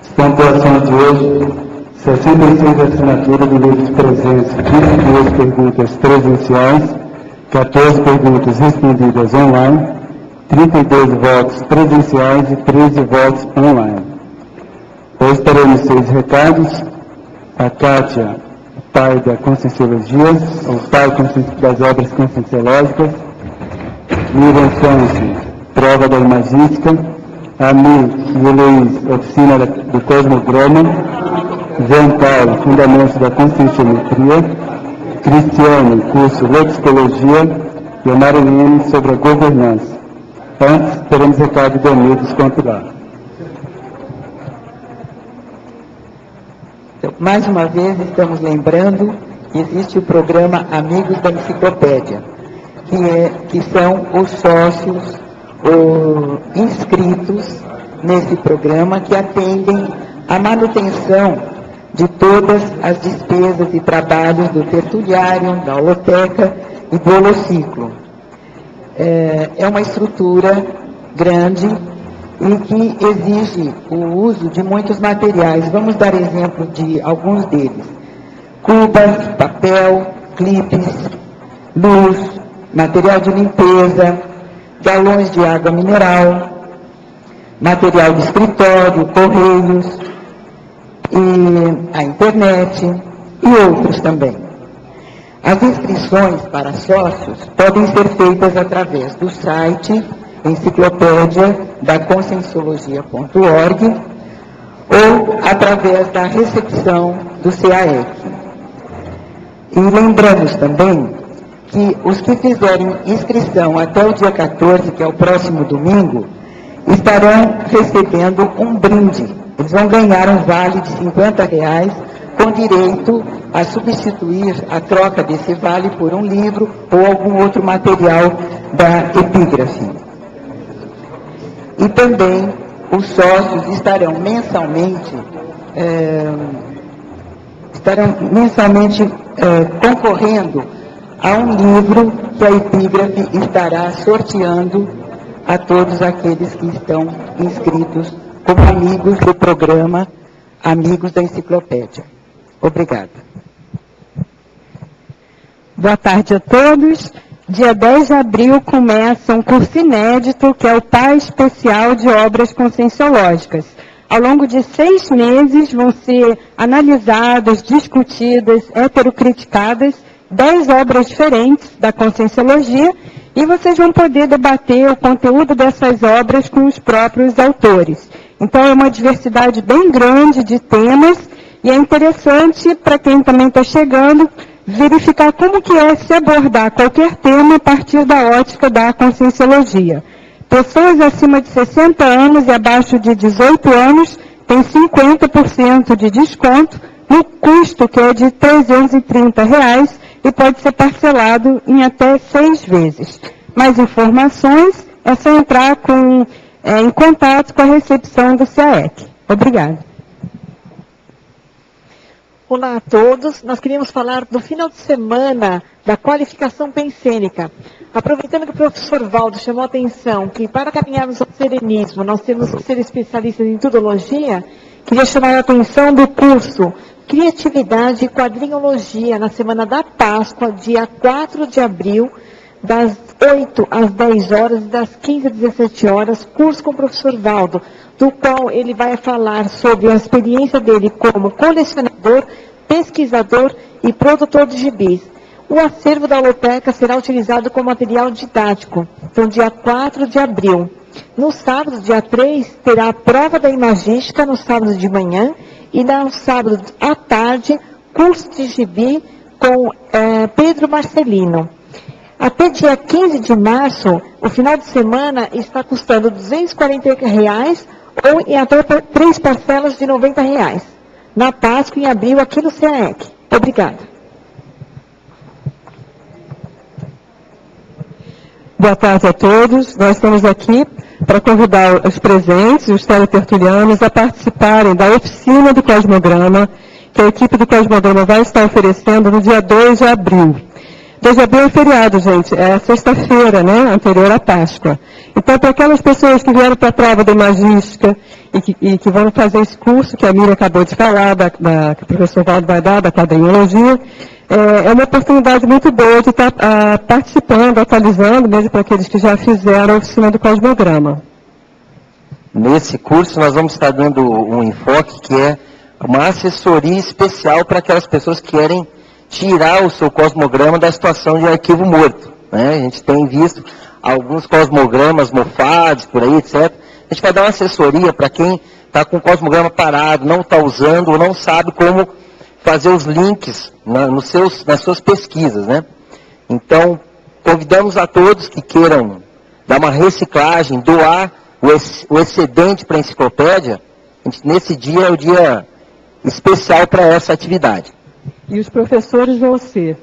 Estão para a ação de hoje 66 assinaturas de livros presentes, 22 perguntas presenciais, 14 perguntas respondidas online, 32 votos presenciais e 13 votos online. Hoje teremos 6 recados. A Kátia pai da Conscienciologia, ou pai das obras conscienciológicas. Miriam Sanches, prova da imagística. Ami e Heloís, oficina do cosmograma. João Paulo, fundamentos da conscienciometria. Cristiane, curso lexicologia. E a Marilene, sobre a governança. Antes, teremos recado de amigos quanto lá. Então, mais uma vez, estamos lembrando que existe o programa Amigos da Enciclopédia, que são os sócios inscritos nesse programa que atendem a manutenção de todas as despesas e trabalhos do tertuliário, da holoteca e do holociclo. É uma estrutura grande e que exige o uso de muitos materiais. Vamos dar exemplo de alguns deles. Cubas, papel, clipes, luz, material de limpeza, galões de água mineral, material de escritório, correios, e a internet e outros também. As inscrições para sócios podem ser feitas através do site enciclopédia da conscienciologia.org ou através da recepção do CAEC. E lembramos também que os que fizerem inscrição até o dia 14, que é o próximo domingo, estarão recebendo um brinde. Eles vão ganhar um vale de R$50 com direito a substituir a troca desse vale por um livro ou algum outro material da epígrafe. E também os sócios estarão mensalmente concorrendo a um livro que a epígrafe estará sorteando a todos aqueles que estão inscritos como amigos do programa Amigos da Enciclopédia. Obrigada. Boa tarde a todos. Dia 10 de abril começa um curso inédito, que é o PAI Especial de Obras Conscienciológicas. Ao longo de 6 meses vão ser analisadas, discutidas, heterocriticadas 10 obras diferentes da Conscienciologia, e vocês vão poder debater o conteúdo dessas obras com os próprios autores. Então é uma diversidade bem grande de temas, e é interessante para quem também está chegando, verificar como que é se abordar qualquer tema a partir da ótica da Conscienciologia. Pessoas acima de 60 anos e abaixo de 18 anos têm 50% de desconto no custo, que é de R$ 330, e pode ser parcelado em até 6 vezes. Mais informações é só entrar em contato com a recepção do CAEC. Obrigada. Olá a todos. Nós queríamos falar do final de semana da qualificação pensênica. Aproveitando que o professor Valdo chamou a atenção que para caminharmos ao serenismo nós temos que ser especialistas em tudologia, queria chamar a atenção do curso Criatividade e Quadrinologia na semana da Páscoa, dia 4 de abril, das 8 às 10 horas e das 15 às 17 horas, curso com o professor Valdo, do qual ele vai falar sobre a experiência dele como colecionador, pesquisador e produtor de gibis. O acervo da holoteca será utilizado como material didático. Então, dia 4 de abril. No sábado, dia 3, terá a prova da imagística no sábado de manhã e no sábado à tarde, curso de gibi com Pedro Marcelino. Até dia 15 de março, o final de semana está custando R$ 240 ou em até 3 parcelas de R$ 90. Na Páscoa, em abril, aqui no CAEC. Obrigada. Boa tarde a todos. Nós estamos aqui para convidar os presentes, os teletertulianos, a participarem da oficina do Cosmograma, que a equipe do Cosmograma vai estar oferecendo no dia 2 de abril. 2 de abril é feriado, gente, é sexta-feira, né, anterior à Páscoa. Então, para aquelas pessoas que vieram para a prova da imagística e que vão fazer esse curso que a Miriam acabou de falar, que o professor Valdo vai dar, da quadrinologia, é uma oportunidade muito boa de estar participando, atualizando, mesmo para aqueles que já fizeram a oficina do Cosmograma. Nesse curso, nós vamos estar dando um enfoque que é uma assessoria especial para aquelas pessoas que querem tirar o seu cosmograma da situação de arquivo morto, né? A gente tem visto alguns cosmogramas mofados por aí, etc. A gente vai dar uma assessoria para quem está com o cosmograma parado, não está usando ou não sabe como fazer os links nas suas pesquisas, né? Então, convidamos a todos que queiram dar uma reciclagem, doar o excedente para a enciclopédia. Nesse dia é o dia especial para essa atividade. E os professores vão ser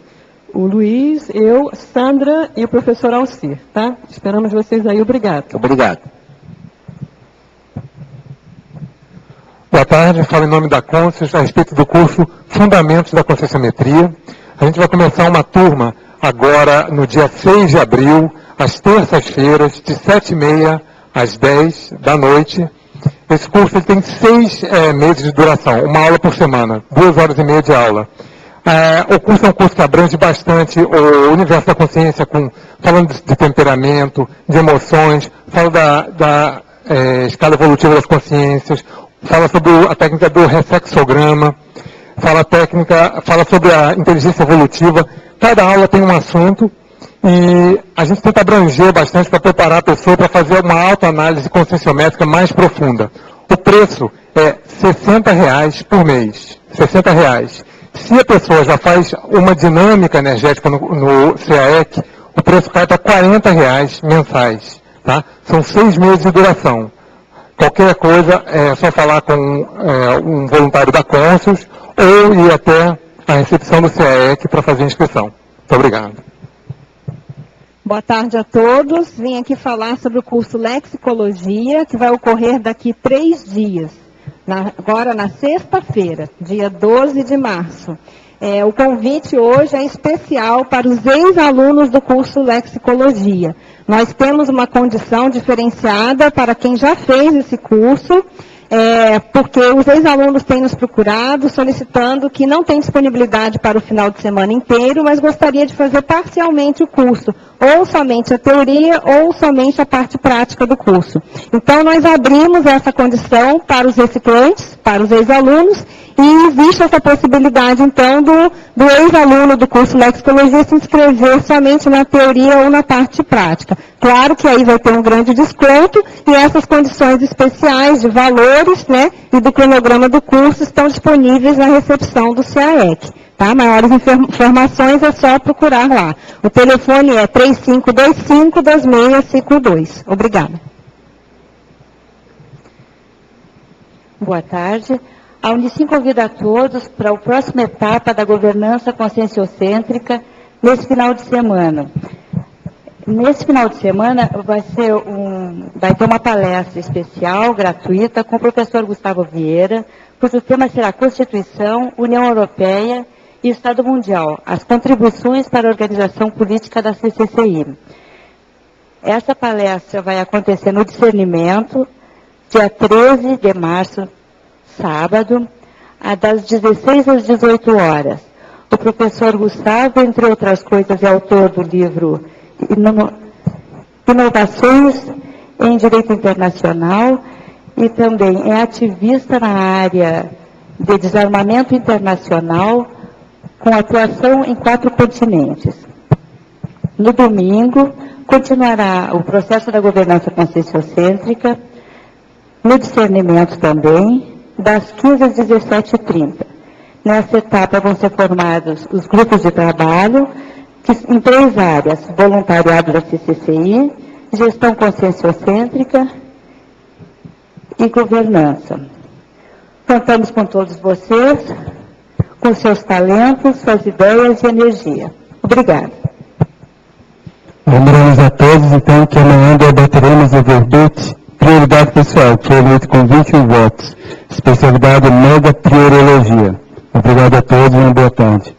o Luiz, eu, Sandra e o professor Alcir, tá? Esperamos vocês aí. Obrigado. Obrigado. Boa tarde, falo em nome da Conscius a respeito do curso Fundamentos da Conscienciometria. A gente vai começar uma turma agora no dia 6 de abril, às terças-feiras, de 7h30 às 10 da noite. Esse curso ele tem 6 meses de duração, uma aula por semana, 2 horas e meia de aula. O curso é um curso que abrange bastante o universo da consciência, falando de temperamento, de emoções, fala da escala evolutiva das consciências, fala sobre a técnica do reflexograma, fala sobre a inteligência evolutiva. Cada aula tem um assunto e a gente tenta abranger bastante para preparar a pessoa para fazer uma autoanálise conscienciométrica mais profunda. O preço é R$60 por mês. R$60. Se a pessoa já faz uma dinâmica energética no CAEC, o preço cai para R$40 mensais. Tá? São 6 meses de duração. Qualquer coisa é só falar com um voluntário da Conscius ou ir até a recepção do CAEC para fazer a inscrição. Muito obrigado. Boa tarde a todos. Vim aqui falar sobre o curso Lexicologia, que vai ocorrer daqui 3 dias. Agora na sexta-feira, dia 12 de março. O convite hoje é especial para os ex-alunos do curso Lexicologia. Nós temos uma condição diferenciada para quem já fez esse curso, porque os ex-alunos têm nos procurado solicitando que não tem disponibilidade para o final de semana inteiro, mas gostaria de fazer parcialmente o curso, ou somente a teoria, ou somente a parte prática do curso. Então, nós abrimos essa condição para os reciclantes, para os ex-alunos, e existe essa possibilidade, então, do ex-aluno do curso Lexicologia se inscrever somente na teoria ou na parte prática. Claro que aí vai ter um grande desconto, e essas condições especiais de valores, né, e do cronograma do curso estão disponíveis na recepção do CAEC. Tá? Maiores informações é só procurar lá. O telefone é 3525-2652. Obrigada. Boa tarde. A Unicim convida a todos para a próxima etapa da governança conscienciocêntrica nesse final de semana. Nesse final de semana vai ter uma palestra especial, gratuita, com o professor Gustavo Vieira, cujo tema será Constituição, União Europeia e Estado Mundial, as contribuições para a organização política da CCCI. Essa palestra vai acontecer no Discernimento, dia 13 de março, sábado, das 16 às 18 horas. O professor Gustavo, entre outras coisas, é autor do livro Inovações em Direito Internacional e também é ativista na área de desarmamento internacional com atuação em 4 continentes. No domingo, continuará o processo da governança conscienciocêntrica, no Discernimento também, das 15 às 17h30. Nessa etapa vão ser formados os grupos de trabalho, em 3 áreas: voluntariado da CCCI, gestão conscienciocêntrica e governança. Contamos com todos vocês, com seus talentos, suas ideias e energia. Obrigada. Lembramos a todos, então, que amanhã debateremos o verbete Prioridade Pessoal, que é eleito com 21 votos. Especialidade Mega Priorologia. Obrigado a todos e uma boa tarde.